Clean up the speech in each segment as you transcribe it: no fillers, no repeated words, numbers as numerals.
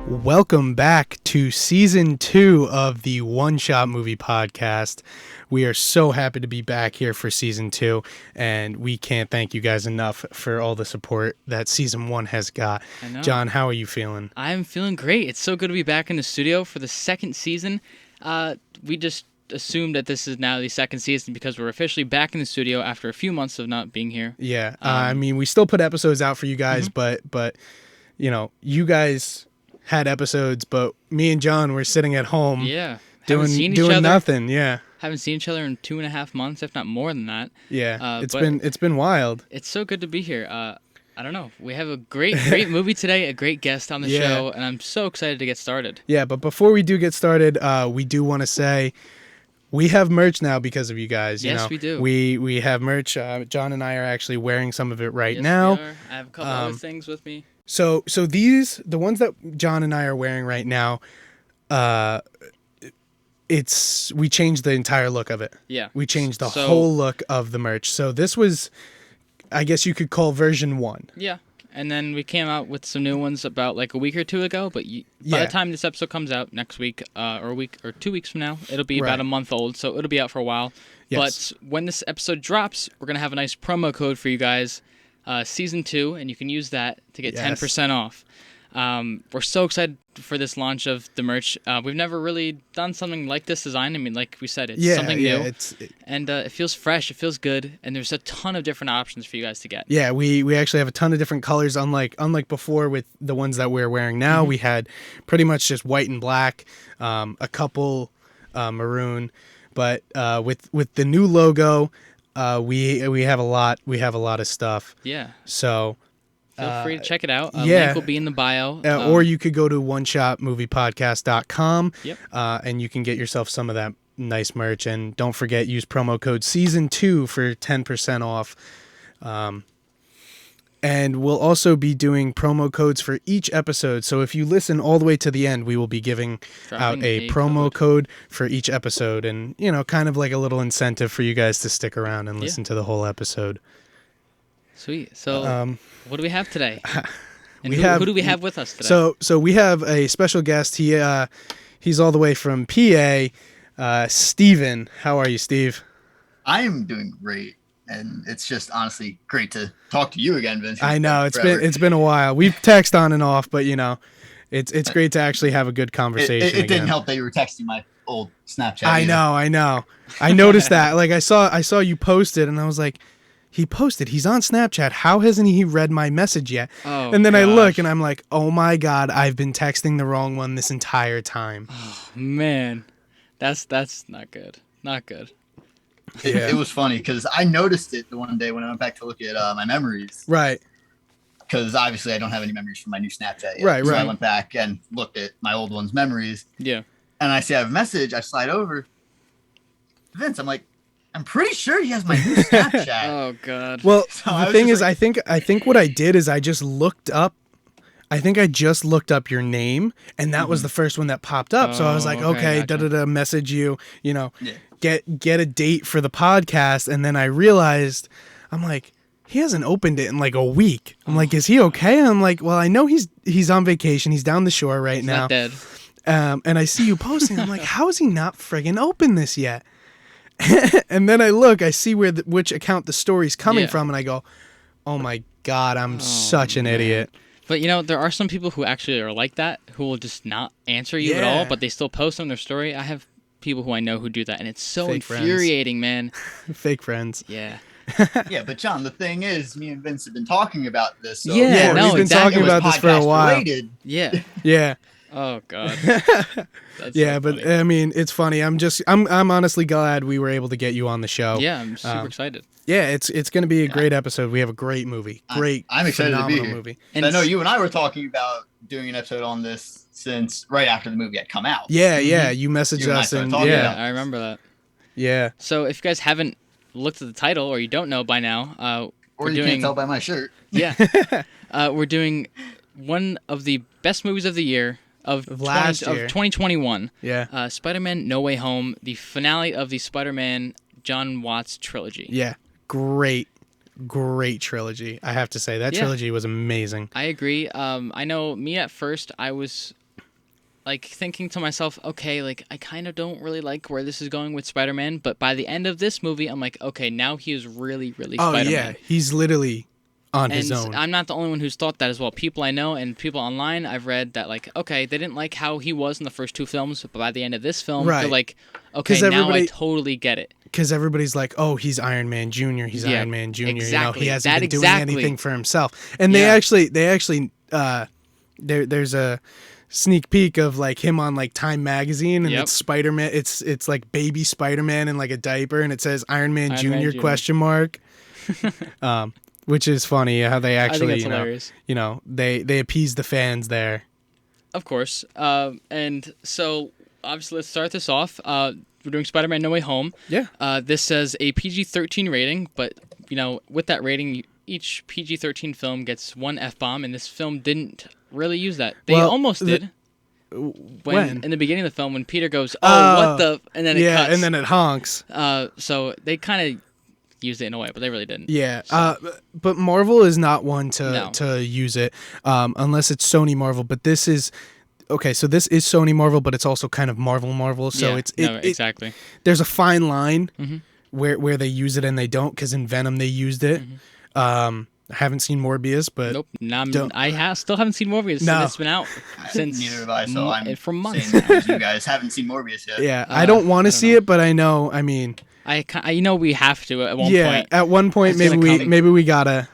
Welcome back to Season 2 of the One Shot Movie Podcast. We are so happy to be back here for Season 2, and we can't thank you guys enough for all the support that Season 1 has got. I know. John, how are you feeling? I'm feeling great. It's so good to be back in the studio for the second season. We just assumed that this is now the second season because we're officially back in the studio after a few months of not being here. Yeah, I mean, we still put episodes out for you guys, but you know, you guys had episodes, but me and John were sitting at home doing nothing. Yeah. Haven't seen each other in 2.5 months, if not more than that. Yeah, it's been wild. It's so good to be here. I don't know. We have a great movie today, a great guest on the show, and I'm so excited to get started. Yeah, but before we do get started, we do want to say we have merch now because of you guys. Yes, we do. We have merch. John and I are actually wearing some of it right Yes, we are. I have a couple other things with me. So these, the ones that John and I are wearing right now, we changed the entire look of it. Yeah. We changed the whole look of the merch. So this was, I guess you could call version 1. Yeah. And then we came out with some new ones about like a week or two ago, but by the time this episode comes out next week, or a week or 2 weeks from now, it'll be about a month old, so it'll be out for a while. Yes. But when this episode drops, we're going to have a nice promo code for you guys, Season 2, and you can use that to get 10% off. We're so excited for this launch of the merch. We've never really done something like this design. I mean, like we said, it's something new. And it feels fresh, it feels good, and there's a ton of different options for you guys to get. Yeah, we actually have a ton of different colors, unlike before with the ones that we're wearing now. We had pretty much just white and black, a couple maroon, but with the new logo, we have a lot of stuff. Yeah. So feel free to check it out. Link will be in the bio. Or you could go to oneshotmoviepodcast.com and you can get yourself some of that nice merch. And don't forget, use promo code Season2 for 10% off. And we'll also be doing promo codes for each episode. So if you listen all the way to the end, we will be giving out a promo code for each episode. And, you know, kind of like a little incentive for you guys to stick around and listen to the whole episode. Sweet. So what do we have today? And who do we have with us today? So we have a special guest. He's all the way from PA. Steven. How are you, Steve? I am doing great. And it's just honestly great to talk to you again, Vincent. I know it's been a while. We've texted on and off, but you know, it's great to actually have a good conversation. It didn't help that you were texting my old Snapchat. I know. I noticed that. Like I saw you posted, and I was like, he posted. He's on Snapchat. How hasn't he read my message yet? Oh, and then I look, and I'm like, oh my God, I've been texting the wrong one this entire time. Oh, man, that's not good. Not good. It was funny because I noticed it the one day when I went back to look at my memories. Right. Because obviously I don't have any memories from my new Snapchat yet. Right. So I went back and looked at my old one's memories. Yeah. And I see I have a message. I slide over. Vince, I'm like, I'm pretty sure he has my new Snapchat. Oh God. Well, so the thing is, like, I think what I did is I just looked up. I think I just looked up your name, and that was the first one that popped up. So I was like, okay, gotcha. Message you, you know. Yeah. Get a date for the podcast, and then I realized, I'm like, he hasn't opened it in like a week. I'm like, is he okay? And I'm like, well, I know he's on vacation. He's down the shore right now. Not dead. And I see you posting. I'm like, how is he not friggin' open this yet? And then I look, I see which account the story's coming from, and I go, oh my God, I'm such an idiot. But, you know, there are some people who actually are like that, who will just not answer you at all, but they still post on their story. I have people who I know who do that, and it's so infuriating, man. Fake friends. Yeah. Yeah, but John, the thing is, me and Vince have been talking about this. So we've been talking about this for a while. Related. Yeah. Yeah. Oh God. Yeah, but I mean, it's funny. I'm honestly glad we were able to get you on the show. Yeah, I'm super excited. Yeah, it's going to be a great episode. We have a great movie. I'm excited to be here. Movie. And I know you and I were talking about doing an episode on this since right after the movie had come out. Yeah, you messaged us, and I remember that. Yeah. So if you guys haven't looked at the title, or you don't know by now, or you can't tell by my shirt. Yeah. We're doing one of the best movies of the year. Of 2021. Yeah. Spider-Man No Way Home, the finale of the Spider-Man John Watts trilogy. Yeah. Great trilogy. I have to say that trilogy was amazing. I agree. I know me at first, I was like thinking to myself, okay, like I kind of don't really like where this is going with Spider-Man, but by the end of this movie, I'm like, okay, now he is really, really Spider-Man. Oh yeah, he's literally on his own. I'm not the only one who's thought that as well. People I know and people online, I've read that like, okay, they didn't like how he was in the first 2 films, but by the end of this film, they're like, okay, now I totally get it. Because everybody's like, oh, he's Iron Man Jr. He's Iron Man Jr. Exactly. He hasn't been doing anything for himself. And they actually, there's a sneak peek of like him on like Time magazine, and it's Spider-Man. It's like baby Spider-Man in like a diaper, and it says Iron Man Jr. ? Which is funny how they actually, they appease the fans there. Of course. And so obviously let's start this off. We're doing Spider-Man No Way Home. Yeah. This says a PG-13 rating, but with that rating, each PG-13 film gets 1 F-bomb, and this film didn't really use that. They almost did. When in the beginning of the film, when Peter goes, what the, and then it cuts. And then it honks. So they kind of used it in a way, but they really didn't. Yeah. So. But Marvel is not one to use it unless it's Sony Marvel. But this is okay. So this is Sony Marvel, but it's also kind of Marvel. So exactly. There's a fine line where they use it and they don't. Because in Venom they used it. I haven't seen Morbius, but nope. I still haven't seen Morbius. No. It's been out since neither have I. So I'm for months. You guys haven't seen Morbius yet. Yeah, I don't want to see it, but I know. I mean, we have to at one point. Yeah, at one point maybe we gotta.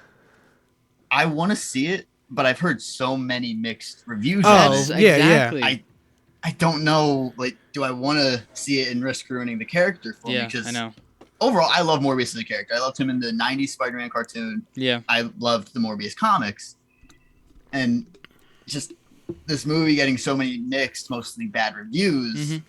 I want to see it, but I've heard so many mixed reviews. Exactly. I don't know. Like, do I want to see it and risk ruining the character for me? Because I know. Overall, I love Morbius as a character. I loved him in the 90s Spider-Man cartoon. Yeah. I loved the Morbius comics. And just this movie getting so many mixed, mostly bad reviews,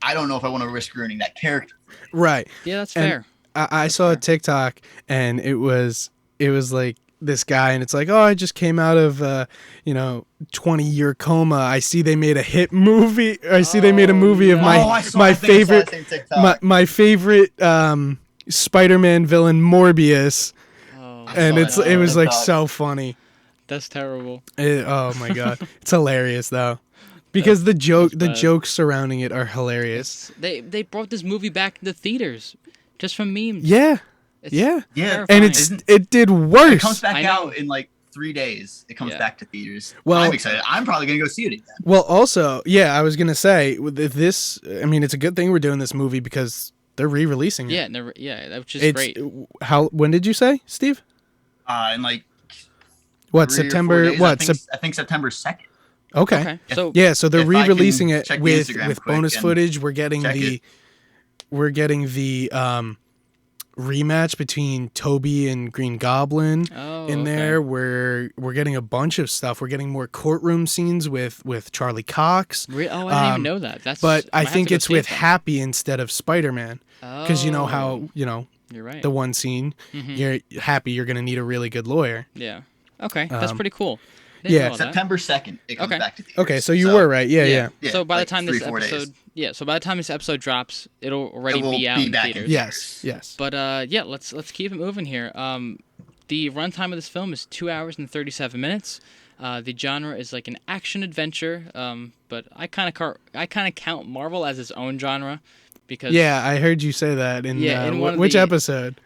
I don't know if I want to risk ruining that character. Right. Yeah, that's fair. I saw a TikTok, and it was like this guy, and it's like, oh, I just came out of 20-year coma. I see they made a hit movie. They made a movie of my favorite Spider-Man villain Morbius. And it was like so funny. That's terrible. Oh my god, it's hilarious though, because the jokes surrounding it are hilarious. They brought this movie back into theaters just from memes. Yeah. Terrifying. And it did worse. It comes back out in like 3 days. It comes back to theaters. Well, I'm excited. I'm probably gonna go see it again. Well, also, I was gonna say this. I mean, it's a good thing we're doing this movie because they're re-releasing it. Which is great. When did you say, Steve? In like what, September? What? I think September 2nd. Okay. So they're re-releasing it with bonus footage. We're getting the rematch between Tobey and Green Goblin in there. We're getting a bunch of stuff. We're getting more courtroom scenes with Charlie Cox. I didn't even know that. But I think it's with Happy instead of Spider-Man. Because you know how you're right. The one scene you're Happy, you're gonna need a really good lawyer. Yeah. Okay, that's pretty cool. September 2nd. It comes back to theaters. Okay, so you were right. Yeah. So by the time this episode drops, it'll already be out in theaters. Yes. But let's keep it moving here. The runtime of this film is 2 hours and 37 minutes. The genre is like an action adventure. But I kind of count Marvel as its own genre because I heard you say that in which episode?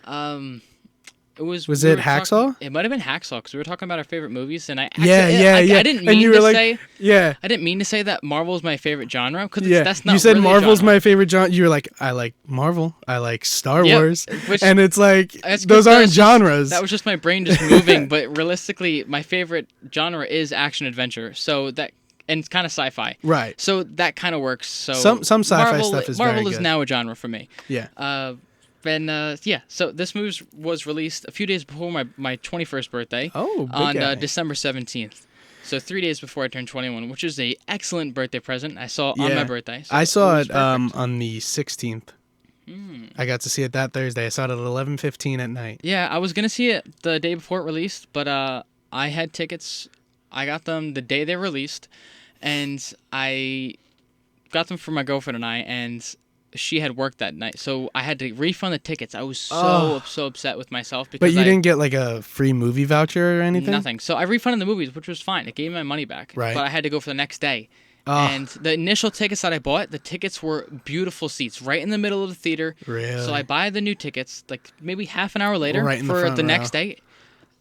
Was it Hacksaw? It might have been Hacksaw because we were talking about our favorite movies, and I didn't mean to say that Marvel is my favorite genre because that's not. You said really Marvel's my favorite genre. You were like, I like Marvel, I like Star Wars, and it's like those aren't genres. That was just my brain just moving. But realistically, my favorite genre is action adventure. So that. And it's kind of sci-fi, right? So that kind of works. So some sci-fi stuff is Marvel very is good. now a genre for me. Yeah. So this movie was released a few days before my 21st birthday. Oh, big on guy. December 17th. So 3 days before I turned 21, which is a excellent birthday present. I saw it on my birthday. So I saw it on the 16th. I got to see it that Thursday. I saw it at 11:15 at night. Yeah, I was gonna see it the day before it released, but I had tickets. I got them the day they released, and I got them for my girlfriend and I, and she had worked that night, so I had to refund the tickets. I was so upset with myself because. But you didn't get like a free movie voucher or anything? Nothing. So I refunded the movies, which was fine. It gave me my money back. Right. But I had to go for the next day, And the initial tickets that I bought, the tickets were beautiful seats right in the middle of the theater. Really? So I buy the new tickets, like maybe half an hour later Right in the for front the row. next day.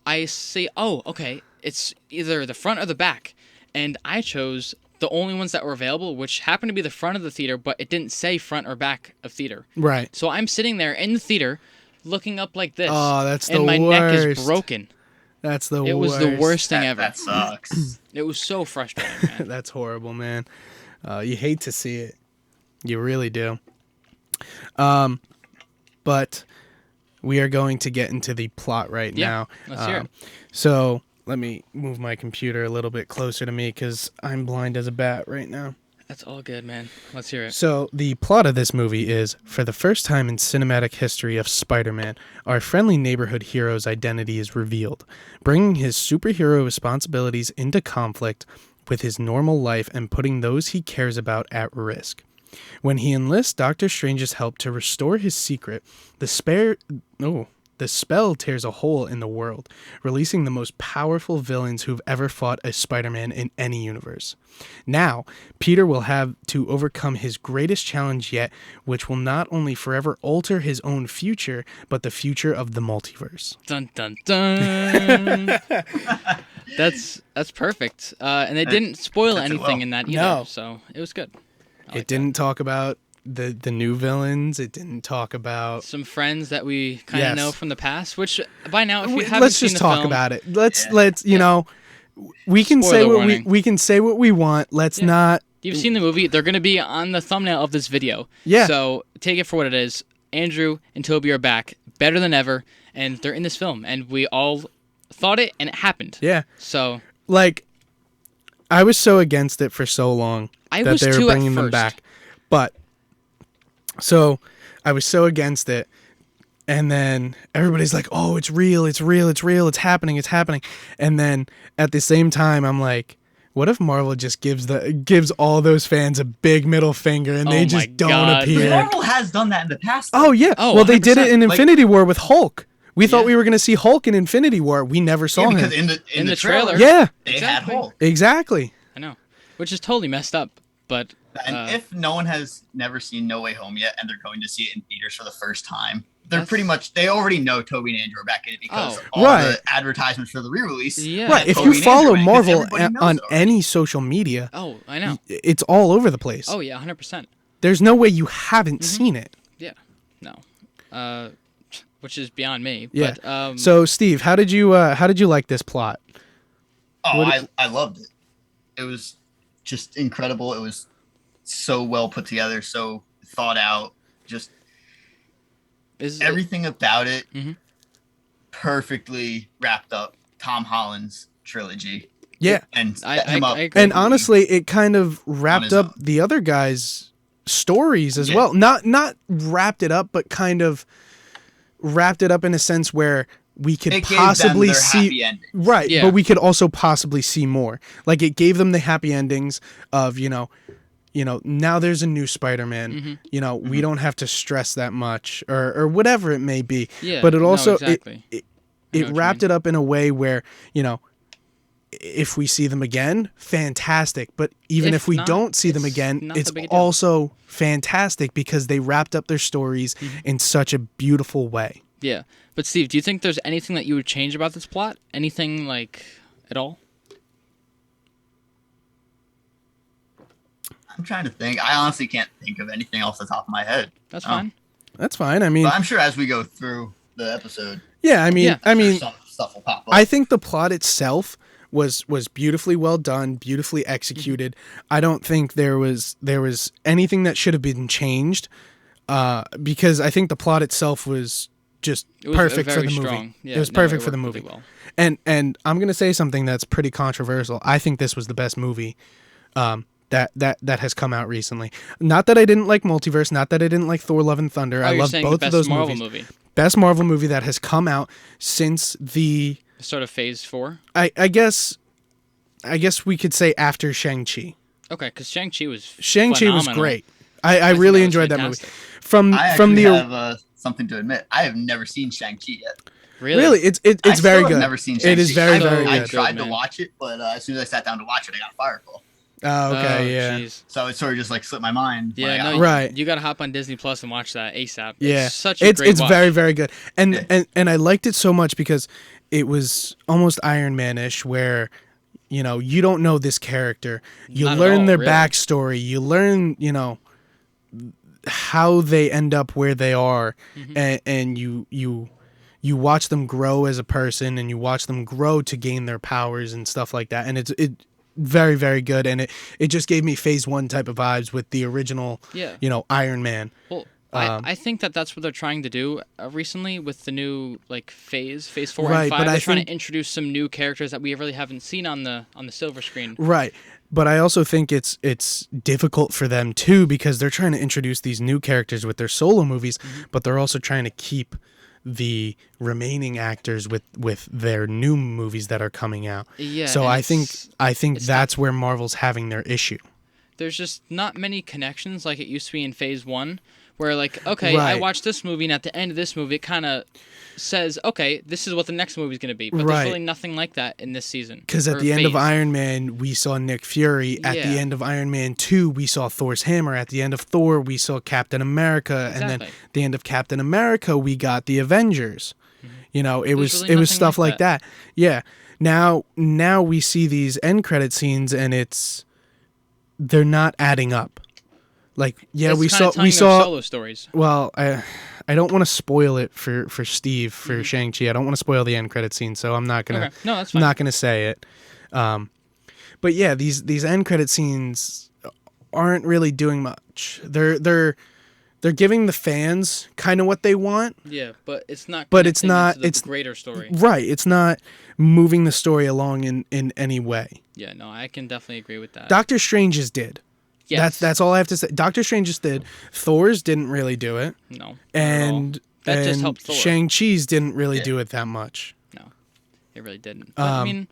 I see, oh, okay, it's either the front or the back. And I chose the only ones that were available, which happened to be the front of the theater, but it didn't say front or back of theater. Right. So I'm sitting there in the theater looking up like this. Oh, that's the and my neck is worst. broken. That's the worst. It was the worst thing ever. That sucks. It was so frustrating, man. That's horrible, man. You hate to see it. You really do. But we are going to get into the plot right now. Let's hear it. So let me move my computer a little bit closer to me because I'm blind as a bat right now. That's all good, man. Let's hear it. So the plot of this movie is, for the first time in cinematic history of Spider-Man, our friendly neighborhood hero's identity is revealed, bringing his superhero responsibilities into conflict with his normal life and putting those he cares about at risk. When he enlists Doctor Strange's help to restore his secret, the spell tears a hole in the world, releasing the most powerful villains who've ever fought a Spider-Man in any universe. Now, Peter will have to overcome his greatest challenge yet, which will not only forever alter his own future, but the future of the multiverse. Dun dun dun. That's perfect. And they didn't spoil anything in that either, No. so it was good. It didn't talk about the new villains. It didn't talk about some friends that we kind of Yes. know from the past, which by now, if you haven't let's seen just the talk film, about it. Let's you know, we can say Spoiler what warning. we can say what we want. Let's not. You've seen the movie. They're going to be on the thumbnail of this video. Yeah. So take it for what it is. Andrew and Tobey are back, better than ever, and they're in this film. And we all thought it, and it happened. Yeah. So Like, I was so against it for so long I that was they were too at bringing them first. back. But so I was so against it, and then everybody's like, "Oh, it's real, it's real, it's real, it's happening, it's happening." And then at the same time, I'm like, "What if Marvel just gives all those fans a big middle finger and Oh they my just don't God. appear?" Marvel has done that in the past. Oh yeah. Oh, well, they did it 100%. in Like- Infinity War with Hulk. We thought Yeah. we were going to see Hulk in Infinity War. We never saw Yeah, because him. in the trailer, Yeah, they Exactly. had Hulk. exactly. I know, which is totally messed up. But And if no one has never seen No Way Home yet, and they're going to see it in theaters for the first time, they're That's- pretty much, they already know Tobey and Andrew are back in it because Oh. all Right. the advertisements for the re-release. Yeah. Right. If Tobey you and follow Andrew in it, 'cause Marvel everybody knows on it already. any social media, oh, I know. it's all over the place. Oh yeah, 100%. There's no way you haven't Mm-hmm. seen it. Yeah. No. Which is beyond me. Yeah. But, So, Steve, how did you like this plot? Oh, I loved it. It was just incredible. It was so well put together, so thought out. Just everything about it Mhm. perfectly wrapped up Tom Holland's trilogy. Yeah. And I set him up. agree. And honestly, it kind of wrapped his up own. the other guys' stories as Yeah. well. Not wrapped it up, but kind of wrapped it up in a sense where we could It gave possibly them their see happy ending. right, Yeah. but we could also possibly see more. Like it gave them the happy endings of, now there's a new Spider-Man. Mm-hmm. We don't have to stress that much or whatever it may be. Yeah, But it no, also exactly. it I know what you wrapped mean. it up in a way where, if we see them again, fantastic. But even if we not, don't see them it's again, not it's the big deal. also fantastic because they wrapped up their stories Mm-hmm. in such a beautiful way. Yeah. But Steve, do you think there's anything that you would change about this plot? Anything like at all? I'm trying to think. I honestly can't think of anything off the top of my head. That's Oh. fine. That's fine. I mean, But I'm sure as we go through the episode, yeah, I mean, Yeah. some stuff will pop up. I think the plot itself was beautifully well done, beautifully executed. I don't think there was anything that should have been changed, because I think the plot itself was just It was perfect for very the movie. strong. Yeah, it was no, perfect for worked the really movie. well. And I'm gonna say something that's pretty controversial. I think this was the best movie that has come out recently. Not that I didn't like Multiverse, not that I didn't like Thor: Love and Thunder. Oh, I you're love saying both the of best those Marvel movies. movie. Best Marvel movie that has come out since the Sort of Phase 4. I guess we could say after Shang-Chi. Okay, because Shang-Chi was Shang-Chi was phenomenal. great. I think really that was enjoyed that movie. fantastic. From I from actually the have something to admit. I have never seen Shang-Chi yet. Really? it's I very still have good. never seen It is Shang-Chi. very I- very I good. tried man. to watch it, but as soon as I sat down to watch it, I got a fire call. Oh, okay, Oh, yeah. jeez. So it sort of just like slipped my mind. Yeah, Like, no, oh, Right. You got to hop on Disney Plus and watch that ASAP. Yeah, It's such a great it's watch. very, very good, and, Yeah. and I liked it so much because it was almost Iron Man-ish, where you don't know this character, you Not at learn all, their really. backstory, you learn how they end up where they are, and you watch them grow as a person, and you watch them grow to gain their powers and stuff like that, and it's very, very good, and it just gave me Phase 1 type of vibes with the original Yeah. Iron Man. Well, I think that's what they're trying to do recently with the new phase 4 Right, and 5. but They're I trying think- to introduce some new characters that we really haven't seen on the silver screen. Right. But I also think it's difficult for them too, because they're trying to introduce these new characters with their solo movies, but they're also trying to keep the remaining actors with their new movies that are coming out. Yeah. So and I think it's that's where Marvel's having their issue. there's just not many connections like it used to be in Phase 1, where okay, I Right. watched this movie, and at the end of this movie, it kind of says, okay, this is what the next movie is going to be. But Right. there's really nothing like that in this season. Because at or the end of phase. Iron Man, we saw Nick Fury. At the Yeah. end of Iron Man 2, we saw Thor's hammer. At the end of Thor, we saw Captain America. And then Exactly. at the end of Captain America, we got the Avengers. It was really it was nothing stuff like like that. Yeah. Now we see these end credit scenes, and they're not adding up. Like, yeah, It's we kinda saw telling we their saw solo stories. well, I don't want to spoil it for Steve for Shang-Chi. I don't want to spoil the end credit scene, so I'm not gonna Okay. No, that's I'm fine. not gonna say it. But yeah, these end credit scenes aren't really doing much. They're giving the fans kind of what they want. Yeah, but it's not. But it's connecting not- into the it's- greater story. Right. It's not moving the story along in any way. Yeah, no, I can definitely agree with that. Doctor Strange's did. Yes. That's all I have to say. Doctor Strange's did. Thor's didn't really do it. No. not at all. And That just and helped Thor. Shang-Chi's didn't really Yeah. do it that much. No, it really didn't. But, I mean,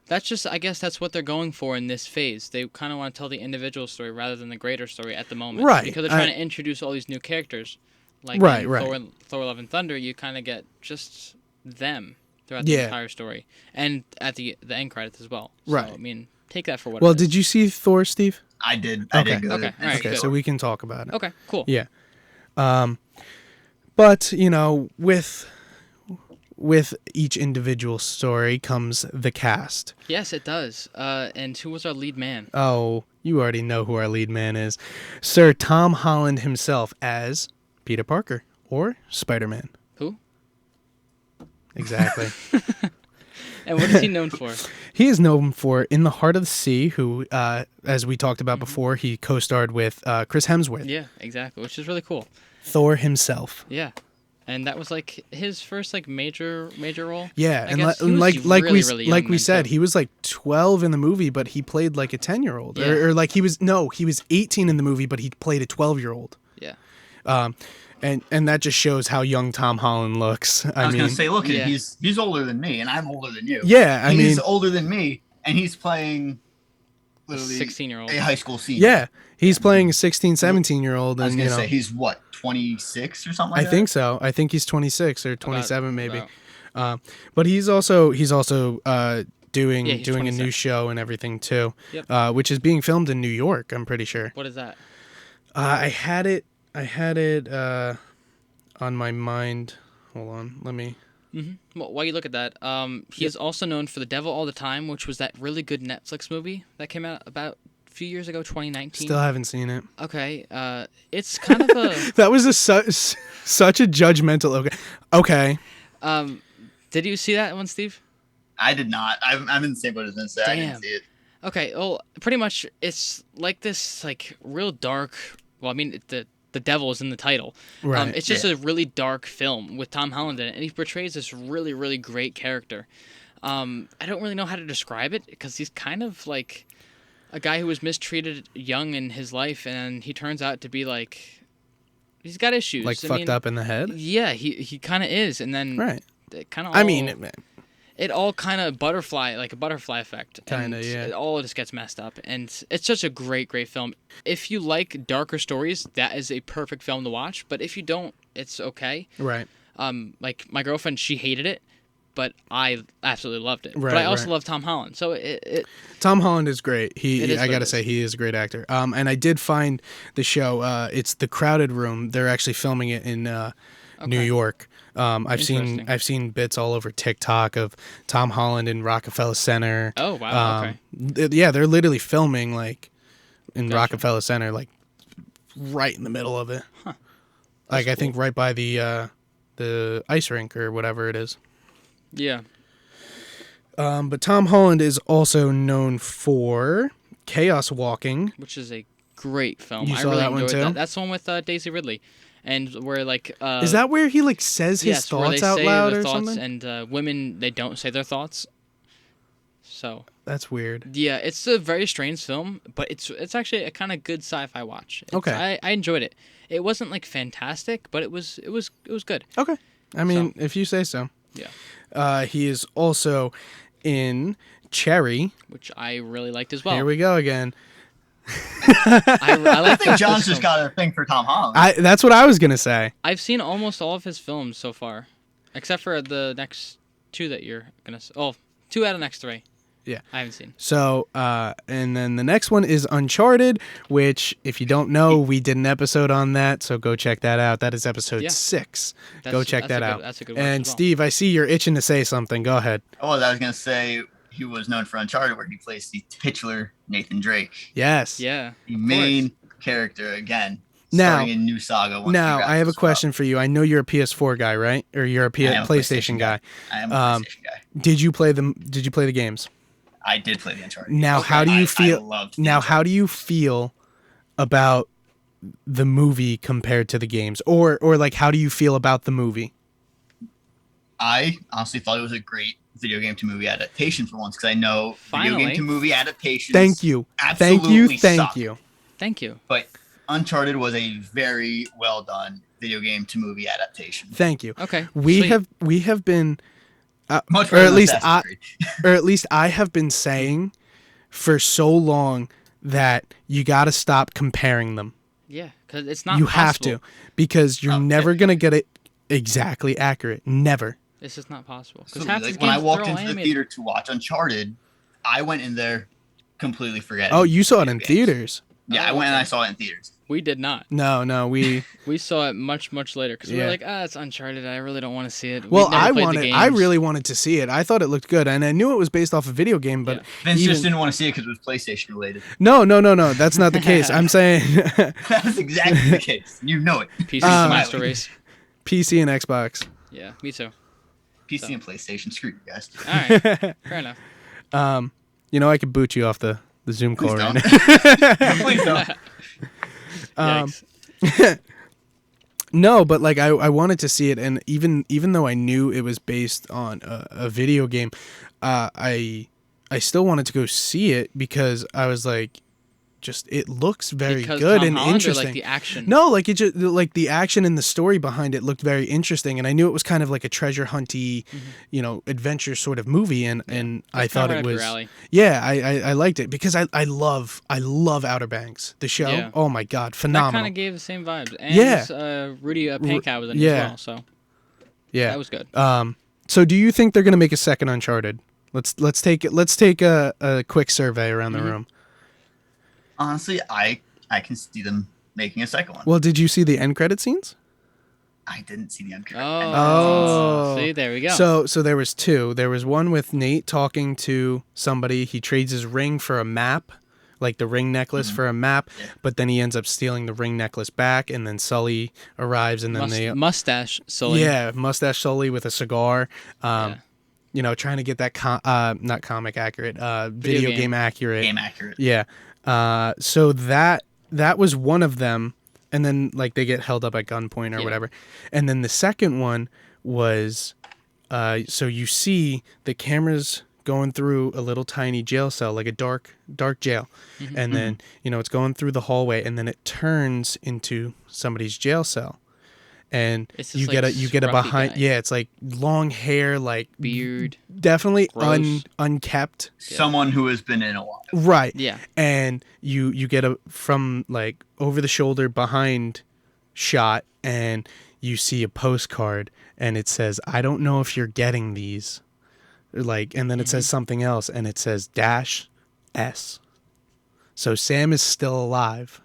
that's just. I guess that's what they're going for in this phase. They kind of want to tell the individual story rather than the greater story at the moment. Right. Because they're trying to introduce all these new characters. Like Right, in right. Thor: Love and Thunder, you kind of get just them throughout the Yeah. entire story, and at the end credits as well. So, Right. I mean, take that for what. Well, it is. did you see Thor, Steve? I did. Okay. I did good. Okay, all right, Okay, good. so we can talk about it. Okay. Cool. Yeah. But, with each individual story comes the cast. Yes, it does. And who was our lead man? Oh, you already know who our lead man is. Sir Tom Holland himself as Peter Parker or Spider-Man. Who? Exactly. And what is he known for? He is known for In the Heart of the Sea, who, as we talked about before, he co-starred with Chris Hemsworth. Yeah, exactly. Which is really cool. Thor himself. Yeah. And that was his first major role. Yeah, I and guess he and was like really, really young we then, said, too. he was 12 in the movie, but he played like a 10-year-old, Yeah. or he was 18 in the movie, but he played a 12-year-old. Yeah. And that just shows how young Tom Holland looks. I was mean, gonna say, look, Yeah. he's older than me, and I'm older than you. yeah, I he's mean, older than me, and he's playing literally 16-year-old. a high school senior. yeah, he's playing a 16, 17-year-old, I was and gonna say he's what, 26 or something like I that. think so. I think he's 26 or 27 maybe. About. But he's also doing Yeah, he's doing a new 26. show and everything too, Yep. which is being filmed in New York. I'm pretty sure. What is that? I had it on my mind. Hold on, let me. Well, while you look at that, he is also known for The Devil All the Time, which was that really good Netflix movie that came out about a few years ago, 2019. Still haven't seen it. Okay. It's kind of a. That was such a judgmental. Okay. Did you see that one, Steve? I did not. I'm in the same boat as Vincent. I Damn. didn't see it. Okay. Well, pretty much it's like this, real dark. Well, I mean, the devil is in the title. Right. It's just a really dark film with Tom Holland in it, and he portrays this really, really great character. I don't really know how to describe it because he's kind of like a guy who was mistreated young in his life, and he turns out to be he's got issues. Like fucked up in the head. Yeah, he kind of is, and then Right. it kind of. I mean, it all kind of like a butterfly effect. Kinda, and yeah. It all just gets messed up, and it's such a great, great film. If you like darker stories, that is a perfect film to watch. But if you don't, it's okay. right. Like my girlfriend, she hated it, but I absolutely loved it. Right, but I also right. love Tom Holland. So Tom Holland is great. It is I what gotta it say, is. he is a great actor. And I did find the show. It's The Crowded Room. They're actually filming it in New York. I've seen bits all over TikTok of Tom Holland in Rockefeller Center. Oh wow! Okay. Yeah, they're literally filming like in Gotcha. Rockefeller Center, like right in the middle of it. Huh. Like That's I think right by the ice rink or whatever it is. Yeah. But Tom Holland is also known for Chaos Walking. Which is a great film. You I saw really that one enjoyed too? that. That's the one with Daisy Ridley, and where like Is that where he like says his yes, where they thoughts out say loud their or thoughts, something? and women they don't say their thoughts. So That's weird. yeah, it's a very strange film, but it's actually a kind of good sci-fi watch. Okay. I enjoyed it. It wasn't like fantastic, but it was good. Okay. I mean, if you say so. Yeah. He is also in Cherry. Which I really liked as well. Here we go again. I I like think John's just got a thing for Tom Holland. That's what I was gonna say. I've seen almost all of his films so far, except for the next two that you're gonna. Two out of the next three. Yeah. I haven't seen. So, and then the next one is Uncharted, which, if you don't know, we did an episode on that, so go check that out. That is episode 6. Go check that out. That's a good one. And as well. Steve, I see you're itching to say something. Go ahead. Oh, I was going to say he was known for Uncharted, where he plays the titular Nathan Drake. Yes. Yeah. The main character, again, Now, starting a new saga. Now, I have a question for you. I know you're a PS4 guy, right? Or you're a PlayStation guy. I am a PlayStation guy. Did you play the games? I did play the Uncharted. Now, how do you feel? How do you feel about the movie compared to the games, or like how do you feel about the movie? I honestly thought it was a great video game to movie adaptation for once, because I know video game to movie adaptations. Thank you. Absolutely Thank suck. you. Thank you. But Uncharted was a very well done video game to movie adaptation. Thank you. Okay. We sweet. have been. Much or at least I I have been saying for so long that you got to stop comparing them. Yeah, because it's not. You possible. have to, because you're never gonna get it exactly accurate. Never. This is not possible. So, like, when I walked into the theater to watch Uncharted, I went in there completely forgetting. Oh, you saw it in theaters. Yeah, I went and I saw it in theaters. We did not. No, we saw it much later because we were like, it's Uncharted. I really don't want to see it. Well, I really wanted to see it. I thought it looked good, and I knew it was based off a video game, but Vince just didn't want to see it because it was PlayStation related. No, that's not the case. I'm saying that's exactly the case. You know it. PC Master Race. PC and Xbox. Yeah, me too. PC and PlayStation. Screw you guys. All right, fair enough. I could boot you off the Zoom call right now. Please don't. No, but like I wanted to see it, and even though I knew it was based on a video game, I still wanted to go see it because I was like, it looks very good Tom and Holland, interesting. Or like the action? No, like it just like the action and the story behind it looked very interesting, and I knew it was kind of like a treasure hunty, adventure sort of movie, and I thought it was. Yeah, I liked it because I love Outer Banks, the show. Yeah. Oh my god, phenomenal! That kind of gave the same vibes. And Rudy Pankow was in it as well, so yeah, that was good. So do you think they're gonna make a second Uncharted? Let's take a quick survey around the room. Honestly, I can see them making a second one. Well, did you see the end credit scenes? I didn't see the end credit. Oh, see, there we go. So there was two. There was one with Nate talking to somebody. He trades his ring for a map, like the ring necklace for a map, but then he ends up stealing the ring necklace back, and then Sully arrives, and then Mustache Sully. Yeah, Mustache Sully with a cigar. Trying to get that not comic accurate, video game accurate. Game accurate. Yeah. So that was one of them, and then like they get held up at gunpoint or whatever, and then the second one was, so you see the cameras going through a little tiny jail cell, like a dark jail, and then it's going through the hallway, and then it turns into somebody's jail cell. And you get a behind, it's like long hair, like beard, definitely unkept. Someone who has been in a while, right? Yeah, and you get a from like over the shoulder behind shot, and you see a postcard, and it says, "I don't know if you're getting these," like, and then it says something else, and it says -S. So Sam is still alive,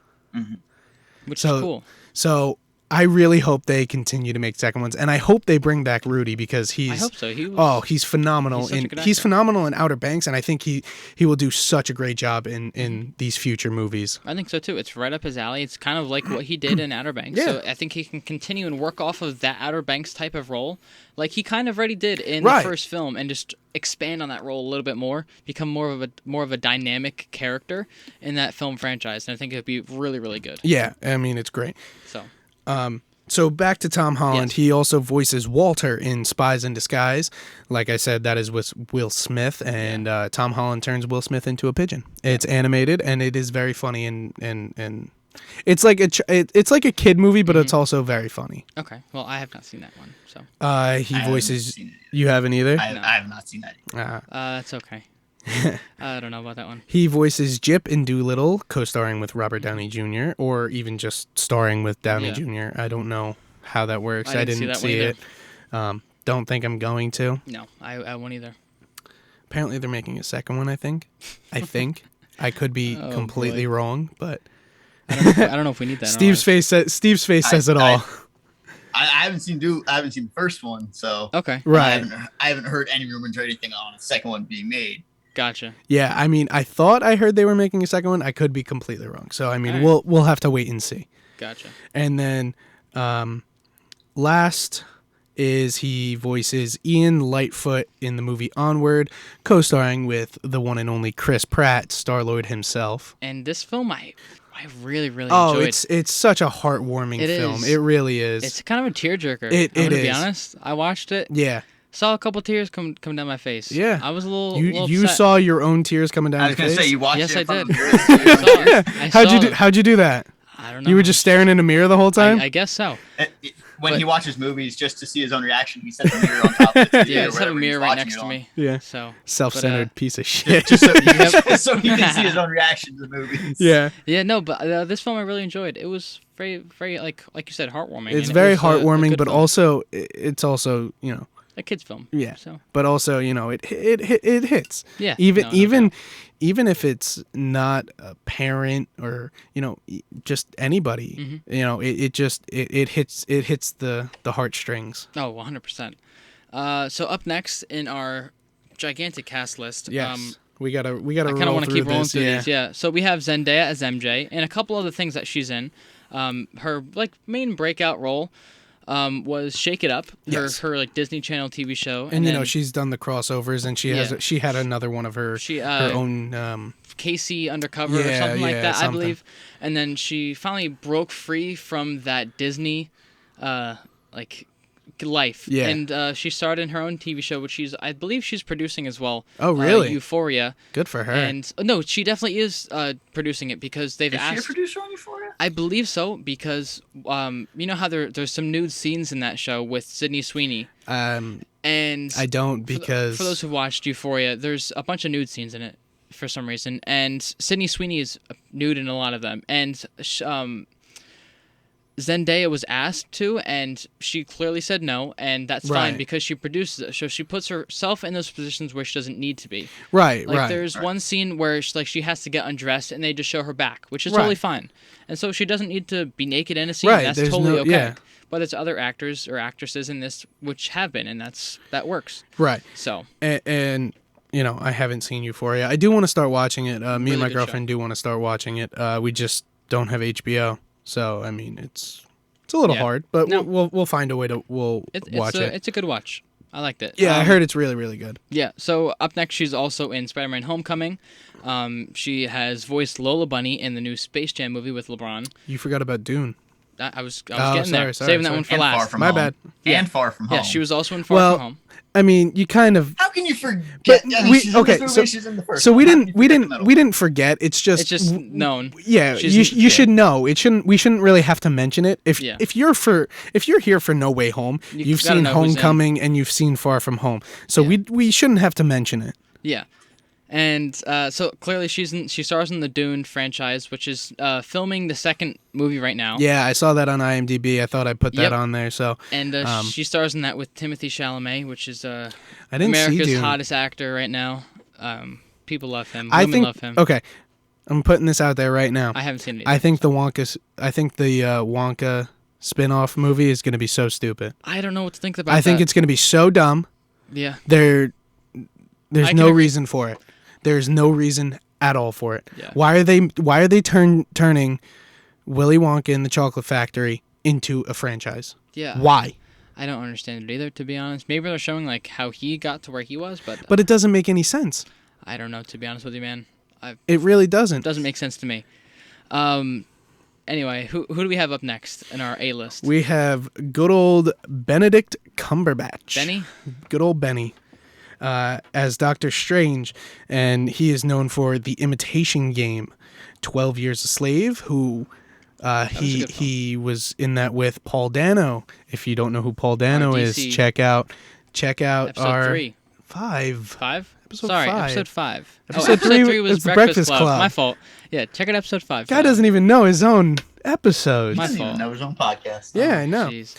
which is cool. So I really hope they continue to make second ones, and I hope they bring back Rudy because he's. I hope so. He's phenomenal. He's phenomenal in Outer Banks, and I think he will do such a great job in these future movies. I think so too. It's right up his alley. It's kind of like what he did in Outer Banks. Yeah. So I think he can continue and work off of that Outer Banks type of role, like he kind of already did in the first film, and just expand on that role a little bit more, become more of a dynamic character in that film franchise, and I think it'd be really, really good. Yeah, I mean it's great. So back to Tom Holland. Yes. He also voices Walter in Spies in Disguise. Like I said, that is with Will Smith, and Tom Holland turns Will Smith into a pigeon. It's animated, and it is very funny, and it's like a kid movie, but it's also very funny. Okay, well I have not seen that one, so he voices. You haven't either. I have not seen that either. That's okay. I don't know about that one. He voices Jip in Doolittle, co-starring with Robert Downey Jr., or even just starring with Downey Jr. I don't know how that works. I didn't see it. Don't think I'm going to. No, I won't either. Apparently they're making a second one, I think. I could be completely wrong, but I don't know if we need that. Steve's face says it all. I haven't seen the first one, so okay, right. I haven't heard any rumors or anything on a second one being made. Gotcha. Yeah, I mean, I thought I heard they were making a second one. I could be completely wrong. So I mean, we'll have to wait and see. Gotcha. And then last is he voices Ian Lightfoot in the movie Onward, co-starring with the one and only Chris Pratt, Star-Lord himself. And this film I really, really enjoyed. It's such a heartwarming film. It really is. It's kind of a tearjerker. It to is. be honest, I watched it. Yeah. Saw a couple tears come down my face. Yeah. I was a little. You upset. saw your own tears coming down I your was face? gonna say you watched Yes, it. I in did. front of your How'd you do that? I don't know. You were just staring in a mirror the whole time? I guess so. When he watches movies, just to see his own reaction, he sets a mirror on top of the TV. Yeah, I just have a mirror right next to me. Yeah. So self-centered piece of shit. Just so he can see his own reaction to the movies. Yeah. Yeah, no, but this film I really enjoyed. It was very, very like you said, heartwarming. It's very heartwarming, but film. also it's also a kid's film. Yeah. So. But also it hits. Yeah. Even if it's not a parent or just anybody, it hits the heartstrings. Oh, 100%. So up next in our gigantic cast list. Yes. We gotta I kind of want to keep rolling through these. Yeah. So we have Zendaya as MJ and a couple other things that she's in. Her main breakout role was Shake It Up, her Disney Channel TV show, and then, she's done the crossovers, and she had another one of her own Casey Undercover or something like that, I believe, and then she finally broke free from that Disney life, and she starred in her own TV show, which I believe she's producing as well. Oh, really? Euphoria. Good for her. And no, she definitely is producing it because they've asked. Is she a producer on Euphoria? I believe so because you know how there's some nude scenes in that show with Sydney Sweeney. And I don't because for those who watched Euphoria, there's a bunch of nude scenes in it for some reason, and Sydney Sweeney is nude in a lot of them, and Zendaya was asked to, and she clearly said no, and that's fine because she produces it. So she puts herself in those positions where she doesn't need to be. Right, There's one scene where she has to get undressed, and they just show her back, which is totally fine. And so she doesn't need to be naked in a scene. That's totally okay. Yeah. But there's other actors or actresses in this which have been, and that works. Right. So. And I haven't seen Euphoria. I do want to start watching it. Me really and my girlfriend do want to start watching it. We just don't have HBO. So I mean, it's a little hard, but we'll find a way to watch it. It's a good watch. I liked it. Yeah, I heard it's really, really good. Yeah. So up next, she's also in Spider-Man: Homecoming. She has voiced Lola Bunny in the new Space Jam movie with LeBron. You forgot about Dune. I was getting there, saving that one for last. My bad. And Far From Home. Yeah, she was also in Far From Home. I mean, you kind of. How can you forget? So we didn't forget. It's just known. Yeah, you should know. We shouldn't really have to mention it. If you're here for No Way Home, you've seen Homecoming and you've seen Far From Home. So we shouldn't have to mention it. Yeah. And so clearly she stars in the Dune franchise, which is filming the second movie right now. Yeah, I saw that on IMDb. I thought I'd put that on there. So and she stars in that with Timothée Chalamet, which is I didn't America's see Dune. hottest actor right now. People love him. Women love him. Okay, I'm putting this out there right now. I haven't seen it. I think the Wonka spin-off movie is going to be so stupid. I don't know what to think about. I think it's going to be so dumb. Yeah. There's no reason for it. There's no reason at all for it. Yeah. Why are they turning Willy Wonka and the Chocolate Factory into a franchise? Yeah. Why? I don't understand it either, to be honest. Maybe they're showing like how he got to where he was, but it doesn't make any sense. I don't know, to be honest with you, man. It really doesn't. It doesn't make sense to me. Anyway, who do we have up next in our A list? We have good old Benedict Cumberbatch. Benny? Good old Benny. As Doctor Strange, and he is known for The Imitation Game, 12 Years a Slave, who he was in that with Paul Dano. If you don't know who Paul Dano is, check out episode our 3. 5. 5? Episode Sorry, 5. Episode 5. Episode 3 was the Breakfast Club. My fault. Yeah, check out episode 5. Guy doesn't even know his own episodes. My He doesn't fault. even know his own podcast. Yeah, I know. Jeez.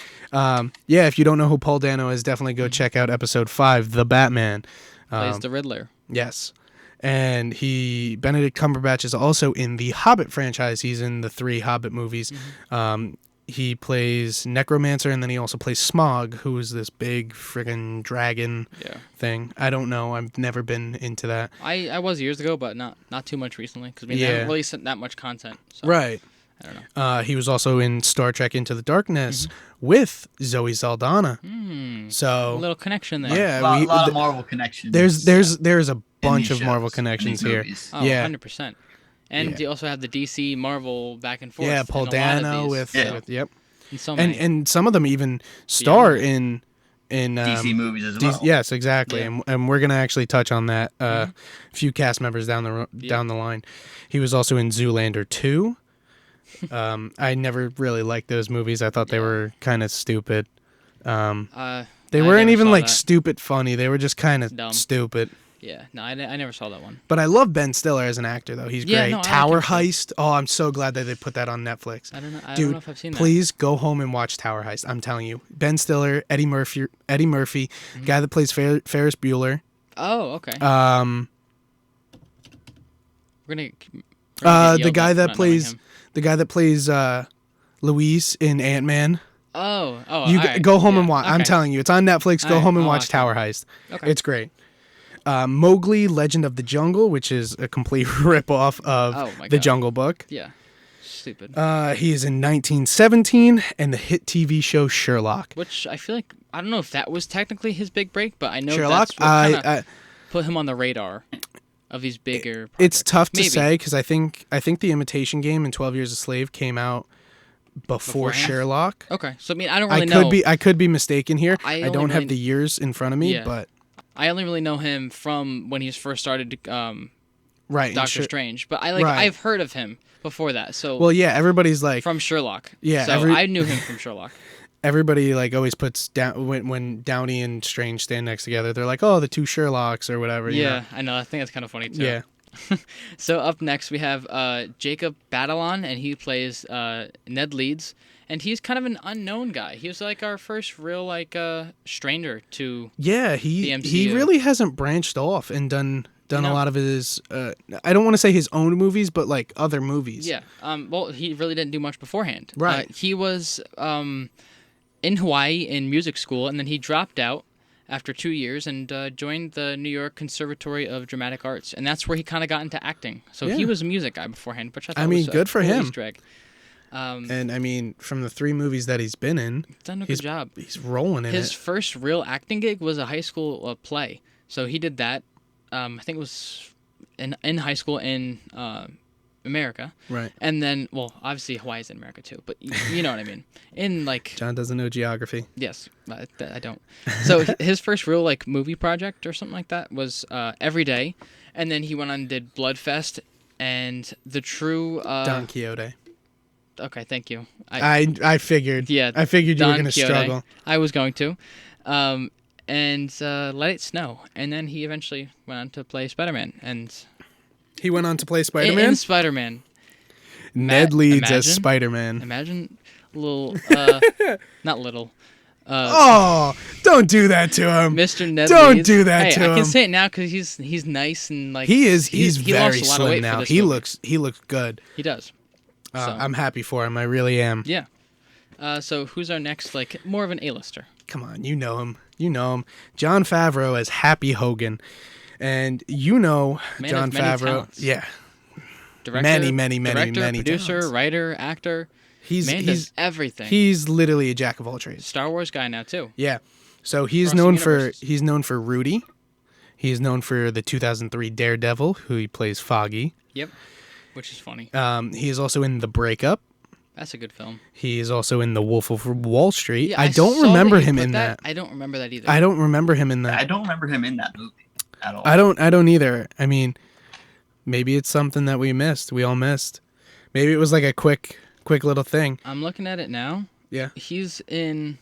If you don't know who Paul Dano is, definitely go check out episode 5, The Batman. Plays the Riddler. Yes. And Benedict Cumberbatch is also in the Hobbit franchise. He's in the 3 Hobbit movies. Mm-hmm. He plays Necromancer, and then he also plays Smaug, who is this big friggin' dragon thing. I don't know. I've never been into that. I was years ago, but not too much recently, because they haven't released that much content. So. Right. I don't know. He was also in Star Trek Into the Darkness with Zoe Saldana. So a little connection there. Yeah, a lot of Marvel connections. There's a bunch of Marvel connections here. Oh, yeah, 100%. And you also have the DC Marvel back and forth. Yeah, Paul Dano with yep. And so many. And some of them even star in DC movies as well. Yes, exactly. Yeah. And we're gonna actually touch on that. A few cast members down the line. He was also in Zoolander 2. I never really liked those movies. I thought they were kind of stupid. They weren't even like stupid funny. They were just kind of stupid. Yeah, no, I never saw that one. But I love Ben Stiller as an actor, though. He's great. No, Tower Heist. Oh, I'm so glad that they put that on Netflix. I don't know. I Dude, don't know if I've seen that. Please go home and watch Tower Heist. I'm telling you. Ben Stiller, Eddie Murphy, guy that plays Ferris Bueller. Oh, okay. We're gonna the guy that plays Luis in Ant-Man. Oh, you right. go home and watch. Okay. I'm telling you, it's on Netflix. Go home and watch Tower Heist. Okay. It's great. Mowgli, Legend of the Jungle, which is a complete rip-off of the Jungle Book. Yeah. Stupid. He is in 1917 and the hit TV show Sherlock. Which I feel like, I don't know if that was technically his big break, but I know Sherlock, that's what kind of put him on the radar of these bigger projects. It's tough to say because I think The Imitation Game and 12 Years a Slave came out before Sherlock. Okay. So, I mean, I don't really know. I could be mistaken here. I don't have really the years in front of me, but... I only really know him from when he first started Doctor Strange, but I've heard of him before that. So everybody's like from Sherlock. Yeah, so I knew him from Sherlock. Everybody like always puts down when Downey and Strange stand next together. They're like, oh, the two Sherlocks or whatever. Yeah, you know? I know. I think that's kind of funny too. Yeah. So up next we have Jacob Batalon, and he plays Ned Leeds. And he's kind of an unknown guy. He was like our first real stranger to the MCU. He really hasn't branched off and done a lot of his I don't want to say his own movies, but like other movies. Yeah. Well, he really didn't do much beforehand. Right. He was in Hawaii in music school, and then he dropped out after 2 years and joined the New York Conservatory of Dramatic Arts, and that's where he kind of got into acting. So he was a music guy beforehand, which I thought was good for him. Easter egg. And I mean, from the 3 movies that he's been in, he's done a good job. He's rolling in His it. first real acting gig was a high school play. So he did that. I think it was in high school in America. Right. And then, well, obviously Hawaii's in America too, but you know what I mean. In like John doesn't know geography. Yes, I don't. So his first real like movie project or something like that was Every Day, and then he went on and did Bloodfest and The True Don Quixote. Okay, thank you. I figured. Yeah, I figured you were going to Quixote. struggle. I was going to. and Let It Snow. And then he eventually went on to play Spider-Man. And he went on to play Spider-Man? In Spider-Man. Ned Leeds as Spider-Man. Imagine little, not little. Don't do that to him. Mr. Ned Don't Leeds. do that to him. I can say it now because he's nice and like he's lost very a lot of slim weight now. for this He movie. looks good. He does. So. I'm happy for him. I really am. Yeah. So who's our next, like, more of an A-lister? Come on, you know him. Jon Favreau as Happy Hogan. And you know Man Jon of many Favreau. talents. Yeah. Director, Many producer, talents. Writer, actor. He's does everything. He's literally a jack of all trades. Star Wars guy now too. Yeah. So he's known for Rudy. He's known for the 2003 Daredevil, who he plays Foggy. Yep. Which is funny. He is also in The Breakup. That's a good film. He is also in The Wolf of Wall Street. Yeah, I don't remember him in that. I don't remember that either. I don't remember him in that. I don't remember him in that movie at all. I don't either. I mean, maybe it's something that we missed. We all missed. Maybe it was like a quick little thing. I'm looking at it now. Yeah. He's in.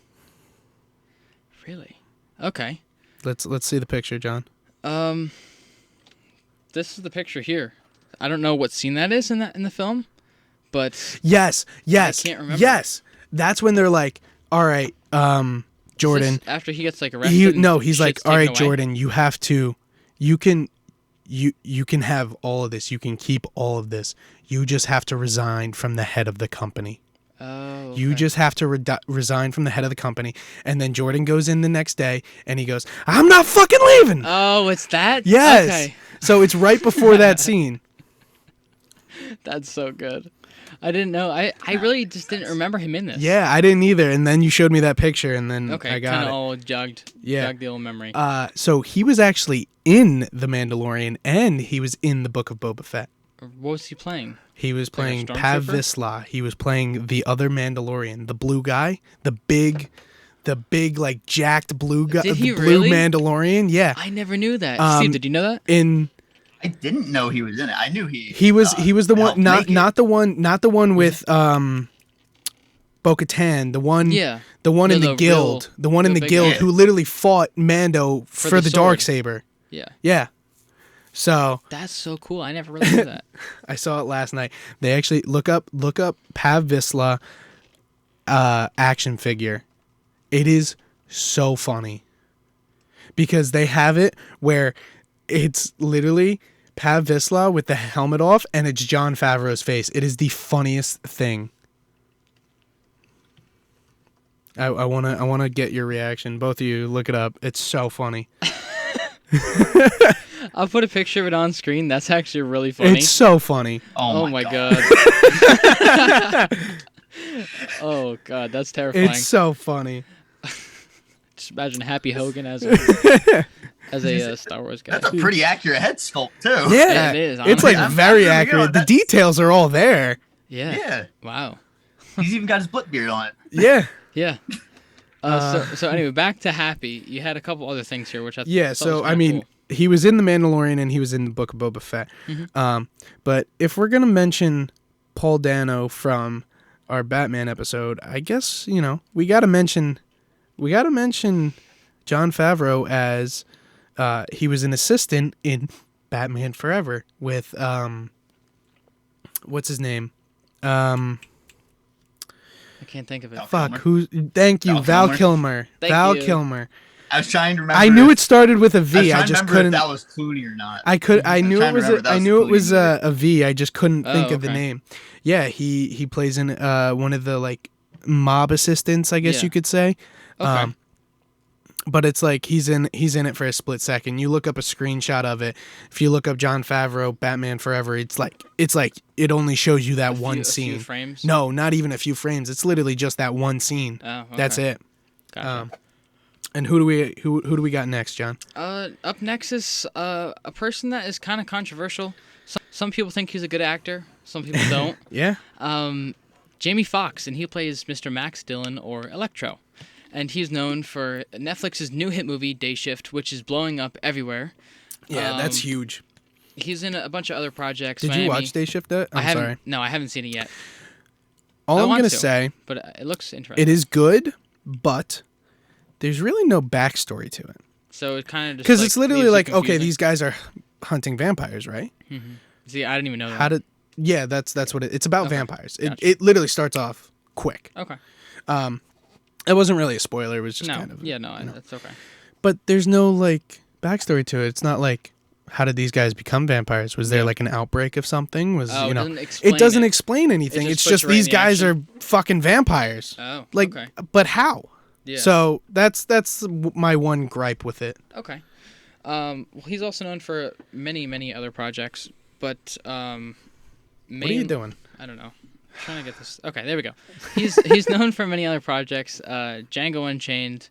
Really? Okay. Let's see the picture, John. This is the picture here. I don't know what scene that is in the film, but yes, I can't remember. Yes, that's when they're like, "All right, Jordan." After he gets like arrested. He's like, "All right, Jordan, you have to, you can have all of this. You can keep all of this. You just have to resign from the head of the company." Oh. Okay. You just have to resign from the head of the company. And then Jordan goes in the next day and he goes, "I'm not fucking leaving." Oh, it's that? Yes. Okay. So it's right before that scene. That's so good. I didn't know. I really just didn't remember him in this. Yeah, I didn't either. And then you showed me that picture and then I got kind it. of all jogged the old memory. So he was actually in The Mandalorian and he was in the Book of Boba Fett. What was he playing? He was playing Like a Pav stormtrooper? Vizsla. He was playing the other Mandalorian, the blue guy, the big like jacked blue guy, Did he the blue really? Mandalorian. Yeah. I never knew that. Steve, did you know that? I didn't know he was in it. I knew he was the one, not the one with Bo-Katan, the one in the guild, the one in the guild who literally fought Mando for the Darksaber. Yeah. Yeah. So that's so cool. I never really knew that. I saw it last night. They actually look up Pav Vizsla action figure. It is so funny because they have it where it's literally Pav Vizsla with the helmet off and it's Jon Favreau's face. It is the funniest thing. I wanna get your reaction. Both of you look it up. It's so funny. I'll put a picture of it on screen. That's actually really funny. It's so funny. Oh my god. Oh god, that's terrifying. It's so funny. Just imagine Happy Hogan as a Star Wars guy. That's a pretty accurate head sculpt too. Yeah, it is. It's honestly. like very accurate. The details are all there. Yeah. Yeah. Wow. He's even got his split beard on it. Yeah. Yeah. So anyway, back to Happy. You had a couple other things here, which I thought was So kinda I mean, cool. he was in The Mandalorian and he was in the Book of Boba Fett. Mm-hmm. But if we're gonna mention Paul Dano from our Batman episode, I guess we gotta mention Jon Favreau as he was an assistant in Batman Forever with what's his name? I can't think of it. Thank you, Val Kilmer. Thank you. Kilmer. I was trying to remember. I knew it started with a V. I just couldn't. If that was Clooney or not. I knew it was. I knew it was a V. I just couldn't think of the okay. name. Yeah, he plays in one of the like mob assistants, I guess you could say. Okay. But it's like he's in it for a split second. You look up a screenshot of it. If you look up Jon Favreau Batman Forever, it's like it only shows you that one scene. A few frames? No, not even a few frames. It's literally just that one scene. Oh, okay. That's it. Gotcha. And who do we got next, John? Up next is a person that is kind of controversial. Some people think he's a good actor. Some people don't. Yeah. Jamie Foxx, and he plays Mr. Max Dillon or Electro. And he's known for Netflix's new hit movie, Day Shift, which is blowing up everywhere. Yeah, that's huge. He's in a bunch of other projects. Did you watch Day Shift? Sorry. No, I haven't seen it yet. All I'm going to say, but it looks interesting. it is good, but there's really no backstory to it. So it kind of just because it's literally like, okay, confusing. these guys are hunting vampires, right? Mm-hmm. See, I didn't even know that. Yeah, that's what it's about. Okay. Vampires. Gotcha. It literally starts off quick. Okay. It wasn't really a spoiler. It was just kind of that's okay. But there's no like backstory to it. It's not like how did these guys become vampires? Was there like an outbreak of something? It doesn't explain anything. It's just these guys are fucking vampires. Oh, like, okay. But how? Yeah. So that's my one gripe with it. Okay. Well, he's also known for many other projects, but what are you doing? I don't know. I'm trying to get this. Okay, there we go. He's known for many other projects. Django Unchained,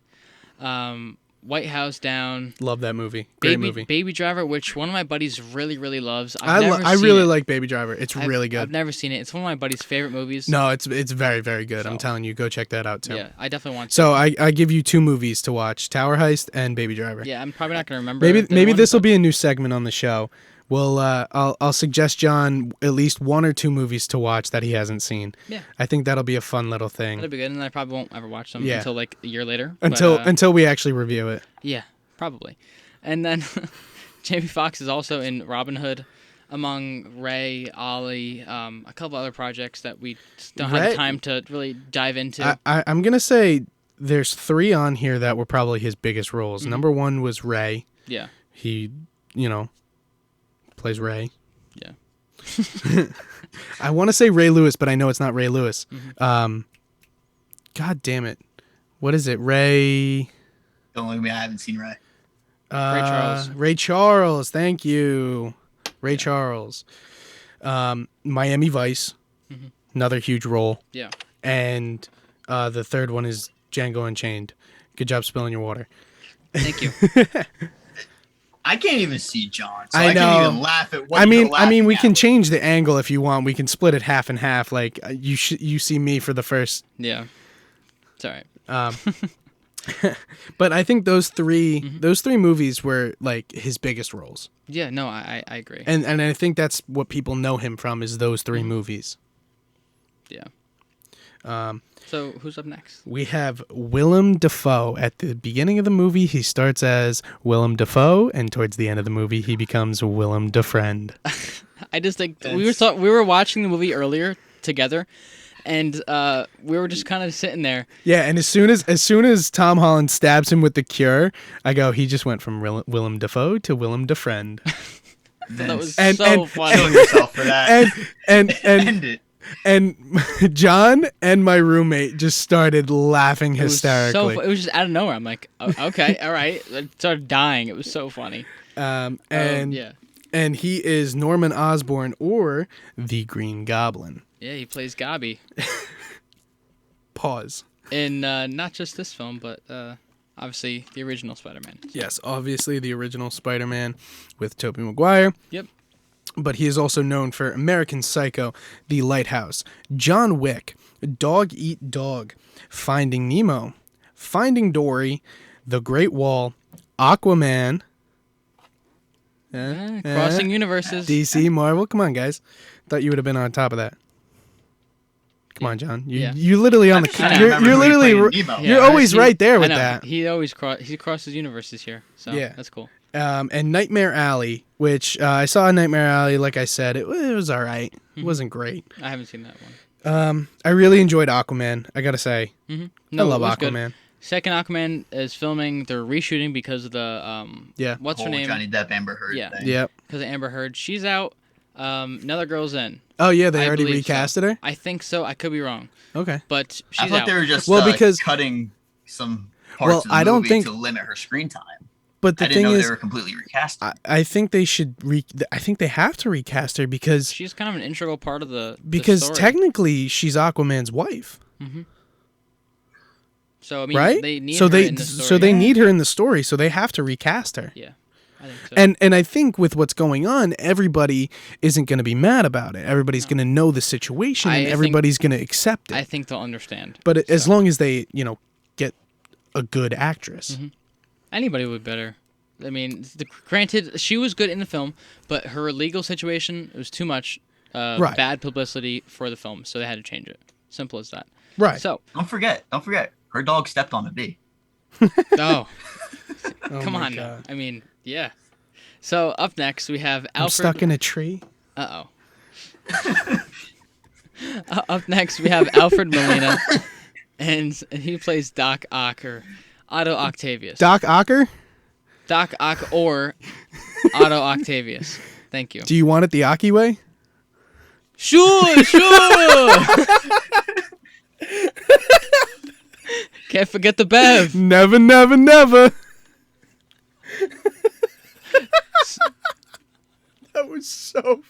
White House Down. Love that movie. Great movie. Baby Driver, which one of my buddies really loves. I really like Baby Driver. It's really good. I've never seen it. It's one of my buddy's favorite movies. No, it's very, very good. So, I'm telling you, go check that out too. Yeah, I definitely want to. So I give you 2 movies to watch: Tower Heist and Baby Driver. Yeah, I'm probably not gonna remember. Maybe this will be a new segment on the show. Well, I'll suggest John at least 1 or 2 movies to watch that he hasn't seen. Yeah, I think that'll be a fun little thing. That'll be good, and I probably won't ever watch them until like a year later. Until we actually review it. Yeah, probably. And then Jamie Foxx is also in Robin Hood, among Ray, Ollie, a couple other projects that we just don't have time to really dive into. I'm gonna say there's 3 on here that were probably his biggest roles. Mm-hmm. Number 1 was Ray. Yeah. He, plays Ray. Yeah. I want to say Ray Lewis, but I know it's not Ray Lewis. Mm-hmm. God damn it. What is it? Ray... Don't look at me, I haven't seen Ray. Ray Charles. Ray Charles, thank you. Ray Charles. Miami Vice, another huge role. Yeah. And the third one is Django Unchained. Good job spilling your water. Thank you. I can't even see John, so I know. can't even laugh at what I you're mean, laughing we at. can change the angle if you want. We can split it half and half. Like you see me for the first. Yeah. It's all right. But I think those 3 movies were like his biggest roles. Yeah, no, I agree. And I think that's what people know him from is those 3 movies. Yeah. So who's up next? We have Willem Dafoe. At the beginning of the movie, he starts as Willem Dafoe, and towards the end of the movie, he becomes Willem Defriend. I just think we were watching the movie earlier together, and we were just kind of sitting there. Yeah, and as soon as Tom Holland stabs him with the cure, I go, he just went from Willem Dafoe to Willem Defriend. That was so funny. Kill yourself for that. And End it. And John and my roommate just started laughing hysterically. It was just out of nowhere. I'm like, okay, all right. I started dying. It was so funny. And he is Norman Osborn or the Green Goblin. Yeah, he plays Gobby. Pause. In not just this film, but obviously the original Spider-Man. Yes, obviously the original Spider-Man with Tobey Maguire. Yep. But he is also known for American Psycho, The Lighthouse, John Wick, Dog Eat Dog, Finding Nemo, Finding Dory, The Great Wall, Aquaman. Crossing universes. DC, Marvel. Come on, guys. Thought you would have been on top of that. Come on, John. You literally on the. You're literally. You're always right there with that. He always crosses universes here. So yeah, that's cool. And Nightmare Alley, which I saw Nightmare Alley. Like I said, it was all right. It wasn't great. I haven't seen that one. I really enjoyed Aquaman. I gotta say, no, I love Aquaman. Good. Second Aquaman is filming. They're reshooting because of the what's her name? Johnny Depp, Amber Heard. Yeah, thing. Yep. Because of Amber Heard, she's out. Another girl's in. Oh yeah, they already recasted her. I think so. I could be wrong. Okay. But she's I thought out. they were just because cutting some parts of the movie to limit her screen time. But the I didn't thing know is, they were completely recasting. I think they should. I think they have to recast her because she's kind of an integral part of the story. Technically she's Aquaman's wife. Mm-hmm. So I mean, right? They need her in the story. So they need her in the story. So they have to recast her. Yeah. I think so. And I think with what's going on, everybody isn't going to be mad about it. Everybody's going to know the situation, and everybody's going to accept it. I think they'll understand. But as long as they, get a good actress. Mm-hmm. Anybody would be better. I mean, granted, she was good in the film, but her legal situation was too much bad publicity for the film, so they had to change it. Simple as that. Right. So don't forget, her dog stepped on a bee. Oh, Oh come my on now. God. I mean, yeah. So up next we have Alfred. I'm stuck in a tree. Uh-oh. Up next we have Alfred Molina, and he plays Doc Ock or Otto Octavius. Doc Ocker? Doc Ock or Otto Octavius. Thank you. Do you want it the Aki way? Sure. Can't forget the Bev. Never, never, never. That was so.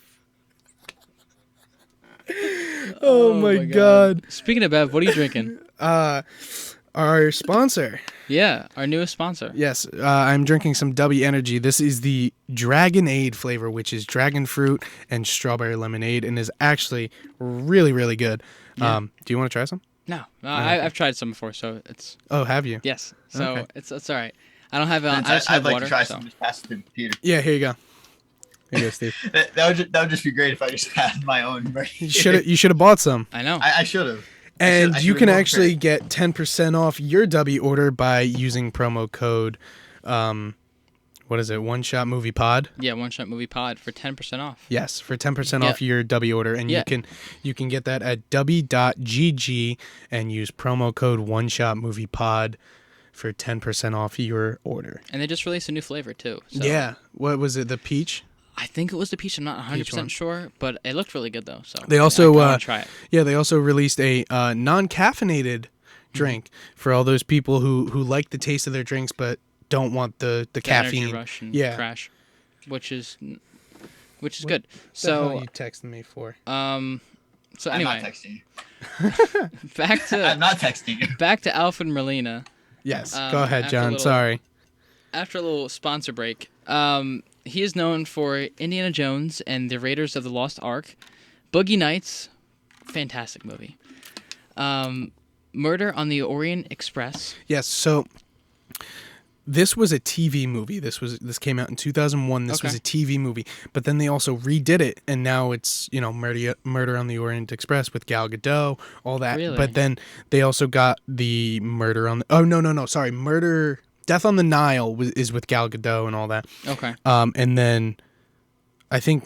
Oh my God. Speaking of Bev, what are you drinking? Our sponsor. Yeah, our newest sponsor. Yes, I'm drinking some W Energy. This is the Dragonade flavor, which is dragon fruit and strawberry lemonade, and is actually really, really good. Yeah. Do you want to try some? No, I've tried some before, so it's. Oh, have you? Yes, so Okay. it's all right. I don't have. I just have I'd like water. to try so. some. Just pass it to the computer. Yeah, here you go. Here you go, Steve. that would just be great if I just had my own. Right You should have bought some. I know. I should have. And you can actually get 10% off your W order by using promo code, what is it? One Shot Movie Pod. Yeah, One Shot Movie Pod for 10% off. Yes, for 10% off your W order, and you can get that at w.gg and use promo code One Shot Movie Pod for 10% off your order. And they just released a new flavor too. So. Yeah, what was it? The peach? I think it was the peach. I'm not 100% sure, but it looked really good though. So they also I try it. Yeah, they also released a non-caffeinated drink for all those people who like the taste of their drinks but don't want the caffeine energy rush and crash, which is good. So what the hell you texting me for? So anyway, I'm not texting you. I'm not texting you. Back to Alfred Molina. Yes, go ahead, John. After a little sponsor break, he is known for Indiana Jones and the Raiders of the Lost Ark, Boogie Nights, fantastic movie, Murder on the Orient Express. Yes, so this was a TV movie. This came out in 2001. This was a TV movie, but then they also redid it, and now it's Murder on the Orient Express with Gal Gadot, all that. Really? But then they also got the Death on the Nile is with Gal Gadot and all that. Okay. And then I think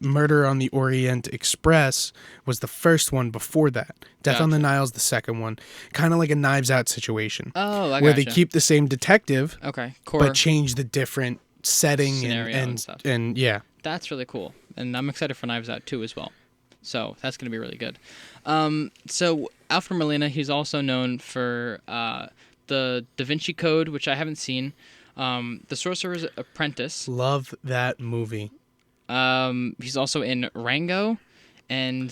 Murder on the Orient Express was the first one before that. Death on the Nile is the second one. Kind of like a Knives Out situation. Oh, I where gotcha. they keep the same detective, core but change the different setting scenario and stuff. And yeah. That's really cool. And I'm excited for Knives Out too as well. So that's going to be really good. So Alfred Molina, he's also known for the Da Vinci Code, which I haven't seen. The Sorcerer's Apprentice. Love that movie. He's also in Rango. And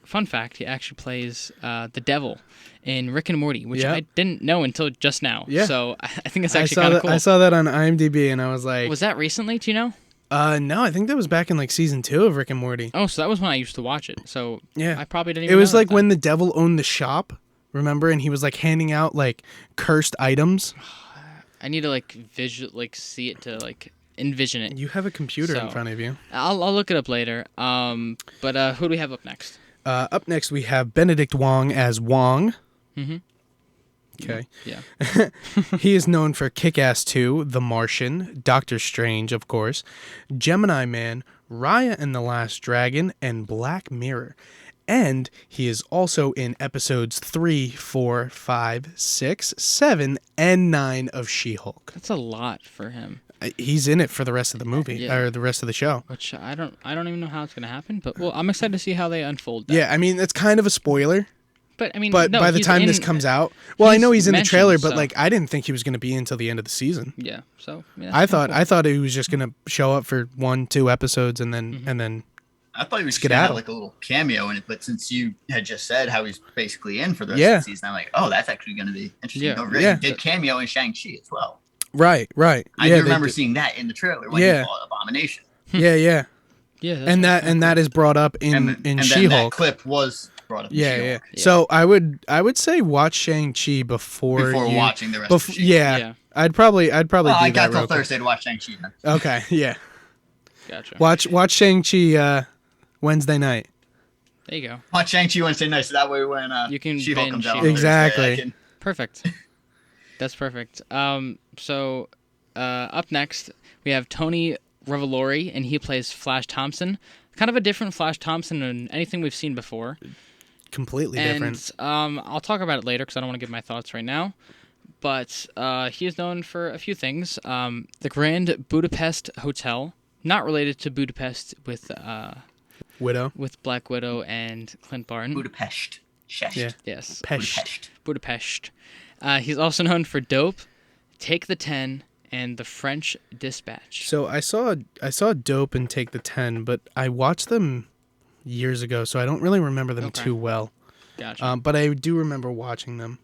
fun fact, he actually plays the devil in Rick and Morty, which I didn't know until just now. Yeah. So I think it's actually kind of cool. I saw that on IMDb and I was like... Was that recently? Do you know? No, I think that was back in like season 2 of Rick and Morty. Oh, so that was when I used to watch it. So yeah, I probably didn't even know. It was like that when the devil owned the shop, remember? And he was like handing out like cursed items. I need to see it to like envision it. You have a computer in front of you. I'll look it up later. But who do we have up next? Up next we have Benedict Wong as Wong. Mm-hmm. Okay. Yeah. He is known for Kick-Ass 2, The Martian, Doctor Strange, of course, Gemini Man, Raya and the Last Dragon, and Black Mirror. And he is also in episodes 3, 4, 5, 6, 7, and 9 of She-Hulk. That's a lot for him. He's in it for the rest of the movie, or the rest of the show. Which I don't even know how it's going to happen, but well, I'm excited to see how they unfold that. Yeah, I mean, it's kind of a spoiler. But I mean, by the time this comes out, well, I know he's in the trailer, but like I didn't think he was going to be until the end of the season. Yeah, so I thought he was just going to show up for 1-2 episodes and then I thought he was going to have like a little cameo in it, but since you had just said how he's basically in for the rest of the season, I'm like, oh, that's actually going to be interesting. Yeah. No, really, he did cameo in Shang-Chi as well. Right. I do remember seeing that in the trailer when he fought Abomination. Yeah. And that is brought up in She-Hulk. That clip was brought up in She-Hulk. Yeah. So I would say watch Shang-Chi before watching the rest of She-Hulk. Yeah. I'd probably do that. I got till Thursday to watch Shang-Chi then. Okay, yeah. Gotcha. Watch Shang-Chi Wednesday night. There you go. Watch Shang-Chi Wednesday night, so that way when you can She-Hulk comes out. Exactly. Perfect. That's perfect. So up next we have Tony Revolori, and he plays Flash Thompson. Kind of a different Flash Thompson than anything we've seen before. Completely different. I'll talk about it later because I don't want to give my thoughts right now. But he is known for a few things. The Grand Budapest Hotel, not related to Budapest with Widow. With Black Widow and Clint Barton. Budapest. Yeah. Yes. Budapest. He's also known for Dope, Take the 10, and The French Dispatch. So I saw Dope and Take the 10, but I watched them years ago, so I don't really remember them too well. Gotcha. But I do remember watching them.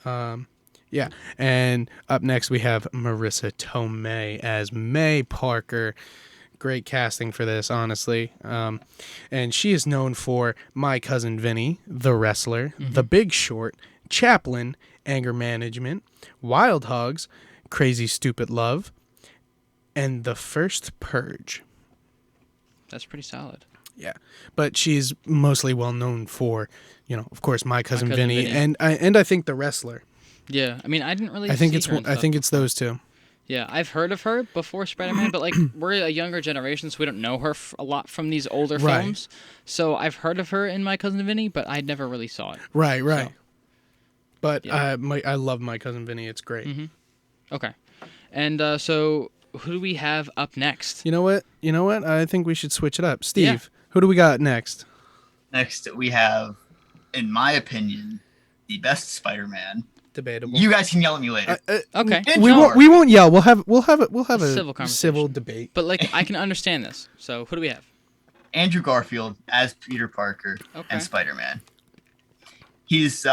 Yeah. And up next we have Marisa Tomei as May Parker. Great casting for this, honestly. And she is known for My Cousin Vinny, The Wrestler, The Big Short, Chaplin, Anger Management, Wild Hogs, Crazy Stupid Love, and The First Purge. That's pretty solid. Yeah, but she's mostly well known for, of course, My Cousin Vinny, Vinny. and I think The Wrestler. Yeah, I mean, I didn't really. I think see it's those two. Yeah, I've heard of her before Spider-Man, but like we're a younger generation, so we don't know her a lot from these older films. So I've heard of her in My Cousin Vinny, but I never really saw it. Right. So, But yeah. I love My Cousin Vinny. It's great. Mm-hmm. Okay, and so who do we have up next? You know what? I think we should switch it up. Steve, who do we got next? Next, we have, in my opinion, the best Spider-Man. Debatable. You guys can yell at me later. Okay, We won't yell. We'll have a civil conversation. civil debate. But like I can understand this. So who do we have? Andrew Garfield as Peter Parker and Spider-Man. He's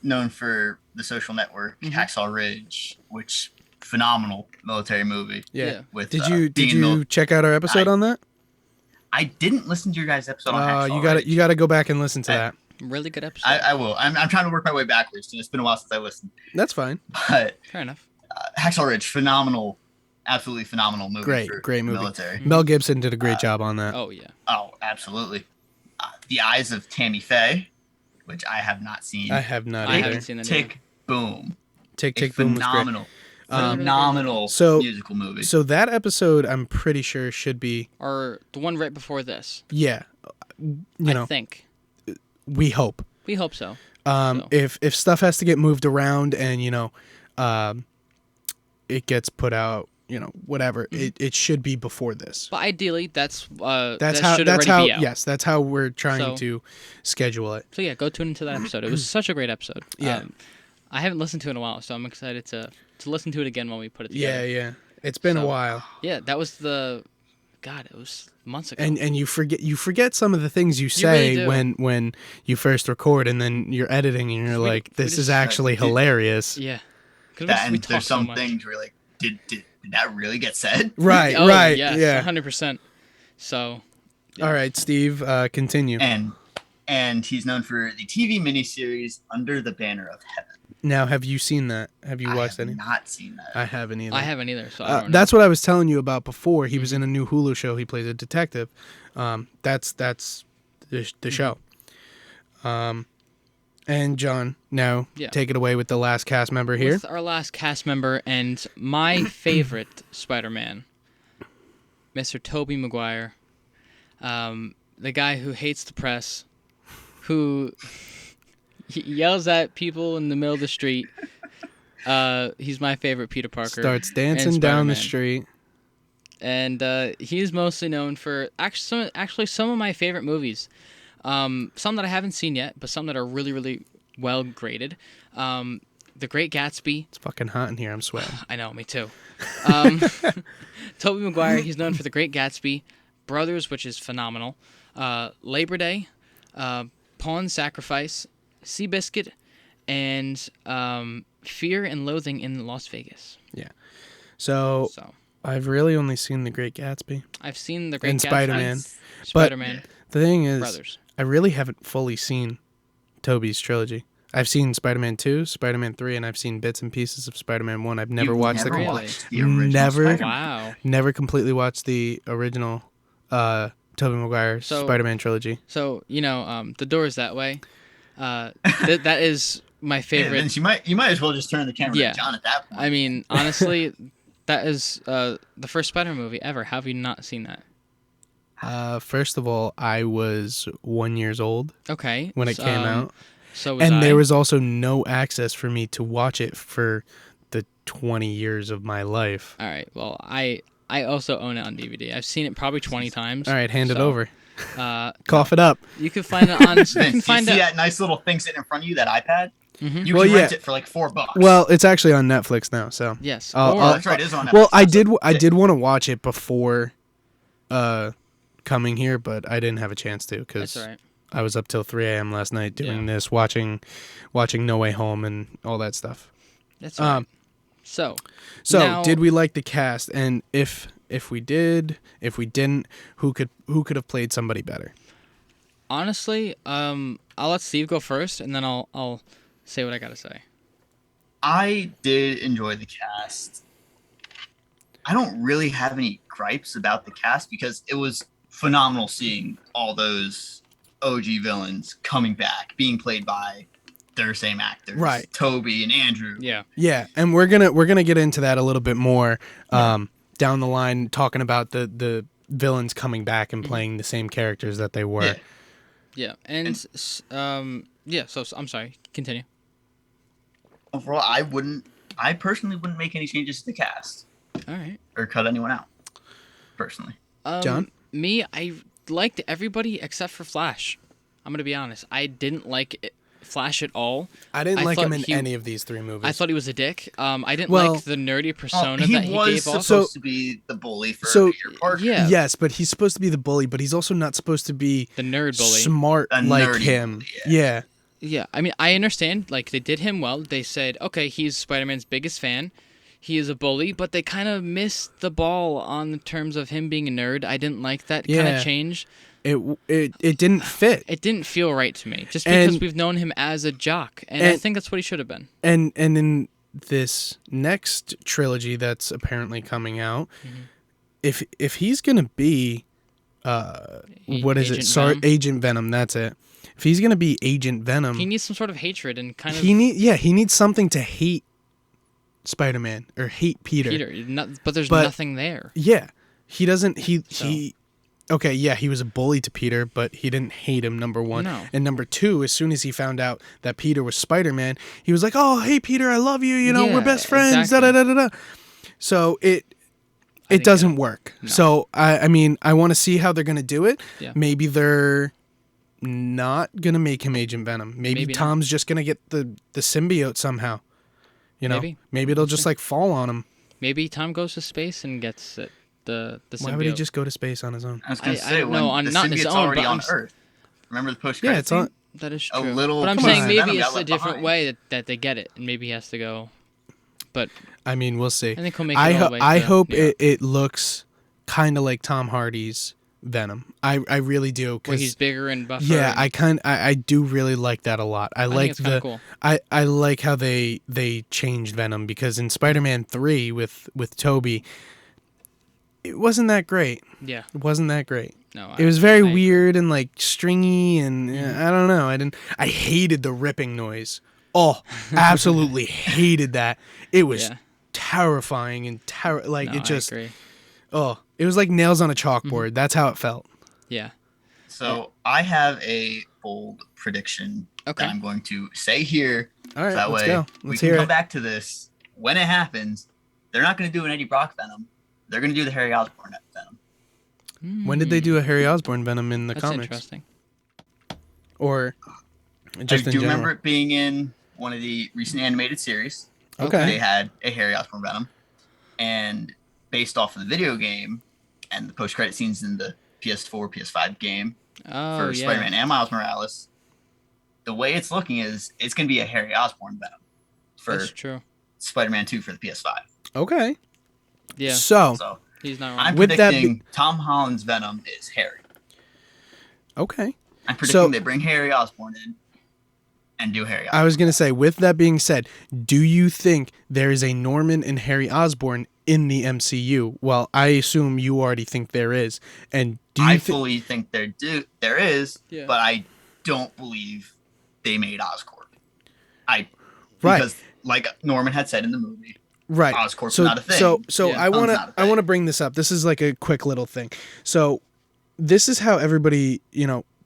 known for The Social Network, Hacksaw Ridge, which phenomenal military movie. Yeah. With, did you check out our episode on that? I didn't listen to your guys' episode on Hacksaw Ridge. You got to go back and listen to that. Really good episode. I will. I'm trying to work my way backwards, and it's been a while since I listened. That's fine. But fair enough. Hacksaw Ridge, phenomenal, absolutely phenomenal movie. Great movie. Military. Mel Gibson did a great job on that. Oh yeah. Oh, absolutely. The Eyes of Tammy Faye, which I have not seen. I have not I either. haven't seen that. Tick Boom. Tick Boom was great. Phenomenal musical movie. So that episode, I'm pretty sure, should be... Or the one right before this. Yeah. I think. We hope. We hope so. If stuff has to get moved around and, it gets put out, whatever, it should be before this. But ideally, that's how be out. Yes, that's how we're trying to schedule it. So yeah, go tune into that episode. It was such a great episode. Yeah. I haven't listened to it in a while, so I'm excited to listen to it again when we put it together. Yeah. It's been a while. Yeah, that was it was months ago. And you forget some of the things you say really when you first record, and then you're editing and you're like, this is actually hilarious. Yeah. And there's some things where you're like, did that really get said? Right, oh, right. Yes, yeah. 100%. So. Yeah. All right, Steve, continue. And he's known for the TV miniseries Under the Banner of Heaven. Now, have you seen that? Have you watched any? I have not seen that. I haven't either. So I don't know. That's what I was telling you about before. He was in a new Hulu show. He plays a detective. That's the show. And John, now take it away with the last cast member here. With our last cast member and my favorite Spider-Man, Mr. Tobey Maguire, the guy who hates the press, who yells at people in the middle of the street. He's my favorite Peter Parker. Starts dancing down the street. And he is mostly known for actually some of my favorite movies. Some that I haven't seen yet, but some that are really, really well graded. The Great Gatsby. It's fucking hot in here. I'm sweating. I know, me too. Tobey Maguire, he's known for The Great Gatsby. Brothers, which is phenomenal. Labor Day. Pawn Sacrifice. Seabiscuit. And Fear and Loathing in Las Vegas. Yeah. So I've really only seen The Great Gatsby. I've seen The Great and Gatsby. Spider-Man. Spider-Man. But the thing is, Brothers. I really haven't fully seen Tobey's trilogy. I've seen Spider-Man 2, Spider-Man 3, and I've seen bits and pieces of Spider-Man 1. I've never watched the original Wow. Never completely watched the original Tobey Maguire Spider-Man trilogy. So, the door is that way. That is my favorite. Vince, you might as well just turn the camera to John at that point. I mean, honestly, that is the first Spider movie ever. Have you not seen that? First of all, I was 1 year old. Okay. When it came out. So was I. There was also no access for me to watch it for the 20 years of my life. All right. Well, I also own it on DVD. I've seen it probably 20 times. All right, hand it over. Cough it up. You can find it on. Vince, you see that nice little thing sitting in front of you, that iPad? Mm-hmm. You can rent it for like $4. Well, it's actually on Netflix now, so yes. That's right, it is on Netflix. Well, I did want to watch it before coming here, but I didn't have a chance to because I was up till 3 a.m. last night doing this, watching No Way Home and all that stuff. That's right. So now, did we like the cast? And if we did, if we didn't, who could have played somebody better? Honestly, I'll let Steve go first, and then I'll say what I gotta say. I did enjoy the cast. I don't really have any gripes about the cast because it was phenomenal seeing all those OG villains coming back, being played by their same actors, right? Tobey and Andrew. Yeah, and we're gonna get into that a little bit more down the line, talking about the villains coming back and playing the same characters that they were. Yeah, So I'm sorry. Continue. Overall, I personally wouldn't make any changes to the cast. All right. Or cut anyone out. Personally. John? Me, I liked everybody except for Flash. I'm gonna be honest. I didn't like Flash at all. I didn't like him in any of these 3 movies. I thought he was a dick. I didn't like the nerdy persona that he gave off. He was supposed to be the bully for Peter Parker. Yeah. Yes, but he's supposed to be the bully, but he's also not supposed to be the nerd bully. Smart like him. Bully, yeah. Yeah, I mean, I understand. Like, they did him well. They said, okay, he's Spider-Man's biggest fan. He is a bully, but they kind of missed the ball on the terms of him being a nerd. I didn't like that kind of change. It didn't fit. It didn't feel right to me, just because we've known him as a jock, and I think that's what he should have been. And in this next trilogy that's apparently coming out, if he's gonna be, Agent Venom. That's it. If he's gonna be Agent Venom, he needs some sort of hatred and kind of. He needs something to hate Spider-Man or hate Peter. But there's nothing there. Yeah, he doesn't. Okay, yeah, he was a bully to Peter, but he didn't hate him, number one. No. And number two, as soon as he found out that Peter was Spider-Man, he was like, "Oh, hey, Peter, I love you. We're best friends." Exactly. Da, da, da, da, da. So it doesn't work. No. So I mean, I want to see how they're gonna do it. Yeah. Maybe they're not gonna make him Agent Venom. Maybe Tom's just gonna get the symbiote somehow. Maybe it'll just like fall on him. Maybe Tom goes to space and gets it. The symbiote. Why would he just go to space on his own? I was going to say, when the symbiote's already on Earth. Remember the post-credit scene? That is true. A little. But I'm saying maybe it's a different way that they get it, and maybe he has to go. But I mean, we'll see. I think he'll make it all the way I hope it looks kind of like Tom Hardy's Venom. I really do. Where he's bigger and buffer. Yeah, I do really like that a lot. I like cool. I like how they changed Venom, because in Spider-Man 3 with Tobey, it wasn't that great. Yeah. It wasn't that great. No. It was very weird and like stringy, and I don't know. I hated the ripping noise. Oh, absolutely hated that. It was terrifying and it just. I agree. Oh, it was like nails on a chalkboard. That's how it felt. Yeah. So I have a bold prediction that I'm going to say here. All right, so that let's way go. We can come back to this when it happens. They're not going to do an Eddie Brock Venom. They're going to do the Harry Osborn Venom. When did they do a Harry Osborn Venom in the That's comics? Interesting. Or just in general? Remember it being in one of the recent animated series. Okay. They had a Harry Osborn Venom. And based off of the video game and the post-credit scenes in the PS4, PS5 game for Spider-Man and Miles Morales, the way it's looking is it's going to be a Harry Osborn Venom for That's true. Spider-Man 2 for the PS5. Okay. Yeah. So he's not wrong. I'm predicting Tom Holland's Venom is Harry. Okay. I'm predicting they bring Harry Osborn in and do Harry Osborn. I was going to say, with that being said, do you think there is a Norman and Harry Osborn in the MCU? Well, I assume you already think there is. And do you I fully think there is, but I don't believe they made Oscorp. Because like Norman had said in the movie, right. Oscorp's not a thing. So I want to bring this up. This is like a quick little thing. So this is how everybody,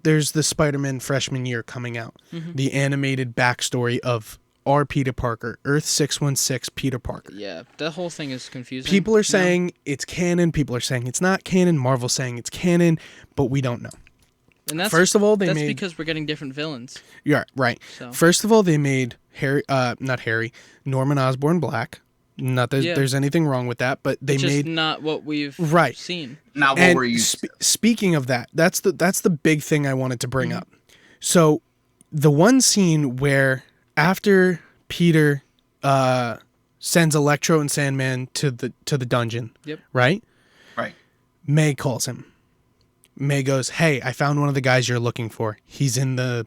there's the Spider-Man freshman year coming out, the animated backstory of our Peter Parker, Earth 616 Peter Parker. Yeah, that whole thing is confusing. People are saying it's canon. People are saying it's not canon. Marvel's saying it's canon, but we don't know. And that's, first of all, that's because we're getting different villains. Yeah, right. So. First of all, they made Norman Osborn black. Not that there's anything wrong with that, but they made not what we've seen. Not what we're used to. Speaking of that, that's the big thing I wanted to bring up. So, the one scene where after Peter sends Electro and Sandman to the dungeon, right? Right. May calls him. May goes, "Hey, I found one of the guys you're looking for. He's in the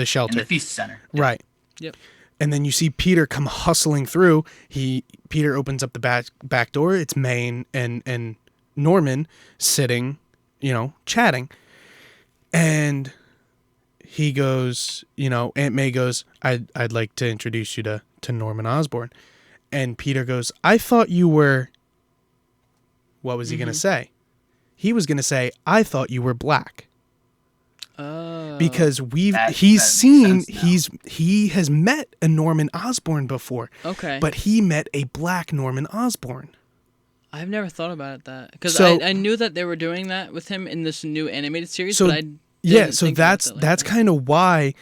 shelter. In the feast center. Right. Yep. And then you see Peter come hustling through. Peter opens up the back door. It's May and Norman sitting, chatting. And he goes, Aunt May goes, I'd like to introduce you to Norman Osborn. And Peter goes, I thought you were... What was he going to say? He was going to say, I thought you were black. Because he has met a Norman Osborn before. Okay. But he met a black Norman Osborn. I've never thought about that. Because I knew that they were doing that with him in this new animated series, but I didn't think that's kind of why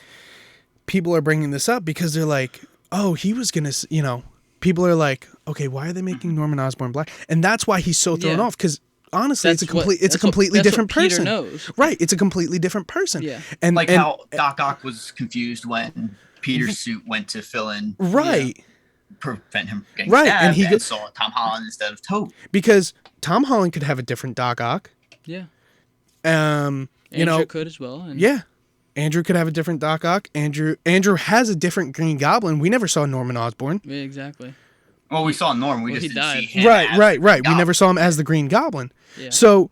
people are bringing this up, because they're like, oh, he was going to, people are like, okay, why are they making Norman Osborn black? And that's why he's so thrown off, because honestly, it's a completely different person. Peter knows. Right, it's a completely different person. Yeah. And how Doc Ock was confused when Peter's suit went to fill in. Right. Prevent him from getting stabbed, and he saw Tom Holland instead of Tobey. Because Tom Holland could have a different Doc Ock. Yeah. Andrew could as well. And... Yeah. Andrew could have a different Doc Ock. Andrew has a different Green Goblin. We never saw Norman Osborn. Yeah, exactly. Well, we saw Norman. We just didn't see him. Right. We never saw him as the Green Goblin. Yeah. So,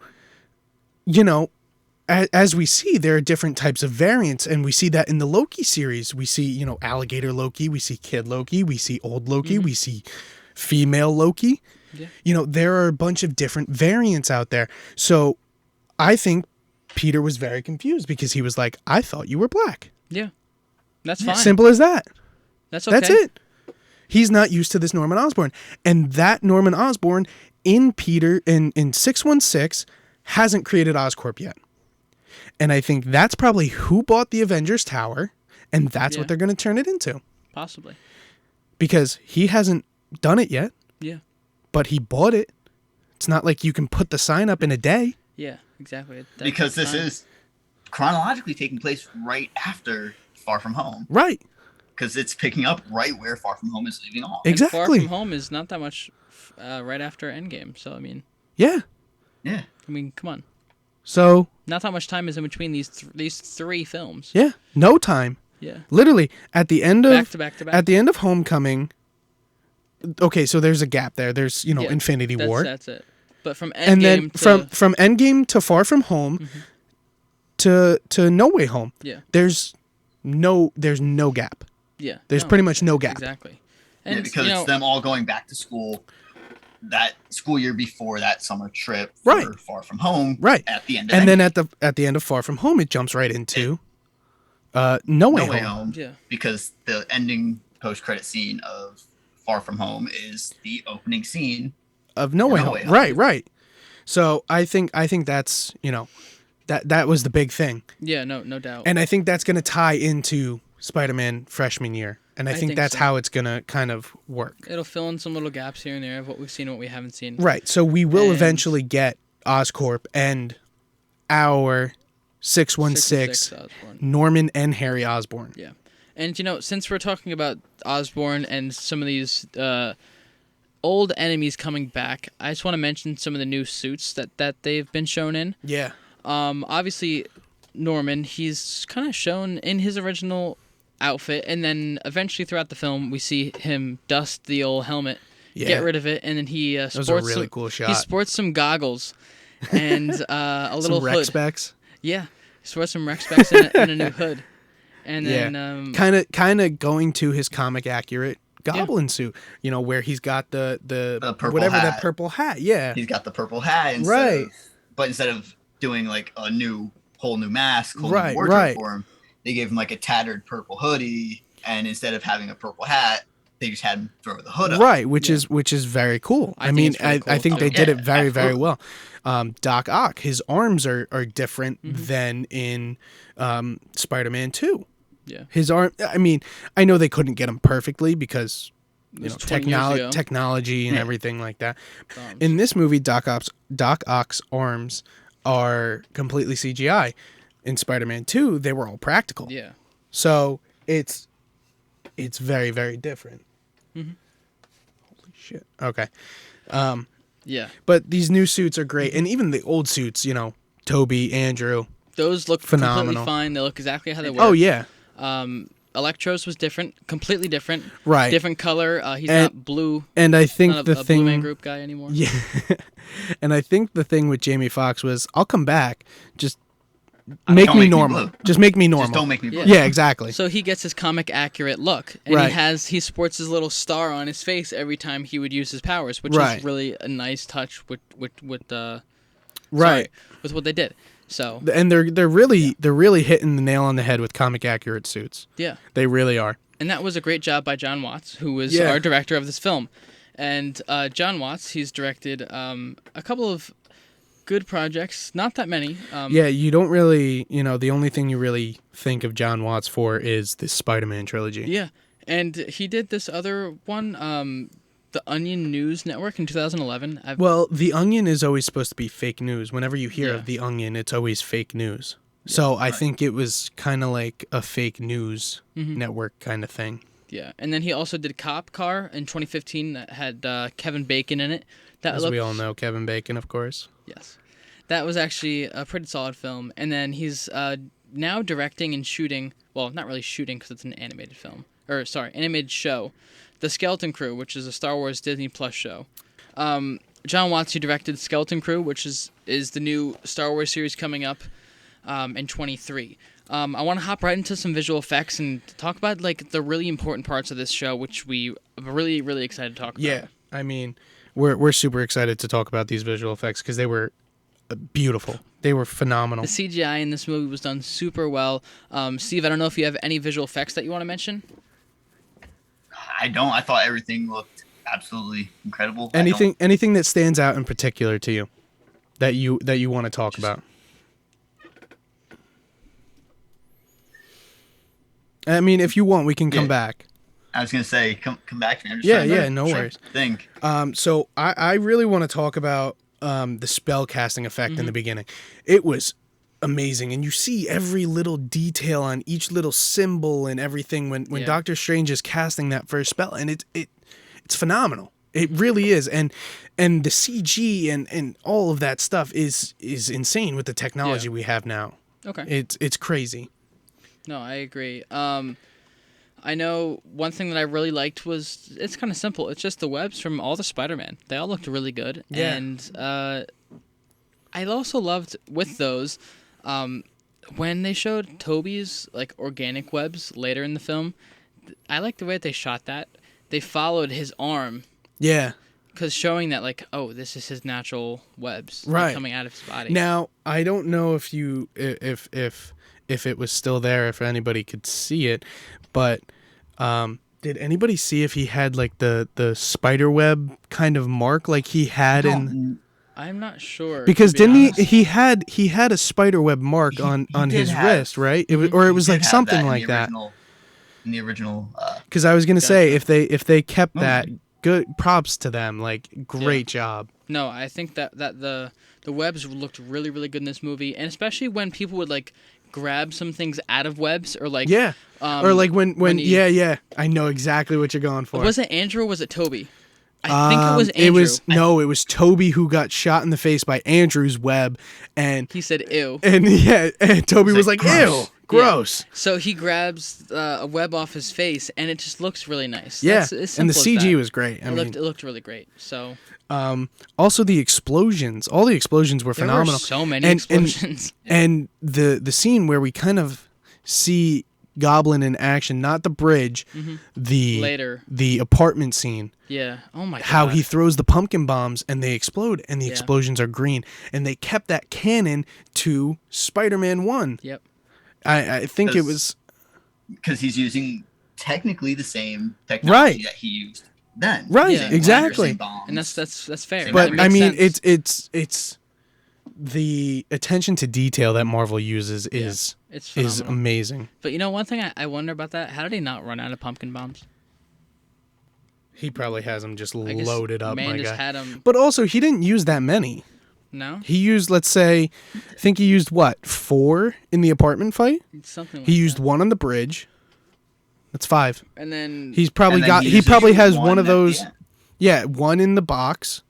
as we see, there are different types of variants, and we see that in the Loki series. We see, alligator Loki. We see kid Loki. We see old Loki. We see female Loki. Yeah. There are a bunch of different variants out there. So, I think Peter was very confused because he was like, I thought you were black. Yeah. That's fine. Simple as that. That's okay. That's it. He's not used to this Norman Osborn. And that Norman Osborn in Peter in 616 hasn't created Oscorp yet. And I think that's probably who bought the Avengers Tower, and that's what they're going to turn it into. Possibly. Because he hasn't done it yet. Yeah. But he bought it. It's not like you can put the sign up in a day. Yeah, exactly. Because this is chronologically taking place right after Far From Home. Right. Because it's picking up right where Far From Home is leaving off. Exactly. And Far From Home is not that much right after Endgame. So, I mean... Yeah. Yeah. I mean, come on. So... Not that much time is in between these three films. Yeah. No time. Yeah. Literally, at the end of... Back to back. At the end of Homecoming... Okay, so there's a gap there. There's, Infinity War. That's it. But from Endgame and then from Endgame to Far From Home to No Way Home. Yeah. There's no gap. Yeah. There's pretty much no gap. Exactly. And, because it's them all going back to school that school year before that summer trip for Far From Home. Right. At the end of then at the end of Far From Home, it jumps right into No Way Home. Yeah. Because the ending post-credit scene of Far From Home is the opening scene of No Way Home. Right. So I think that's, that was the big thing. Yeah, no doubt. And I think that's going to tie into Spider-Man freshman year. And I think that's how it's going to kind of work. It'll fill in some little gaps here and there of what we've seen and what we haven't seen. Right. So we will eventually get Oscorp and our 616 Norman and Harry Osborn. Yeah. And, since we're talking about Osborn and some of these old enemies coming back, I just want to mention some of the new suits that they've been shown in. Yeah. Obviously, Norman, he's kind of shown in his original outfit, and then eventually throughout the film, we see him dust the old helmet, get rid of it, and then he sports that was a really cool shot. He sports some goggles and a little some hood. Rec specs. Yeah, he sports some Rec specs and a new hood. And then kind of going to his comic accurate Goblin suit, where he's got the purple hat. that purple hat. Yeah, he's got the purple hat, but instead of doing like a whole new mask, whole new wardrobe for him, they gave him like a tattered purple hoodie, and instead of having a purple hat, they just had him throw the hood up. Right, which is very cool. I think they did it very, very well. Doc Ock, his arms are different than in Spider-Man 2. Yeah. His arm, I mean, I know they couldn't get him perfectly because technology and everything like that. In this movie, Doc Ock's arms are completely CGI. In Spider-Man 2, they were all practical. Yeah. So it's very, very different. Mm-hmm. Holy shit. Okay. Yeah. But these new suits are great, and even the old suits, Tobey, Andrew. Those look phenomenal. Completely fine. They look exactly how they were. Oh yeah. Electro's was different, completely different. Right. Different color. He's not blue. And I think not the thing. Blue Man Group guy anymore. Yeah. And I think the thing with Jamie Foxx was, I'll come back, just make me normal. Just make me normal. Just don't make me blue. Yeah, exactly. So he gets his comic accurate look, and he sports his little star on his face every time he would use his powers, which is really a nice touch with what they did. So and they're really hitting the nail on the head with comic accurate suits. Yeah, they really are. And that was a great job by John Watts, who was our director of this film. And John Watts, he's directed a couple of good projects, not that many. You don't really, the only thing you really think of John Watts for is this Spider-Man trilogy. Yeah, and he did this other one, The Onion News Network in 2011. Well, The Onion is always supposed to be fake news. Whenever you hear of The Onion, it's always fake news. Yeah, so I think it was kind of like a fake news network kind of thing. Yeah, and then he also did Cop Car in 2015 that had Kevin Bacon in it. We all know Kevin Bacon, of course. Yes. That was actually a pretty solid film. And then he's now directing and shooting, well, not really shooting because it's an animated film. Animated show. The Skeleton Crew, which is a Star Wars Disney Plus show. John Watts, he directed Skeleton Crew, which is the new Star Wars series coming up in 2023. I want to hop right into some visual effects and talk about like the really important parts of this show, which we are really, really excited to talk about. Yeah, I mean, we're super excited to talk about these visual effects because they were beautiful. They were phenomenal. The CGI in this movie was done super well. Steve, I don't know if you have any visual effects that you want to mention. I don't. I thought everything looked absolutely incredible. Anything that stands out in particular to you that you want to talk about? I mean, if you want, we can come back. I was gonna say, come back to me. No worries. Think. So I really want to talk about the spell casting effect in the beginning. It was amazing, and you see every little detail on each little symbol and everything when Doctor Strange is casting that first spell, and it's phenomenal. It really is, and the CG and all of that stuff is insane with the technology we have now. Okay, it's crazy. No, I agree. I know one thing that I really liked was, it's kind of simple. It's just the webs from all the Spider-Man. They all looked really good. Yeah. And I also loved with those, when they showed Tobey's like organic webs later in the film, I liked the way that they shot that. They followed his arm. Yeah. Because showing that, like, oh, this is his natural webs coming out of his body. Now, I don't know if it was still there, if anybody could see it, but did anybody see if he had like the spider web kind of mark like he had in? I'm not sure, because didn't he had a spider web mark on his wrist, right? It was like something like that. In the original. Because I was gonna say if they kept that, good props to them. Like great job. No, I think that the webs looked really, really good in this movie, and especially when people would like grab some things out of webs, or like or like when I know exactly what you're going for. Was it Andrew or was it Tobey? I think it was Andrew. It was Tobey who got shot in the face by Andrew's web, and he said ew, and and Tobey was like ew, gross. Yeah. So he grabs a web off his face, and it just looks really nice. Yeah, and the CG was great. It looked really great. So also the explosions, all the explosions were phenomenal. There were so many explosions. And the scene where we kind of see Goblin in action, not the bridge, the apartment scene. Yeah. Oh my god. How he throws the pumpkin bombs and they explode and the explosions are green. And they kept that canon to Spider-Man 1. Yep. I think it was because he's using technically the same technology that he used then. Right, exactly. And that's fair. But I mean, it's the attention to detail that Marvel uses is amazing. But you know, one thing I wonder about that: how did he not run out of pumpkin bombs? He probably has them just loaded up, my guy. Had them. But also, he didn't use that many. No. He used, let's say, I think he used 4 in the apartment fight. Something. Like he used 1 on the bridge. That's 5. And then he's probably he probably has one of those. Yeah, 1 in the box,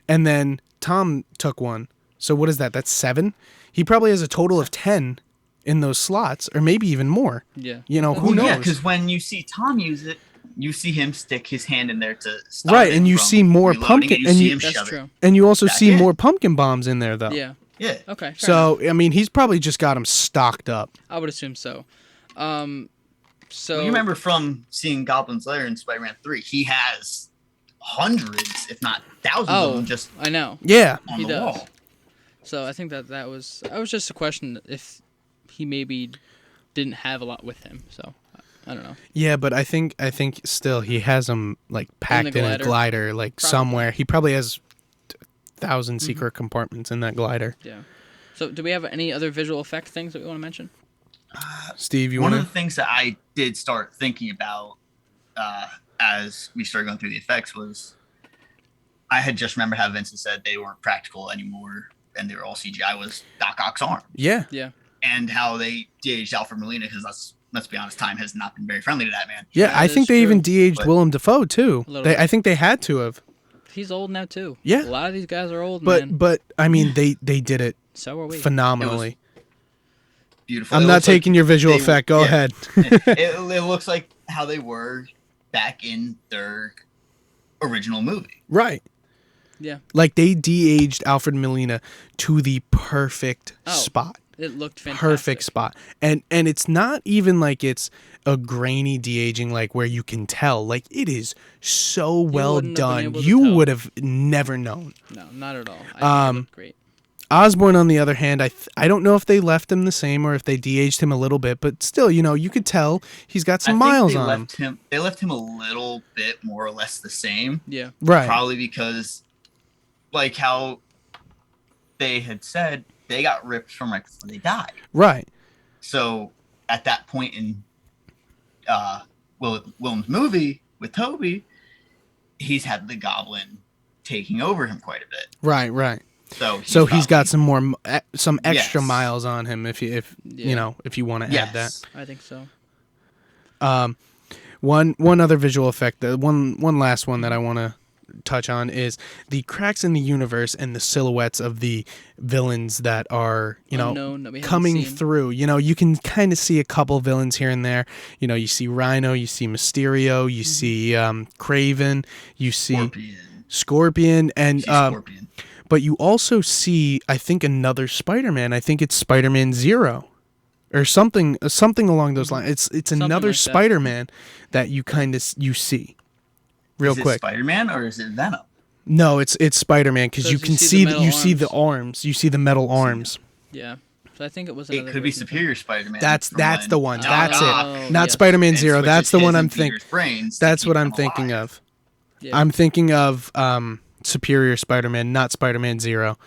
and then Tom took 1. So what is that? That's 7. He probably has a total of 10 in those slots, or maybe even more. Yeah. You know, who knows? Yeah, because when you see Tom use it, you see him stick his hand in there to stop right, and you see more pumpkin, that's true. And you also see more pumpkin bombs in there, though. Yeah. Yeah. Okay. So I mean, he's probably just got them stocked up. I would assume so. So you remember from seeing Goblin's Lair in Spider-Man 3, he has hundreds, if not thousands of them just I know. Yeah. on the wall. So I think that was just a question if he maybe didn't have a lot with him. So I don't know. Yeah, but I think still he has them like packed in a glider like somewhere. He probably has 1,000 secret compartments in that glider. Yeah. So do we have any other visual effect things that we want to mention? Steve, you want to? One of the things that I did start thinking about as we started going through the effects was I had just remembered how Vincent said they weren't practical anymore and they were all CGI was Doc Ock's arm. Yeah. Yeah. And how they de-aged Alfred Molina because let's be honest, time has not been very friendly to that man. Yeah, I think they even de-aged Willem Dafoe too. I think they had to have. He's old now too. Yeah. A lot of these guys are old, man. But I mean they did it so are we. phenomenally. Beautiful. I'm not taking your visual effect. Go ahead. it looks like how they were back in their original movie. Right. Yeah. Like they de-aged Alfred Molina to the perfect spot. It looked fantastic. Perfect spot. And it's not even like it's a grainy de-aging like where you can tell. Like it is so well done. You would have never known. No, not at all. I think it looked great. Osborn, on the other hand, I don't know if they left him the same or if they de-aged him a little bit, but still, you know, you could tell he's got some miles on him. They left him a little bit more or less the same. Yeah. Right. Probably because, like how they had said, they got ripped from right before they died. Right. So at that point in Willem's movie with Tobey, he's had the Goblin taking over him quite a bit. Right. So he's got some extra miles on him if you want to add that. I think so. One other visual effect, one last one that I want to touch on is the cracks in the universe and the silhouettes of the villains that are, coming through. You know, you can kind of see a couple villains here and there. You know, you see Rhino, you see Mysterio, you see Kraven, you see Scorpion and Scorpion. But you also see, I think, another Spider-Man. I think it's Spider-Man 0 or something along those lines. It's another like Spider-Man that you kind of see real quick. Is it Spider-Man or is it Venom? No, it's Spider-Man because you can see the arms. You see the metal arms. Yeah. So I think it was. It could be Superior Spider-Man. That's the one. That's it. Not Spider-Man 0. That's the one I'm thinking. That's what I'm thinking of. Yeah. I'm thinking of Superior Spider-Man, not Spider-Man 0.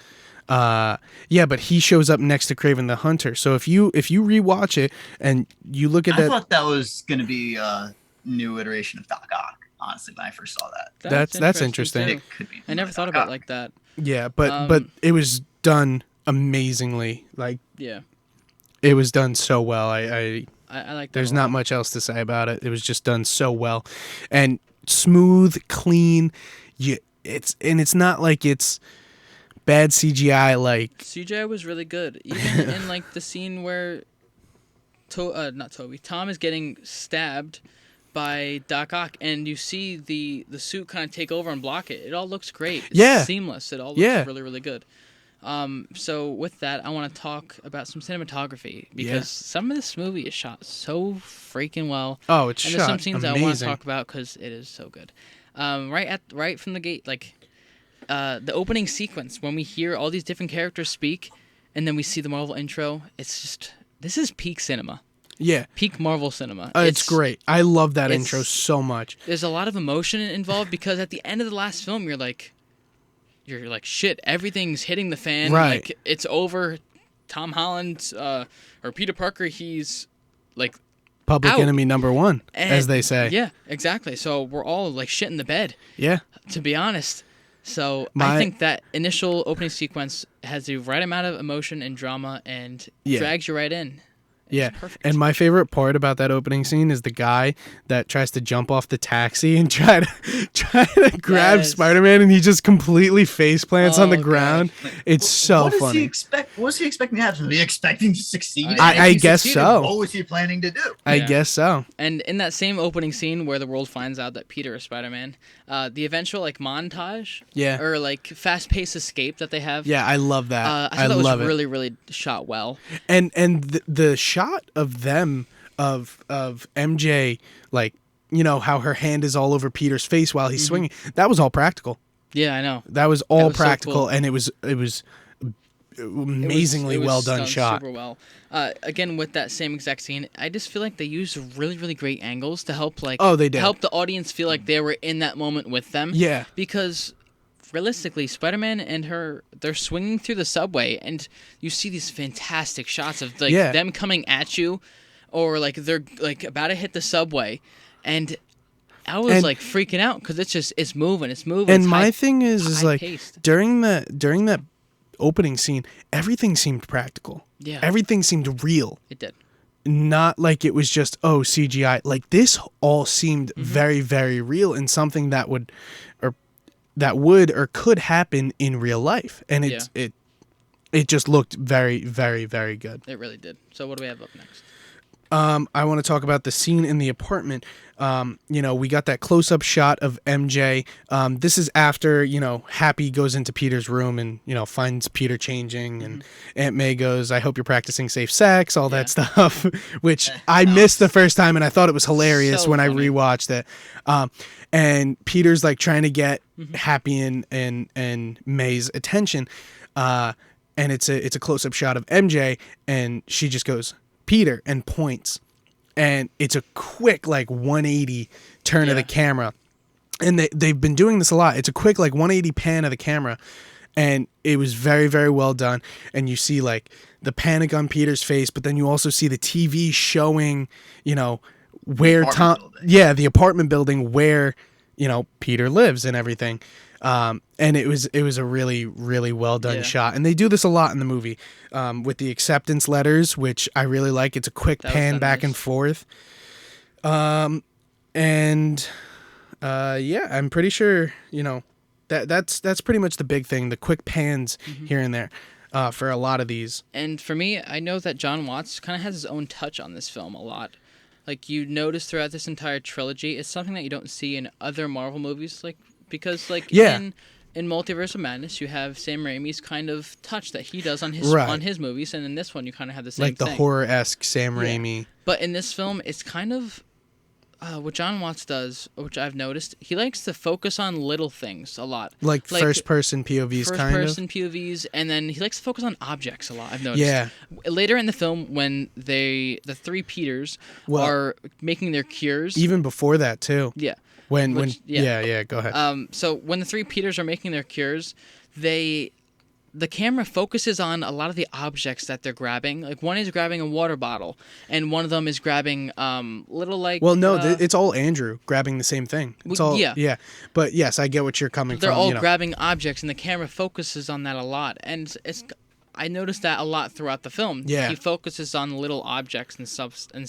Yeah, but he shows up next to Kraven the Hunter. So if you rewatch it and you look at that, I thought that was going to be a new iteration of Doc Ock. Honestly, when I first saw that, that's interesting. It could be. I never thought about it like that. Yeah, but it was done amazingly. Like, yeah, it was done so well. I like. There's not much else to say about it. It was just done so well, and smooth, clean. It's not like it's bad CGI. Like CGI was really good, even in like the scene where Tom is getting stabbed by Doc Ock, and you see the suit kind of take over and block it. It all looks great. It's seamless. It all looks really, really good. So with that, I want to talk about some cinematography because some of this movie is shot so freaking well. Oh, it's and shot there's some scenes amazing. I want to talk about because it is so good. Right from the gate, like the opening sequence when we hear all these different characters speak, and then we see the Marvel intro. It's just this is peak cinema. Yeah. Peak Marvel cinema. It's great. I love that intro so much. There's a lot of emotion involved because at the end of the last film, you're like, shit, everything's hitting the fan. Right. Like, it's over. Tom Holland, or Peter Parker, he's, like, Public out. enemy number one, And, as they say. Yeah, exactly. So we're all, like, shit in the bed. Yeah. To be honest. So I think that initial opening sequence has the right amount of emotion and drama and drags you right in. Yeah, and my favorite part about that opening scene is the guy that tries to jump off the taxi and try to grab Spider-Man, and he just completely face plants on the ground. God. It's so funny. What was he expecting to happen? Was he expecting to succeed? I guess so. What was he planning to do? I guess so. And in that same opening scene where the world finds out that Peter is Spider-Man, the eventual like montage, or like fast-paced escape that they have. Yeah, I love that. I thought that was really, really shot well. And the shot of them of MJ, like, you know how her hand is all over Peter's face while he's swinging. That was all practical. Yeah, I know. That was all practical, so cool. And it was amazingly well done shot. Super well. Again, with that same exact scene, I just feel like they used really, really great angles to help they did. Help the audience feel like they were in that moment with them. Yeah. Because realistically, Spider-Man and they're swinging through the subway, and you see these fantastic shots of them coming at you, or like they're like about to hit the subway, and I was like freaking out because it's moving. And my thing is like during that opening scene, everything seemed practical. Yeah, everything seemed real. It did. Not like it was just CGI. Like this all seemed very, very real, and something that would or could happen in real life, and it just looked very, very, very good. It really did. So what do we have up next? I want to talk about the scene in the apartment. We got that close-up shot of MJ. This is after, Happy goes into Peter's room and, finds Peter changing, and Aunt May goes, "I hope you're practicing safe sex," all that stuff, which I missed the first time, and I thought it was hilarious when I rewatched it. And Peter's like trying to get Happy and May's attention, and it's a close-up shot of MJ, and she just goes, "Peter," and points, and it's a quick 180 turn of the camera, and they've been doing this a lot. It's a quick 180 pan of the camera, and it was very, very well done. And you see the panic on Peter's face, but then you also see the TV showing where the apartment building where Peter lives and everything. And it was a really, really well done shot, and they do this a lot in the movie with the acceptance letters, which I really like. It's a quick pan back and forth, I'm pretty sure that's pretty much the big thing. The quick pans here and there for a lot of these. And for me, I know that Jon Watts kind of has his own touch on this film a lot. Like you notice throughout this entire trilogy, it's something that you don't see in other Marvel movies, because in Multiverse of Madness, you have Sam Raimi's kind of touch that he does on his movies, and in this one, you kind of have the same thing. Like the horror-esque Sam Raimi. But in this film, it's kind of what Jon Watts does, which I've noticed. He likes to focus on little things a lot. Like first-person POVs, kind of? First-person POVs, and then he likes to focus on objects a lot, I've noticed. Yeah. Later in the film, when the three Peters are making their cures... Even before that, too. Yeah. Go ahead. So when the three Peters are making their cures, the camera focuses on a lot of the objects that they're grabbing. Like one is grabbing a water bottle, and one of them is grabbing it's all Andrew grabbing the same thing. It's all But yes, I get what you're coming from. They're all grabbing objects, and the camera focuses on that a lot, and I noticed that a lot throughout the film. Yeah, he focuses on little objects and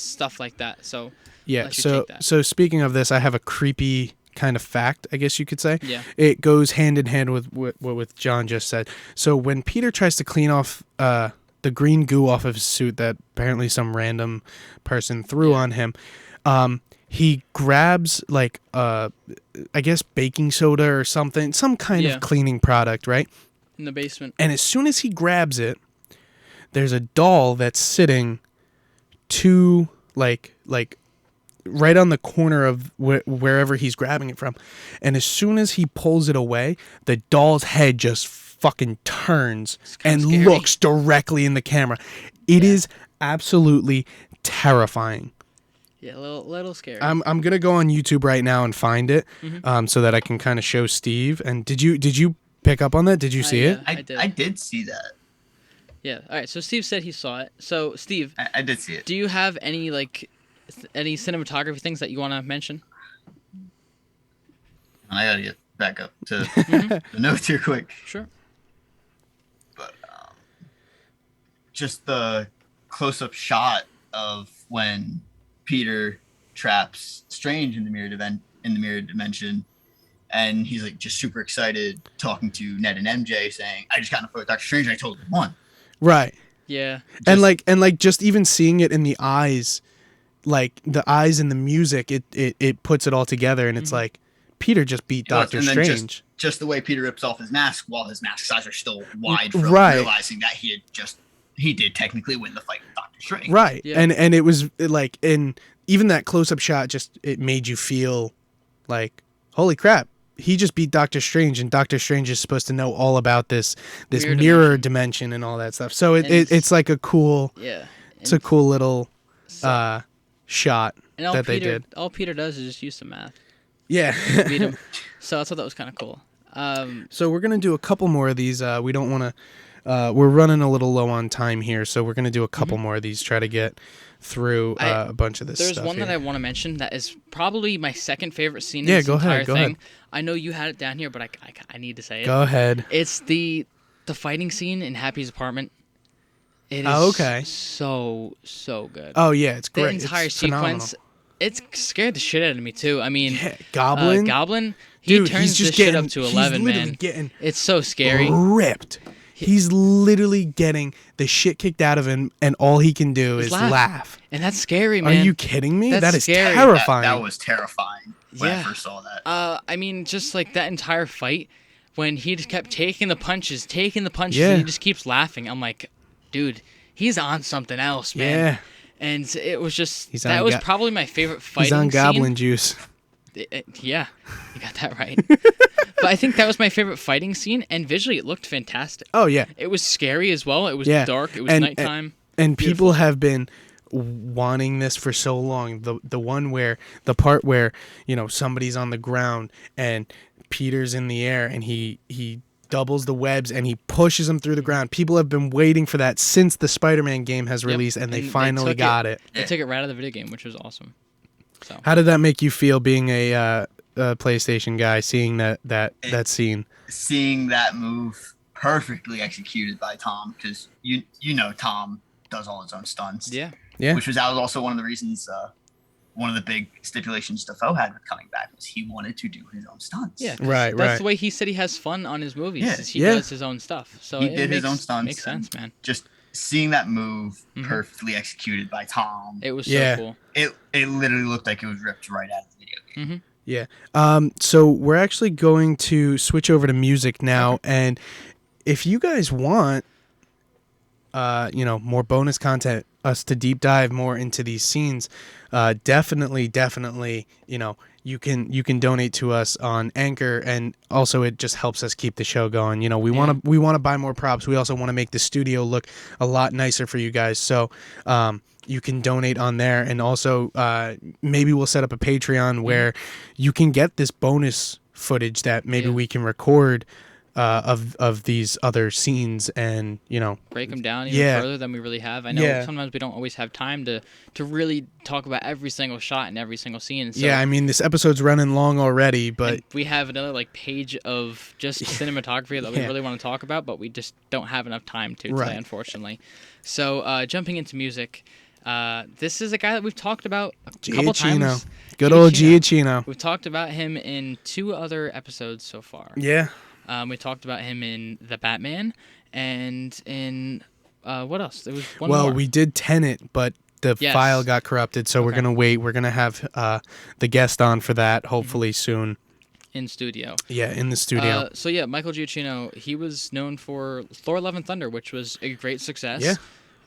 stuff like that. So. Yeah, so speaking of this, I have a creepy kind of fact, I guess you could say. Yeah. It goes hand in hand with what John just said. So when Peter tries to clean off the green goo off of his suit that apparently some random person threw on him, he grabs I guess baking soda or something, some kind of cleaning product, right? in the basement. And as soon as he grabs it, there's a doll that's sitting like right on the corner of wherever he's grabbing it from. And as soon as he pulls it away, the doll's head just fucking turns and scary. looks directly in the camera. It is absolutely terrifying. Yeah, a little scary. I'm gonna go on YouTube right now and find it, so that I can kind of show Steve. And did you pick up on that? Did you see it? I did see that. Yeah. All right. So Steve said he saw it. So Steve, I did see it. Do you have any cinematography things that you want to mention? I gotta get back up to the notes here quick. Sure. But just the close-up shot of when Peter traps Strange in the mirror dimension, and he's like just super excited, talking to Ned and MJ, saying, "I just got in a fight with Dr. Strange, and I totally won." Right. Yeah. And just even seeing it in the eyes, like the eyes and the music, it puts it all together, and it's like Peter just beat Doctor Strange. Just the way Peter rips off his mask while his mask's eyes are still wide from realizing that he did technically win the fight with Doctor Strange. Right. Yeah. And it was like, and even that close-up shot, just it made you feel like, holy crap, he just beat Doctor Strange, and Doctor Strange is supposed to know all about this mirror dimension and all that stuff. So it's like a cool, it's a cool little shot that they did. All Peter does is just use some math. Yeah. Beat him. So I thought that was kind of cool. So we're gonna do a couple more of these. We don't want to. We're running a little low on time here, so we're gonna do a couple more of these. Try to get through a bunch of this stuff. There's one that I want to mention that is probably my second favorite scene in this entire thing. Ahead. I know you had it down here, but I need to say it. Go ahead. It's the fighting scene in Happy's apartment. It is so good. Oh yeah, it's great. The entire sequence. It scared the shit out of me too. I mean, Goblin. He turns this shit up to 11, man. It's so scary. Ripped. He's literally getting the shit kicked out of him, and all he can do is laugh. And that's scary, man. Are you kidding me? That's scary. Terrifying. That was terrifying when I first saw that. I mean, just like that entire fight, when he just kept taking the punches, and he just keeps laughing. I'm like, dude, he's on something else, man. Yeah. And it was just, that was probably my favorite fighting scene. He's on Goblin scene. juice. Yeah, you got that right. But I think that was my favorite fighting scene, and visually it looked fantastic. Oh, yeah. It was scary as well. It was dark. It was nighttime. And people have been wanting this for so long. The one where, the part where, somebody's on the ground and Peter's in the air and he doubles the webs and he pushes them through the ground. People have been waiting for that since the Spider-Man game has released, and they finally got it. They took it right out of the video game, which was awesome. So. How did that make you feel, being a PlayStation guy, seeing that scene? Seeing that move perfectly executed by Tom, because you know Tom does all his own stunts. Yeah. Which was also one of the reasons. One of the big stipulations Dafoe had with coming back was he wanted to do his own stunts. Yeah, right. That's the way he said he has fun on his movies. Yeah. He does his own stuff. So he did his own stunts. Makes sense, man. Just seeing that move perfectly executed by Tom. It was so cool. It literally looked like it was ripped right out of the video game. Yeah. So we're actually going to switch over to music now, and if you guys want, more bonus content, us to deep dive more into these scenes, definitely, you can donate to us on Anchor, and also it just helps us keep the show going. We want to buy more props. We also want to make the studio look a lot nicer for you guys. So you can donate on there, and also maybe we'll set up a Patreon where you can get this bonus footage that maybe we can record of these other scenes, and break them down even further than we really have. I know sometimes we don't always have time to really talk about every single shot and every single scene. So, I mean, this episode's running long already, but we have another page of just cinematography that we really want to talk about, but we just don't have enough time to today, unfortunately. So jumping into music, this is a guy that we've talked about a couple times. Good old Giacchino. We've talked about him in 2 other episodes so far. Yeah. We talked about him in The Batman and in what else? There was one more. We did Tenet, but the file got corrupted, so we're gonna wait. We're gonna have the guest on for that hopefully soon. in studio. Yeah, in the studio. So yeah, Michael Giacchino, he was known for Thor: Love and Thunder, which was a great success.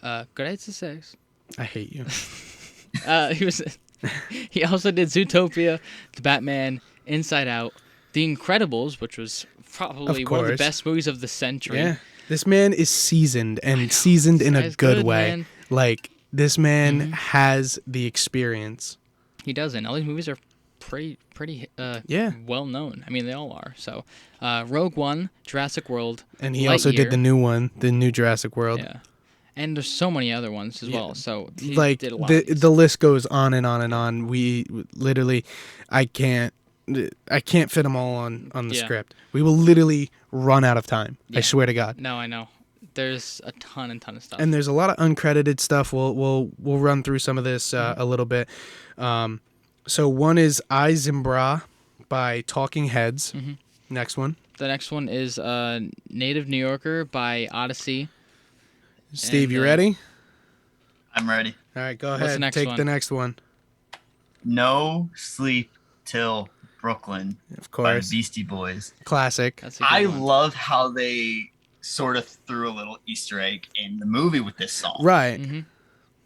Yeah. Great success. I hate you. He also did Zootopia, The Batman, Inside Out, The Incredibles, which was probably one of the best movies of the century. Yeah. This man is seasoned, and seasoned in a good way. Man. Like, this man has the experience. He does, and all these movies are pretty well known. I mean, they all are. So, Rogue One, Jurassic World, and he also did the new one, the new Jurassic World. Yeah, and there's so many other ones as well. So, he like did a lot the list goes on and on and on. We literally, I can't fit them all on the script. We will literally run out of time. Yeah. I swear to God. No, I know. There's a ton of stuff, and there's a lot of uncredited stuff. We'll run through some of this a little bit. So one is I Zimbra by Talking Heads. Mm-hmm. Next one. The next one is Native New Yorker by Odyssey. Steve, you ready? I'm ready. All right, go ahead. Take the next one. No Sleep Till Brooklyn. Of course. By the Beastie Boys. Classic. I love how they sort of threw a little Easter egg in the movie with this song. Right. Mm-hmm.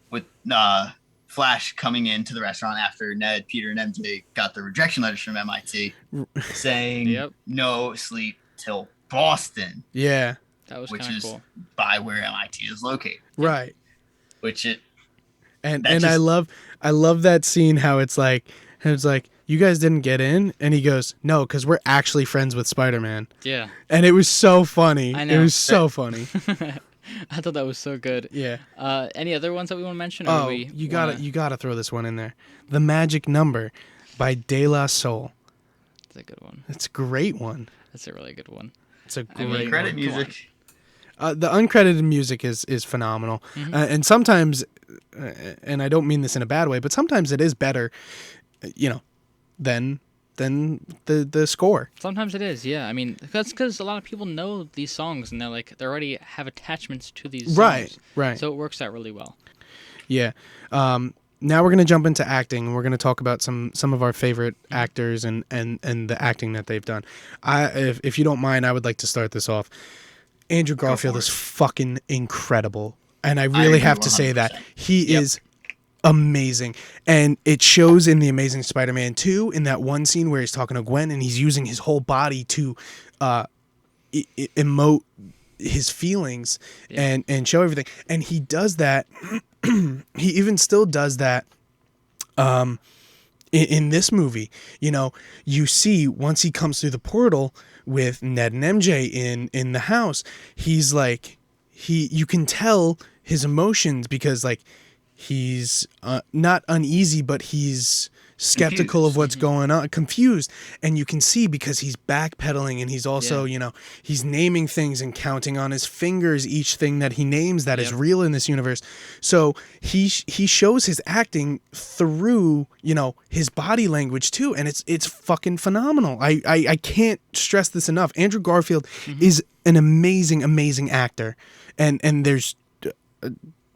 With Flash coming into the restaurant after Ned, Peter, and MJ got the rejection letters from MIT saying no sleep till Boston. Yeah. That was which is cool. by where MIT is located. Right. And I love that scene how it's like you guys didn't get in, and he goes, no, because we're actually friends with Spider-Man. Yeah. And it was so funny. I know. It was so funny. I thought that was so good. Yeah. Any other ones that we want to mention? You gotta throw this one in there. The Magic Number by De La Soul. That's a good one. It's a great one. That's a really good one. It's a great credit music. The uncredited music is phenomenal, and sometimes, and I don't mean this in a bad way, but sometimes it is better, than the score. Sometimes it is, yeah. I mean, that's because a lot of people know these songs and they already have attachments to these songs. Right. So it works out really well. Yeah. Now we're gonna jump into acting. We're gonna talk about some of our favorite actors and the acting that they've done. If you don't mind, I would like to start this off. Andrew Garfield is fucking incredible, and I really have to say that he is amazing, and it shows in The Amazing Spider-Man 2 in that one scene where he's talking to Gwen and he's using his whole body to emote his feelings and show everything, and he does that. He even still does that in this movie. You see once he comes through the portal with Ned and MJ in the house, he's like you can tell his emotions because he's not uneasy, but he's skeptical of what's going on, confused, and you can see because he's backpedaling, and he's also he's naming things and counting on his fingers each thing that he names that is real in this universe. So he shows his acting through his body language too, and it's fucking phenomenal. I can't stress this enough. Andrew Garfield is an amazing actor, and there's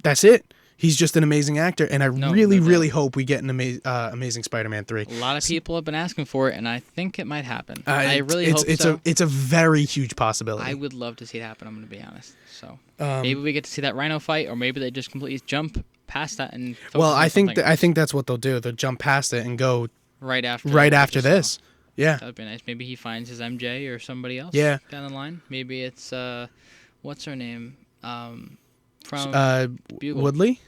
that's it. He's just an amazing actor, and I really hope we get an Amazing Spider-Man 3. A lot of people have been asking for it, and I think it might happen. I really hope so. It's a very huge possibility. I would love to see it happen, I'm going to be honest. So maybe we get to see that Rhino fight, or maybe they just completely jump past that and I think that's what they'll do. They'll jump past it and go right after this. Yeah. That would be nice. Maybe he finds his MJ or somebody else down the line. Maybe it's, what's her name? From Bugle. Woodley?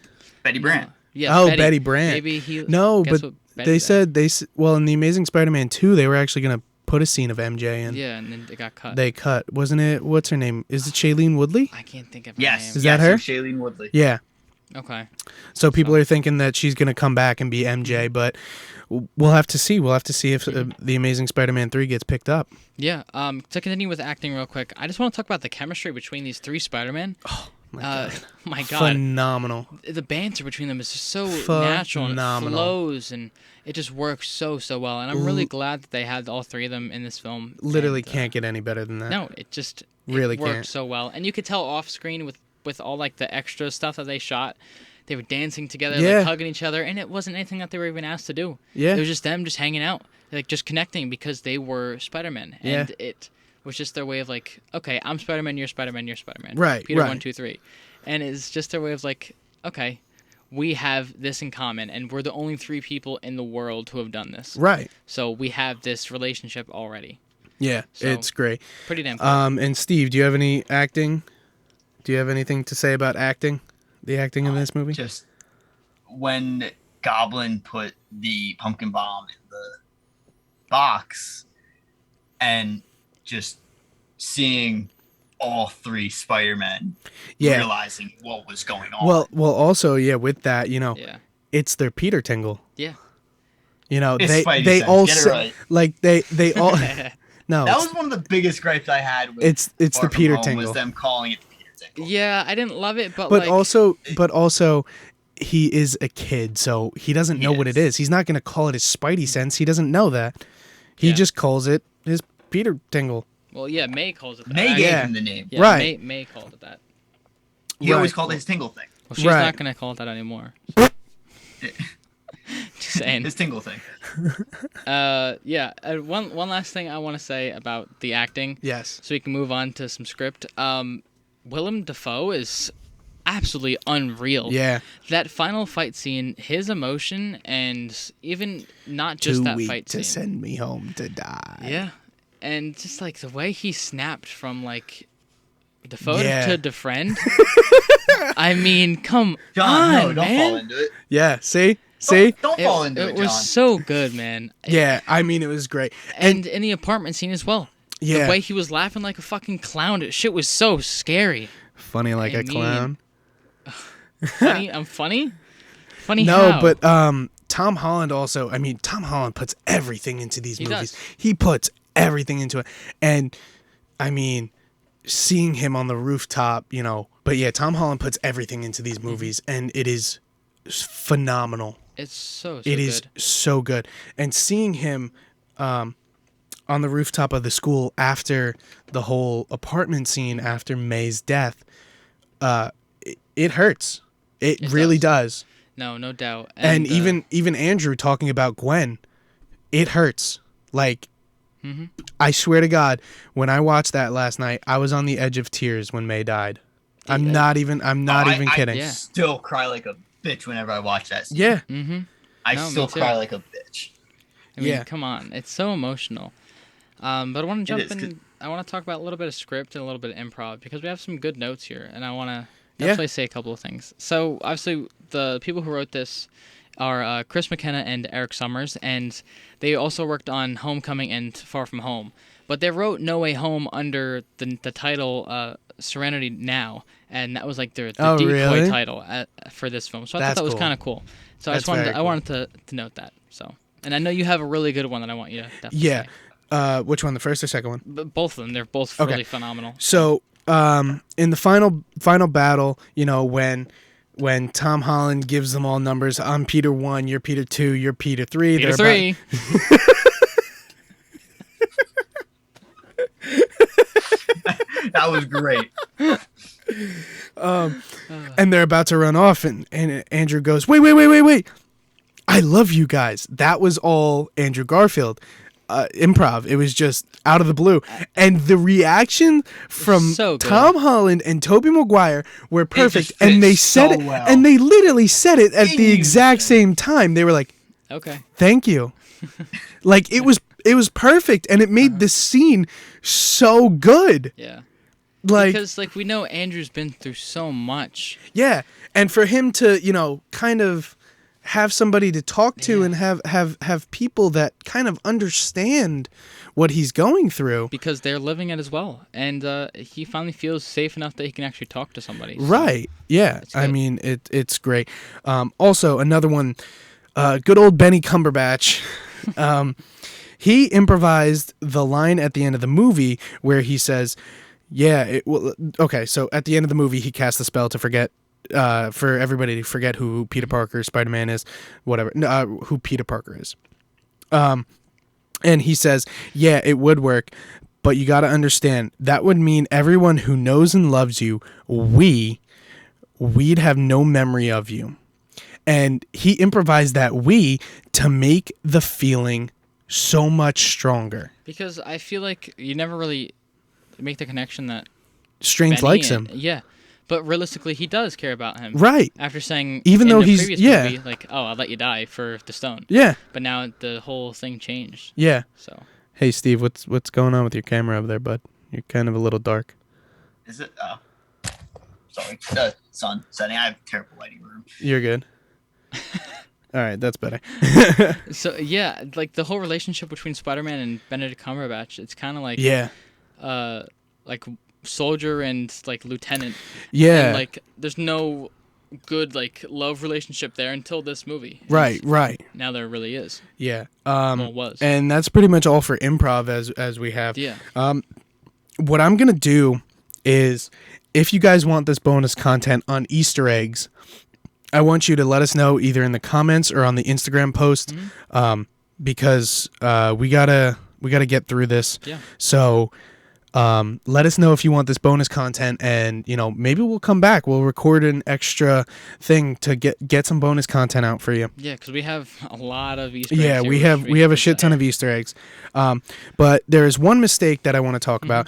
Betty Brant. Betty Brant. Maybe he. No, but they said in The Amazing Spider-Man 2 they were actually gonna put a scene of MJ in. Yeah, and then it got cut. They cut, wasn't it? What's her name? Is it Shailene Woodley? I can't think of her name. Is that her? Shailene Woodley. Yeah. Okay. So people are thinking that she's gonna come back and be MJ, but we'll have to see. We'll have to see if The Amazing Spider-Man 3 gets picked up. Yeah. To continue with acting real quick, I just want to talk about the chemistry between these three Spider-Man. My God. Phenomenal. The banter between them is just so natural and it flows and it just works so well. And I'm really glad that they had all three of them in this film. Literally can't get any better than that. No, it really works can't. so well. And you could tell off screen with all the extra stuff that they shot, They were dancing together, like hugging each other, and it wasn't anything that they were even asked to do. Yeah. It was just them just hanging out, like just connecting because they were Spider-Man. And it was just their way of like, okay, I'm Spider-Man, you're Spider-Man, you're Spider-Man. Right. Peter 1, 2, 3. And it's just their way of like, okay, we have this in common, and we're the only 3 people in the world who have done this. Right. So we have this relationship already. Yeah, so, it's great. Pretty damn cool. And Steve, do you have any acting? Do you have anything to say about acting? The acting in this movie? Just when Goblin put the pumpkin bomb in the box and just seeing all 3 Spider-Men realizing what was going on. Well, also, with that, it's their Peter tingle. Yeah. They all say, like they all. No, that was one of the biggest gripes I had with it's the Peter tingle. Was them calling it the Peter tingle. Yeah, I didn't love it, but also he is a kid, so he doesn't know what it is. He's not going to call it his Spidey sense. He doesn't know that. He just calls it his Peter tingle. Well, yeah, May calls it that. May gave him the name. Yeah, right. May called it that. He always called it his tingle thing. Well, she's not going to call it that anymore. Just saying. His tingle thing. One last thing I want to say about the acting. Yes. So we can move on to some script. Willem Dafoe is absolutely unreal. Yeah. That final fight scene, his emotion, and even not just that fight scene. To send me home to die. Yeah. And just like the way he snapped from like Dafoe to defriend. I mean, come John, on, no, don't fall into it. Yeah, see? Don't fall into it, John. It was so good, man. Yeah, I mean, it was great. And in the apartment scene as well. Yeah. The way he was laughing like a fucking clown. Shit was so scary. Funny like a clown. Funny? I'm funny? Funny no, how? But Tom Holland also, Tom Holland puts everything into these movies. He puts everything into it. And, seeing him on the rooftop, But yeah, Tom Holland puts everything into these movies, and it is phenomenal. It's so It good. is so good. And seeing him on the rooftop of the school after the whole apartment scene after May's death, it hurts. It really does. No doubt. And even Andrew talking about Gwen, it hurts. Like, I swear to God, when I watched that last night, I was on the edge of tears when May died. I'm not even kidding. I still cry like a bitch whenever I watch that scene. Yeah. Mm-hmm. I still cry like a bitch. I mean, come on. It's so emotional. But I want to jump in. I want to talk about a little bit of script and a little bit of improv because we have some good notes here, and I want to definitely say a couple of things. So, obviously, the people who wrote this are Chris McKenna and Eric Summers, and they also worked on Homecoming and Far From Home. But they wrote No Way Home under the title Serenity Now, and that was like the decoy title for this film. So I thought that was kind of cool. So I wanted to note that. So, and I know you have a really good one that I want you to definitely say. Which one, the first or second one? Both of them. They're both really phenomenal. So, in the final battle, when Tom Holland gives them all numbers, I'm Peter 1, you're Peter 2, you're Peter 3. Peter 3. That was great. And they're about to run off, and Andrew goes, wait. I love you guys. That was all Andrew Garfield. Improv. It was just out of the blue. And the reaction from Tom Holland and Tobey Maguire were perfect. And they said it, and they literally said it at the exact same time. They were like, okay, thank you. Like, it was perfect, and it made the scene so good. Yeah. Because we know Andrew's been through so much. Yeah. And for him to, kind of have somebody to talk to and have people that kind of understand what he's going through. Because they're living it as well. And he finally feels safe enough that he can actually talk to somebody. So right. Yeah. It's great. Also, another one, good old Benny Cumberbatch. He improvised the line at the end of the movie where he says, so at the end of the movie, he casts the spell to forget, for everybody to forget who Peter Parker, Spider-Man is, whatever, who Peter Parker is. And he says, it would work, but you got to understand, that would mean everyone who knows and loves you, we we'd have no memory of you. And he improvised that "we" to make the feeling so much stronger. Because I feel like you never really make the connection that Strange likes him. Yeah. But realistically, he does care about him. Right. After saying, even though he's movie, like, oh, I'll let you die for the stone. Yeah. But now the whole thing changed. Yeah. So. Hey, Steve, what's going on with your camera over there, bud? You're kind of a little dark. Is it? Sorry. Sun setting. I have a terrible lighting room. You're good. All right, that's better. So, yeah, like, the whole relationship between Spider-Man and Benedict Cumberbatch, it's kind of like... Yeah. Like, soldier and, like, lieutenant. Yeah. And, like, there's no good, like, love relationship there until this movie. Right. Now there really is. Yeah. Well, it was. And that's pretty much all for improv as we have. Yeah. What I'm going to do is, if you guys want this bonus content on Easter eggs, I want you to let us know either in the comments or on the Instagram post, because we gotta get through this. Yeah. So let us know if you want this bonus content, and maybe we'll come back. We'll record an extra thing to get some bonus content out for you. Yeah, because we have a lot of Easter eggs. Yeah, we have a shit ton of Easter eggs. But there is one mistake that I want to talk about.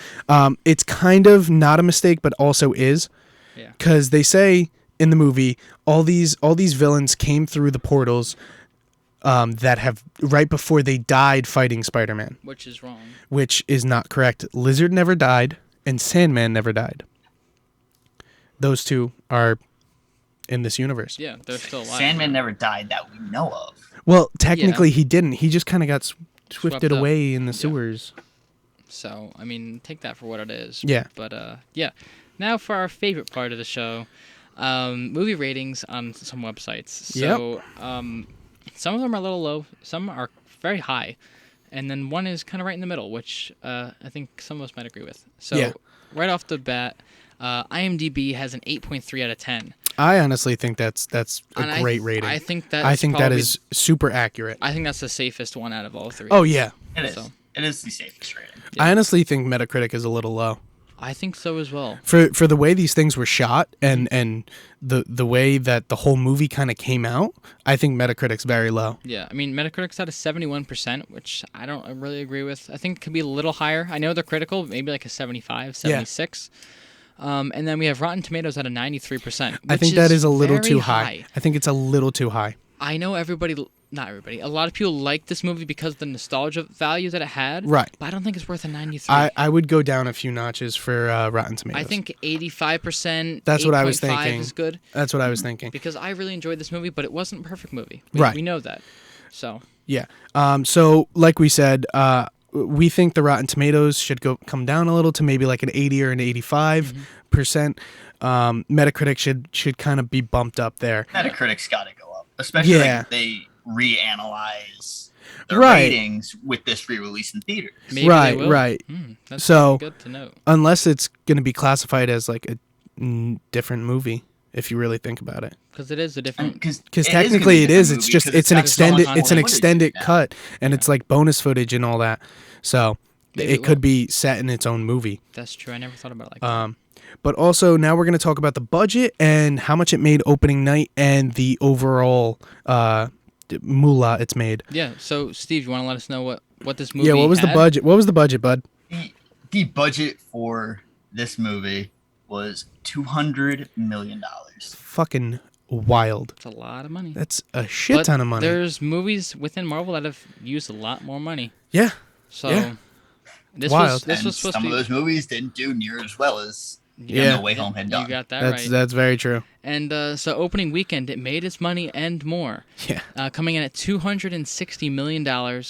It's kind of not a mistake, but also is. Yeah. Because they say in the movie, all these villains came through the portals that have right before they died fighting Spider-Man. Which is wrong. Which is not correct. Lizard never died, and Sandman never died. Those two are in this universe. Yeah, they're still alive. Sandman never died that we know of. Well, technically he didn't. He just kind of got swifted away in the sewers. So, I mean, take that for what it is. Yeah. But, yeah. Now for our favorite part of the show. Movie ratings on some websites. So, some of them are a little low, some are very high, and then one is kind of right in the middle, which I think some of us might agree with. So, right off the bat, IMDb has an 8.3 out of 10. I honestly think that's a great rating. I think that is super accurate. I think that's the safest one out of all three. Oh yeah, it is. It is the safest rating. Yeah. I honestly think Metacritic is a little low. I think so as well. For the way these things were shot and the way that the whole movie kind of came out, I think Metacritic's very low. Yeah, I mean, Metacritic's at a 71%, which I don't really agree with. I think it could be a little higher. I know they're critical, maybe like a 75, 76. Yeah. And then we have Rotten Tomatoes at a 93%. I think that is a little too high. I think it's a little too high. I know not everybody. A lot of people like this movie because of the nostalgia value that it had. Right. But I don't think it's worth a 93. I would go down a few notches for Rotten Tomatoes. I think 85%. That's what I was thinking. Is good. That's what I was thinking. Because I really enjoyed this movie, but it wasn't a perfect movie. Right. We know that. So. Yeah. So like we said, we think the Rotten Tomatoes should come down a little to maybe like an 80 or an 85%. Metacritic should kind of be bumped up there. Metacritic's got to go up, especially if they reanalyze the ratings with this re-release in theaters. Maybe right. That's so good to know. Unless it's going to be classified as like a different movie, if you really think about it. Because it is a different. Because technically it is. It's just it's an extended cut, and it's like bonus footage and all that. So maybe it could be set in its own movie. That's true. I never thought about it like that. But also now we're going to talk about the budget and how much it made opening night and the overall moolah it's made. Yeah. So Steve, you want to let us know what this movie? Yeah. What was the budget? What was the budget, bud? The budget for this movie was $200 million. Fucking wild. That's a lot of money. That's a shit ton of money. There's movies within Marvel that have used a lot more money. Yeah. So yeah. This wild. was supposed to be. Some of those movies didn't do near as well as No Way Home had done. You got that right. That's very true. And so opening weekend, it made its money and more. Yeah. Coming in at $260 million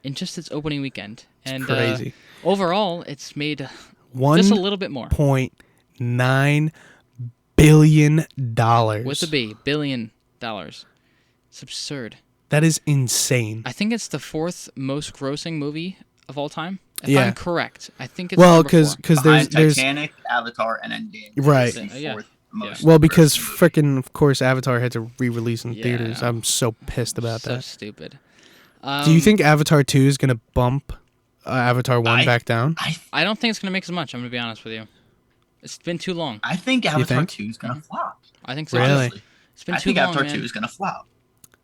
in just its opening weekend. And crazy. Overall, it's made just a little bit more. $1.9 billion. With a B, $billion. It's absurd. That is insane. I think it's the fourth most grossing movie of all time. If I'm correct, I think it's because there's Titanic, Avatar, and Endgame. Right. Most well, because freaking, of course, Avatar had to re-release in theaters. I'm so pissed about that. So stupid. Do you think Avatar 2 is gonna bump Avatar 1 back down? I don't think it's gonna make as much. I'm gonna be honest with you. It's been too long. I think Avatar 2 is gonna flop. I think so. Really? Honestly. It's been I too think long, Avatar man. 2 is gonna flop.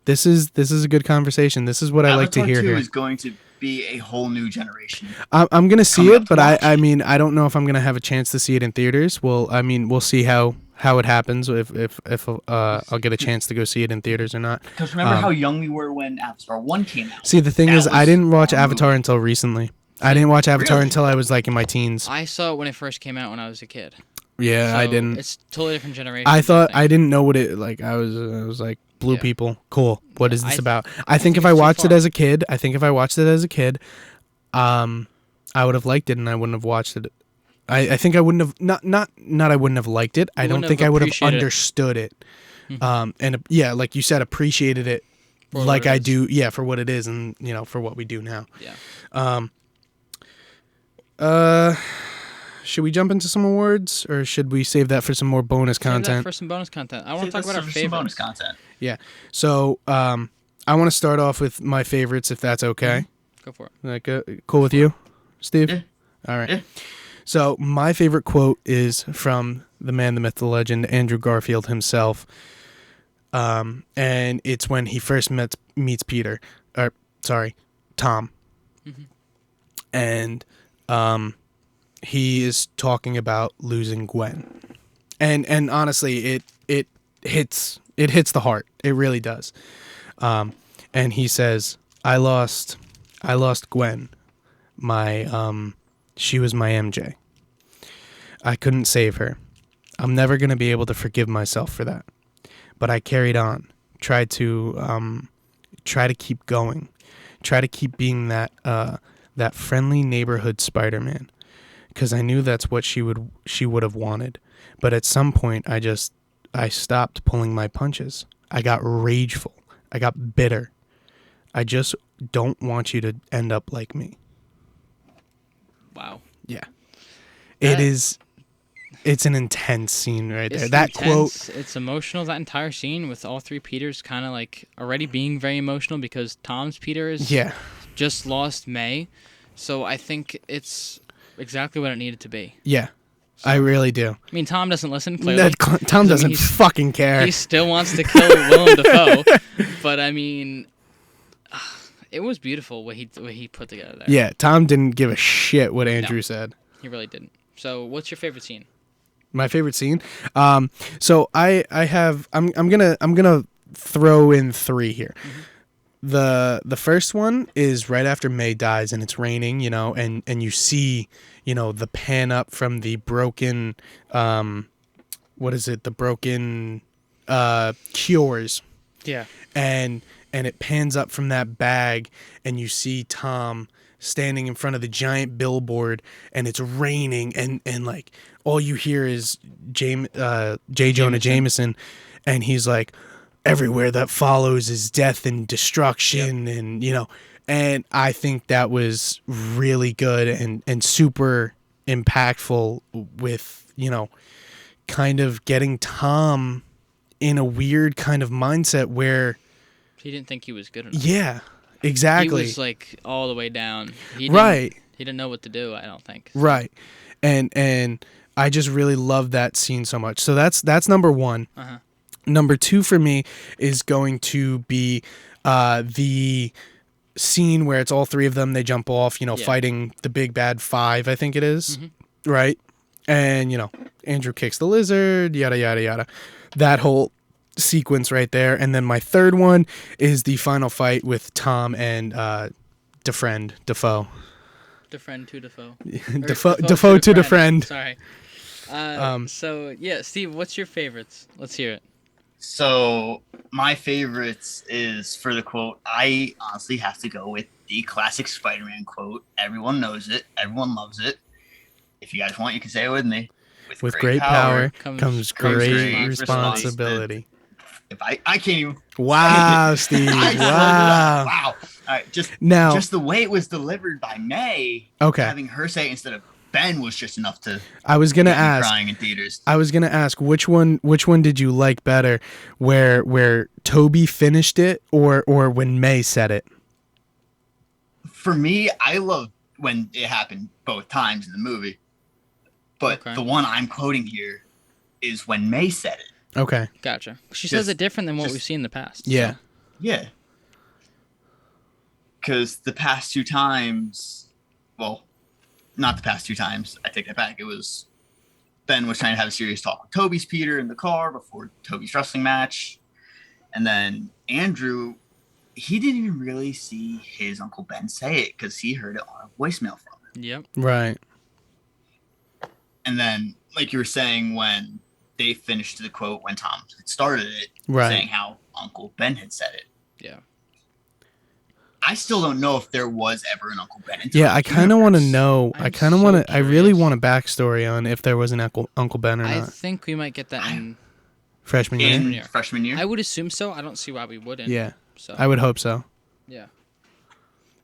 This is a good conversation. This is what I like to hear Avatar 2 here. is going to be a whole new generation. I'm gonna see it, but I watch mean, I don't know if I'm gonna have a chance to see it in theaters. Well, I mean, we'll see how it happens if I'll get a chance to go see it in theaters or not. Because remember how young we were when Avatar 1 came out. See, the thing That is, I was didn't watch our Avatar movie. until recently. I didn't watch Avatar Really? until I was like in my teens. I saw it when it first came out when I was a kid. Yeah, So I didn't. It's totally different generation. I thought think. I didn't know what it like. I was like blue Yeah. people. Cool. What is this I about? I think if think I it's too watched it far. as a kid, I would have liked it, and I wouldn't have watched it. I think I wouldn't have not I wouldn't have liked it. I don't wouldn't think have I would have appreciated it. understood it. Mhm. And yeah, like you said, appreciated it For like what it I is. do. Yeah, for what it is, and for what we do now. Yeah. Should we jump into some awards, or should we save that for some more bonus Save that content? for some bonus content. I want to Save talk about our this for some bonus favorites. content. Yeah. So I want to start off with my favorites, if that's okay. Go for it. Like, cool with you, Steve? Yeah. All right. Yeah. So my favorite quote is from the man, the myth, the legend, Andrew Garfield himself. And it's when he first meets Peter, or sorry, Tom. Mhm. And he is talking about losing Gwen. And honestly, it hits the heart. It really does. And he says, I lost Gwen. She was my MJ. I couldn't save her. I'm never going to be able to forgive myself for that. But I carried on, tried to keep going, try to keep being that friendly neighborhood Spider-Man, because I knew that's what she would have wanted. But at some point, I stopped pulling my punches. I got rageful. I got bitter. I just don't want you to end up like me. Wow. Yeah. That- It's an intense scene right there. It's That intense, quote. It's emotional. That entire scene with all three Peters kind of like already being very emotional because Tom's Peter is Yeah. just lost May. So I think it's exactly what it needed to be. Yeah. I really do. I mean, Tom doesn't listen, clearly. Tom doesn't he's- fucking care. He still wants to kill Willem Dafoe. But I mean, it was beautiful what he put together there. Yeah, Tom didn't give a shit what Andrew said. He really didn't. So what's your favorite scene? My favorite scene. So I'm gonna throw in 3 here. The first one is right after May dies and it's raining, and you see, the pan up from the broken, what is it? The broken cures. Yeah. And it pans up from that bag and you see Tom standing in front of the giant billboard and it's raining and like all you hear is J. Jonah Jameson, and he's like, everywhere that follows is death and destruction. Yep. And I think that was really good and super impactful with, kind of getting Tom in a weird kind of mindset where He didn't think he was good enough. yeah, exactly. He was like all the way down. He didn't know what to do, I don't think. Right. And I just really love that scene so much. So that's number 1. Uh-huh. Number 2 for me is going to be the scene where it's all 3 of them. They jump off, fighting the big bad 5, I think it is. Mm-hmm. Right. And, Andrew kicks the lizard, yada, yada, yada. That whole sequence right there. And then my third one is the final fight with Tom and Dafoe. Defriend to Dafoe. Dafoe to Defriend. Sorry. So, yeah, Steve, what's your favorites? Let's hear it. So my favorites is for the quote. I honestly have to go with the classic Spider-Man quote. Everyone knows it. Everyone loves it. If you guys want, you can say it with me. With great power comes great great responsibility. If I can't even. Wow, Steve. Wow. Wow. All right. Just the way it was delivered by May. Okay. Having her say it instead of Ben was just enough to. I was gonna get me ask. crying in theaters. I was gonna ask which one did you like better, where Tobey finished it or when May said it? For me, I love when it happened both times in the movie. But the one I'm quoting here is when May said it. Okay. Gotcha. She says it different than what we've seen in the past. Yeah. So. Yeah. Because the past 2 times, well, not the past 2 times. I take that back. It was Ben was trying to have a serious talk with Tobey's Peter in the car before Tobey's wrestling match. And then Andrew, he didn't even really see his Uncle Ben say it because he heard it on a voicemail from him. Yep. Right. And then, like you were saying, when they finished the quote, when Tom had started it, saying how Uncle Ben had said it. Yeah. I still don't know if there was ever an Uncle Ben. Yeah, I kind of want to know. I really want a backstory on if there was an Uncle Ben or not. I think we might get that in freshman year. Freshman year. I would assume so. I don't see why we wouldn't. Yeah. So I would hope so. Yeah.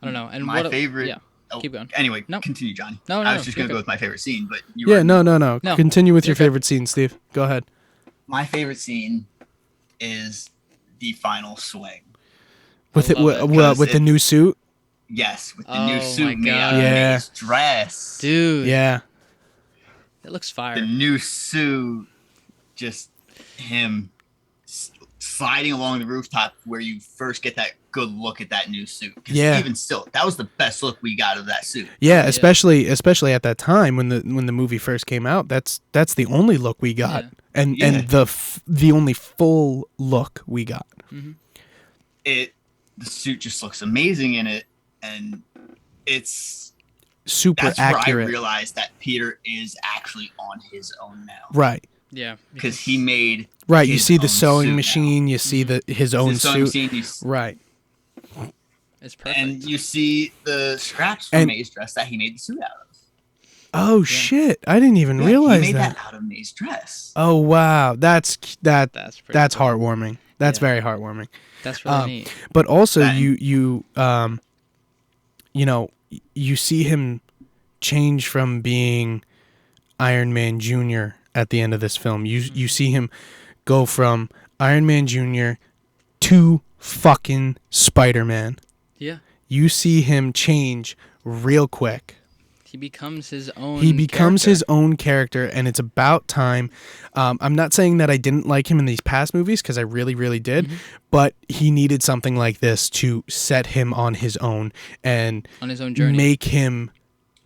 I don't know. And my favorite. Yeah. Keep going. Anyway, continue, Johnny. No, I was just going to go with my favorite scene, but no. Continue with your favorite scene, Steve. Go ahead. My favorite scene is the final swing. With the new suit? Yes, with the new suit made out of May's dress. Dude. Yeah. It looks fire. The new suit, just him sliding along the rooftop where you first get that good look at that new suit. Yeah. Even still, that was the best look we got of that suit. Yeah, especially at that time when the movie first came out. That's the only look we got, and the only full look we got. Mm-hmm. The suit just looks amazing in it, and it's super that's accurate. Where I realized that Peter is actually on his own now. Right. Yeah. Because he made you see the sewing machine, you see his own suit. Right. It's perfect. And you see the scraps from May's dress that he made the suit out of. Oh shit! I didn't even realize he made that out of May's dress. Oh wow, that's heartwarming. That's very heartwarming. That's really neat. But also, you see him change from being Iron Man Jr. at the end of this film. You see him go from Iron Man Jr. to fucking Spider-Man. Yeah. You see him change real quick. He becomes his own his own character, and it's about time. I'm not saying that I didn't like him in these past movies, because I really, really did, but he needed something like this to set him on his own and on his own journey, make him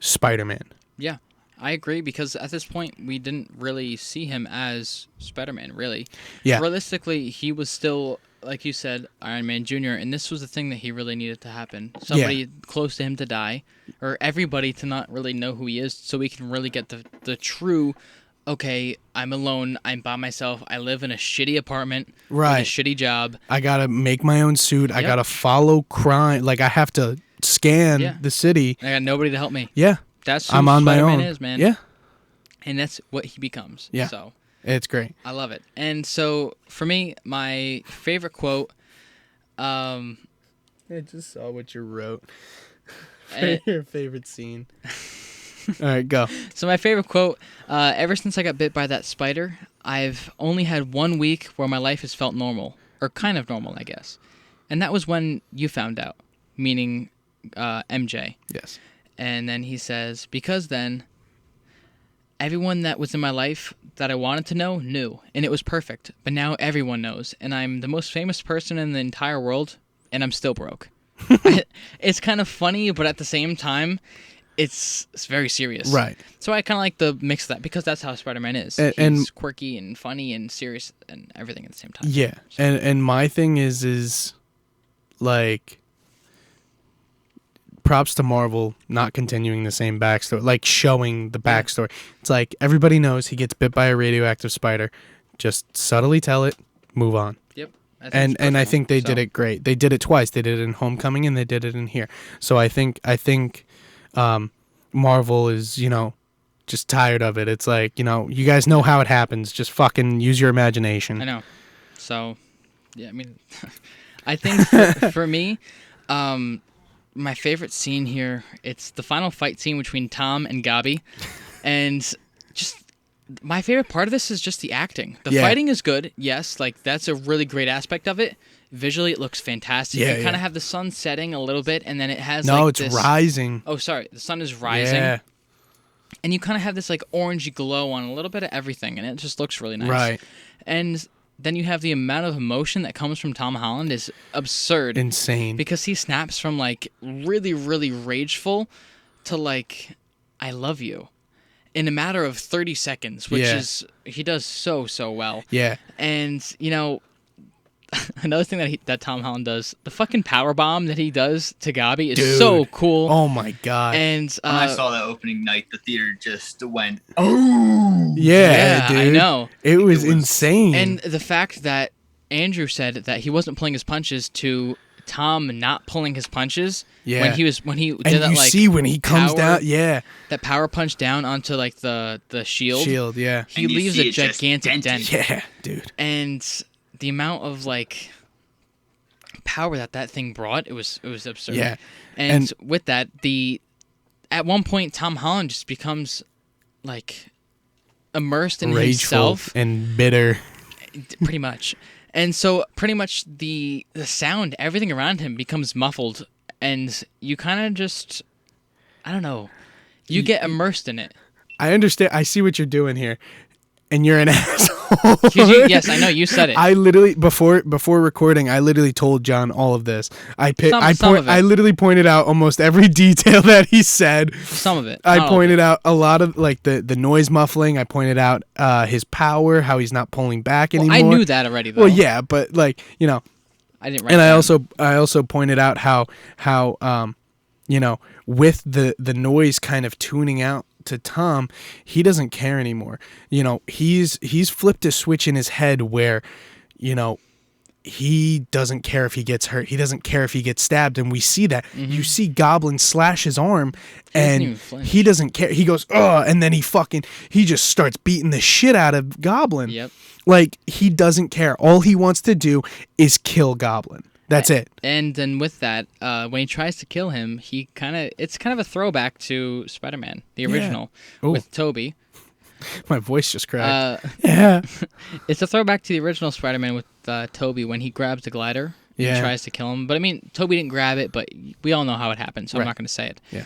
Spider-Man. Yeah, I agree, because at this point, we didn't really see him as Spider-Man, really. Yeah. Realistically, he was still, like you said, Iron Man Jr., and this was the thing that he really needed to happen. Somebody close to him to die, or everybody to not really know who he is, so we can really get the true, okay, I'm alone, I'm by myself, I live in a shitty apartment, with a shitty job. I gotta make my own suit, I gotta follow crime, like I have to scan the city. I got nobody to help me. Yeah. That's who Spider-Man is, man. Yeah. And that's what he becomes. Yeah. So it's great. I love it. And so for me, my favorite quote. I just saw what you wrote. Your favorite scene. All right, go. So my favorite quote. Ever since I got bit by that spider, I've only had 1 week where my life has felt normal, or kind of normal, I guess. And that was when you found out, meaning MJ. Yes. And then he says, because then everyone that was in my life that I wanted to know knew, and it was perfect. But now everyone knows, and I'm the most famous person in the entire world, and I'm still broke. It's kind of funny, but at the same time, it's very serious. Right. So I kind of like the mix of that, because that's how Spider-Man is. He's quirky and funny and serious and everything at the same time. Yeah. So. And my thing is like, props to Marvel not continuing the same backstory, like showing the backstory. It's like everybody knows he gets bit by a radioactive spider. Just subtly tell it, move on. Yep. And I think they did it great. They did it twice. They did it in Homecoming and they did it in here. So I think Marvel is, just tired of it. It's like, you guys know how it happens. Just fucking use your imagination. I know. So, yeah, I mean, I think for me, my favorite scene here, it's the final fight scene between Tom and Gabi. And just my favorite part of this is just the acting. The fighting is good. Yes, like that's a really great aspect of it. Visually, it looks fantastic. You kind of have the sun setting a little bit, and then it has it's rising. Oh, sorry. The sun is rising. Yeah. and you kind of have this like orangey glow on a little bit of everything, and it just looks really nice. Right. And then you have the amount of emotion that comes from Tom Holland is absurd. Insane. Because he snaps from like really, really rageful to like, I love you in a matter of 30 seconds, which is, he does so well. Yeah. And, you know, another thing that Tom Holland does, the fucking power bomb that he does to Gabi is so cool. Oh my God. And when I saw that opening night, the theater just went, oh! Yeah, dude. I know. It was insane. And the fact that Andrew said that he wasn't pulling his punches to Tom not pulling his punches when he did that, you like, see when he comes down, that power punch down onto like the shield, he and leaves a gigantic dent. Yeah, dude. And the amount of like power that thing brought, it was absurd. Yeah. And with that, at one point Tom Holland just becomes like immersed in himself and bitter, pretty much. And so pretty much the sound, everything around him becomes muffled, and you kind of just, I don't know, you get immersed in it. I understand. I see what you're doing here. And you're an asshole. Yes, I know. You said it. I literally before recording, I literally told John all of this. I literally pointed out almost every detail that he said. Some of it. I pointed out a lot of like the noise muffling. I pointed out his power, how he's not pulling back anymore. I knew that already, though. Well, yeah, but like, you know, I didn't write. And I also pointed out how you know, with the noise kind of tuning out to Tom, he doesn't care anymore. You know, he's flipped a switch in his head where, you know, he doesn't care if he gets hurt. He doesn't care if he gets stabbed, and we see that. Mm-hmm. You see Goblin slash his arm, and he doesn't care. He goes, "Ugh," and then he just starts beating the shit out of Goblin. Yep. Like, he doesn't care. All he wants to do is kill Goblin. That's it. And then with that, when he tries to kill him, it's kind of a throwback to Spider-Man, the original, with Tobey. My voice just cracked. It's a throwback to the original Spider-Man with Tobey when he grabs the glider and tries to kill him. But I mean, Tobey didn't grab it, but we all know how it happened, so I'm not going to say it. Yeah.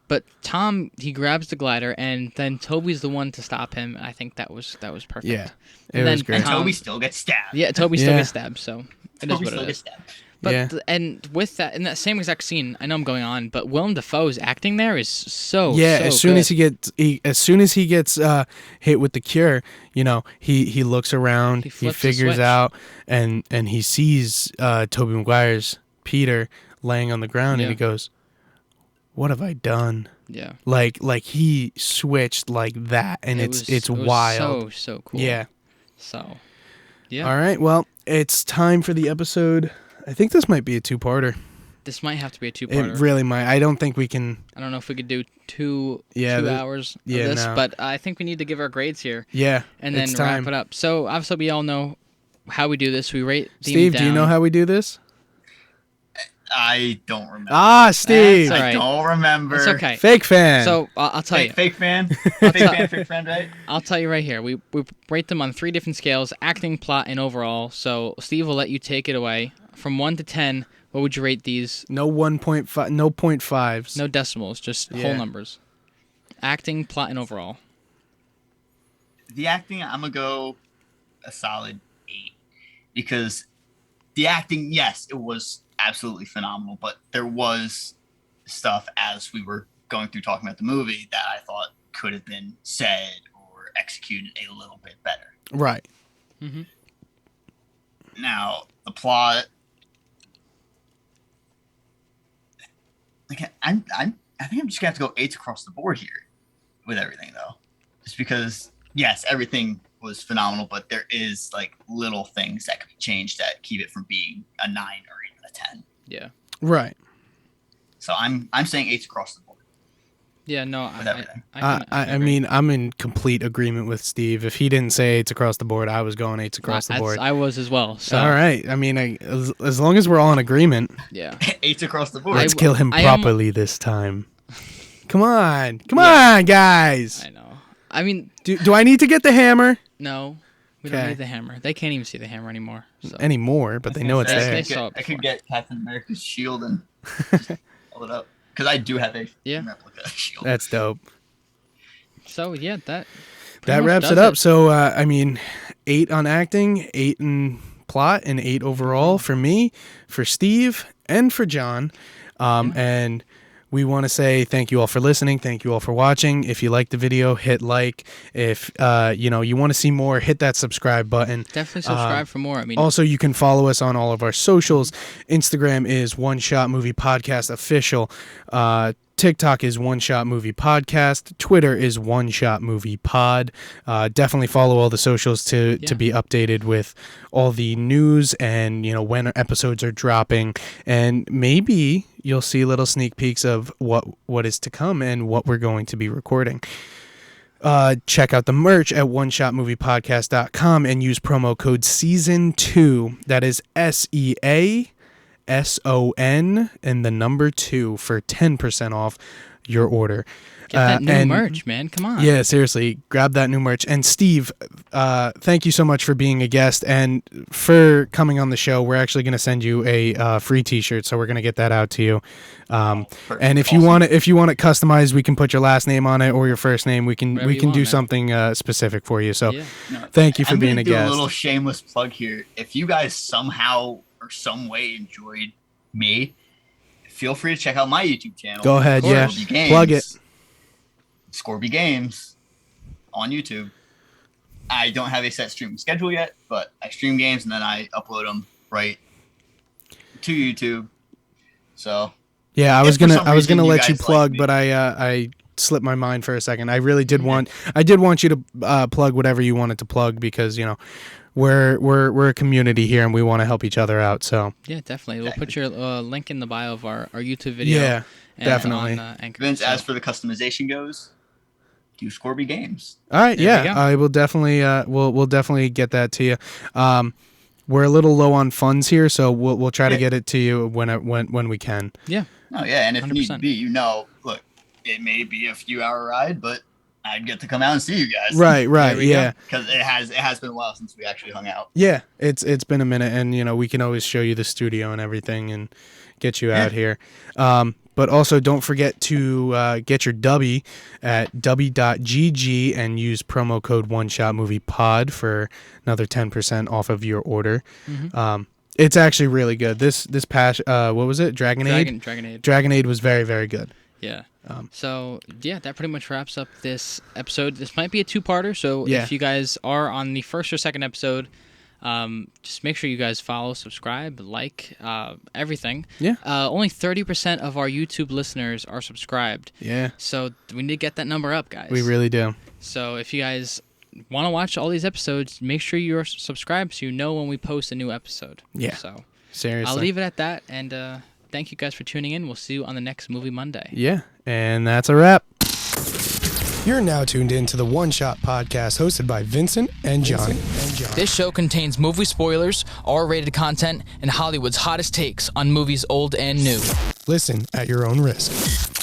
But Tom, he grabs the glider, and then Tobey's the one to stop him. I think that was perfect. Yeah, it was great. And Tobey still gets stabbed. Yeah, Tobey still gets stabbed, so it is what it is. Stabbed. But and with that, in that same exact scene, I know I'm going on, but Willem Dafoe's acting there is so as soon as he gets hit with the cure, you know, he looks around, he figures out, and he sees Tobey Maguire's Peter laying on the ground, and he goes, "What have I done?" Yeah, like he switched like that, and it's wild. So cool. Yeah. So, yeah. All right, well, it's time for the episode. I think this might be a two-parter. This might have to be a two-parter. It really might. I don't think we can. I don't know if we could do two hours of this, but I think we need to give our grades here. Yeah, and then wrap it up. So obviously we all know how we do this. We rate theme Steve, down. do you know how we do this? I don't remember. Steve. That's all right. I don't remember. It's okay. Fake fan. So I'll tell you. Fake fan. Fake fan, right? I'll tell you right here. We rate them on 3 different scales: acting, plot, and overall. So Steve will let you take it away. From 1 to 10, what would you rate these? No 1.5. No 0.5s. No decimals. Just whole numbers. Acting, plot, and overall. The acting, I'm gonna go a solid 8 because the acting, yes, it was absolutely phenomenal, but there was stuff as we were going through talking about the movie that I thought could have been said or executed a little bit better. Right. Mm-hmm. Now, the plot, like I think I'm just gonna have to go 8s across the board here with everything, though, just because yes, everything was phenomenal, but there is like little things that could be changed that keep it from being a 9 or even a 10. Yeah. Right. So I'm saying 8s across the board. Yeah, no, with everything. I mean, I'm in complete agreement with Steve. If he didn't say 8s across the board, I was going 8s across the board. I was as well. So. All right. I mean, as long as we're all in agreement. Yeah. 8s across the board. Let's kill him properly this time. Come on, guys. I know. I mean, do I need to get the hammer? No, we don't need the hammer. They can't even see the hammer anymore. So. Anymore, but they know it's there. I could get Captain America's shield and just hold it up. Because I do have a replica shield. That's dope. So yeah, that wraps it up. So I mean, 8 on acting, 8 in plot, and 8 overall for me, for Steve, and for John. And we want to say thank you all for listening. Thank you all for watching. If you liked the video, hit like. If you want to see more, hit that subscribe button. Definitely subscribe for more. I mean, also you can follow us on all of our socials. Instagram is One Shot Movie Podcast Official. TikTok is One Shot Movie Podcast. Twitter is One Shot Movie Pod. Definitely follow all the socials to be updated with all the news and when episodes are dropping, and maybe you'll see little sneak peeks of what is to come and what we're going to be recording. Check out the merch at oneshotmoviepodcast.com and use promo code SEASON2. That is SEASON and the number 2 for 10% off your order. Get that new merch, man. Come on. Yeah, seriously. Grab that new merch. And Steve, thank you so much for being a guest and for coming on the show. We're actually going to send you a free T-shirt, so we're going to get that out to you. And if you want it customized, we can put your last name on it or your first name. We can do something specific for you. So thank you for being a guest. A little shameless plug here. If you guys somehow or some way enjoyed me, feel free to check out my YouTube channel. Go ahead, plug it. Scorby Games on YouTube. I don't have a set streaming schedule yet, but I stream games and then I upload them right to YouTube. So yeah, I was gonna let you plug, but I slipped my mind for a second. I really did want you to plug whatever you wanted to plug, because we're a community here and we want to help each other out. So yeah, definitely. We'll put your link in the bio of our YouTube video. Yeah, definitely. Vince, as for the customization goes, do Scorby Games. All right, I will definitely we'll definitely get that to you. We're a little low on funds here, so we'll try to get it to you when we can. Yeah. Oh yeah, and if 100%. Need be, look, it may be a few hour ride, but I'd get to come out and see you guys. Right, yeah. Because it has been a while since we actually hung out. Yeah, it's been a minute, and we can always show you the studio and everything and get you out here. But also don't forget to get your Dubby at dubby.gg and use promo code OneShotMoviePod for another 10% off of your order. Mm-hmm. It's actually really good. This past what was it? Dragonade? Dragonade was very, very good. Yeah. So that pretty much wraps up this episode. This might be a 2-parter, so if you guys are on the first or second episode, just make sure you guys follow, subscribe, like, everything. Yeah. Only 30% of our YouTube listeners are subscribed. Yeah. So we need to get that number up, guys. We really do. So if you guys want to watch all these episodes, make sure you're subscribed so you know when we post a new episode. Yeah. So seriously, I'll leave it at that, and thank you guys for tuning in. We'll see you on the next Movie Monday. Yeah, and that's a wrap. You're now tuned in to the One Shot Podcast hosted by Vincent and Jonny. This show contains movie spoilers, R-rated content, and Hollywood's hottest takes on movies old and new. Listen at your own risk.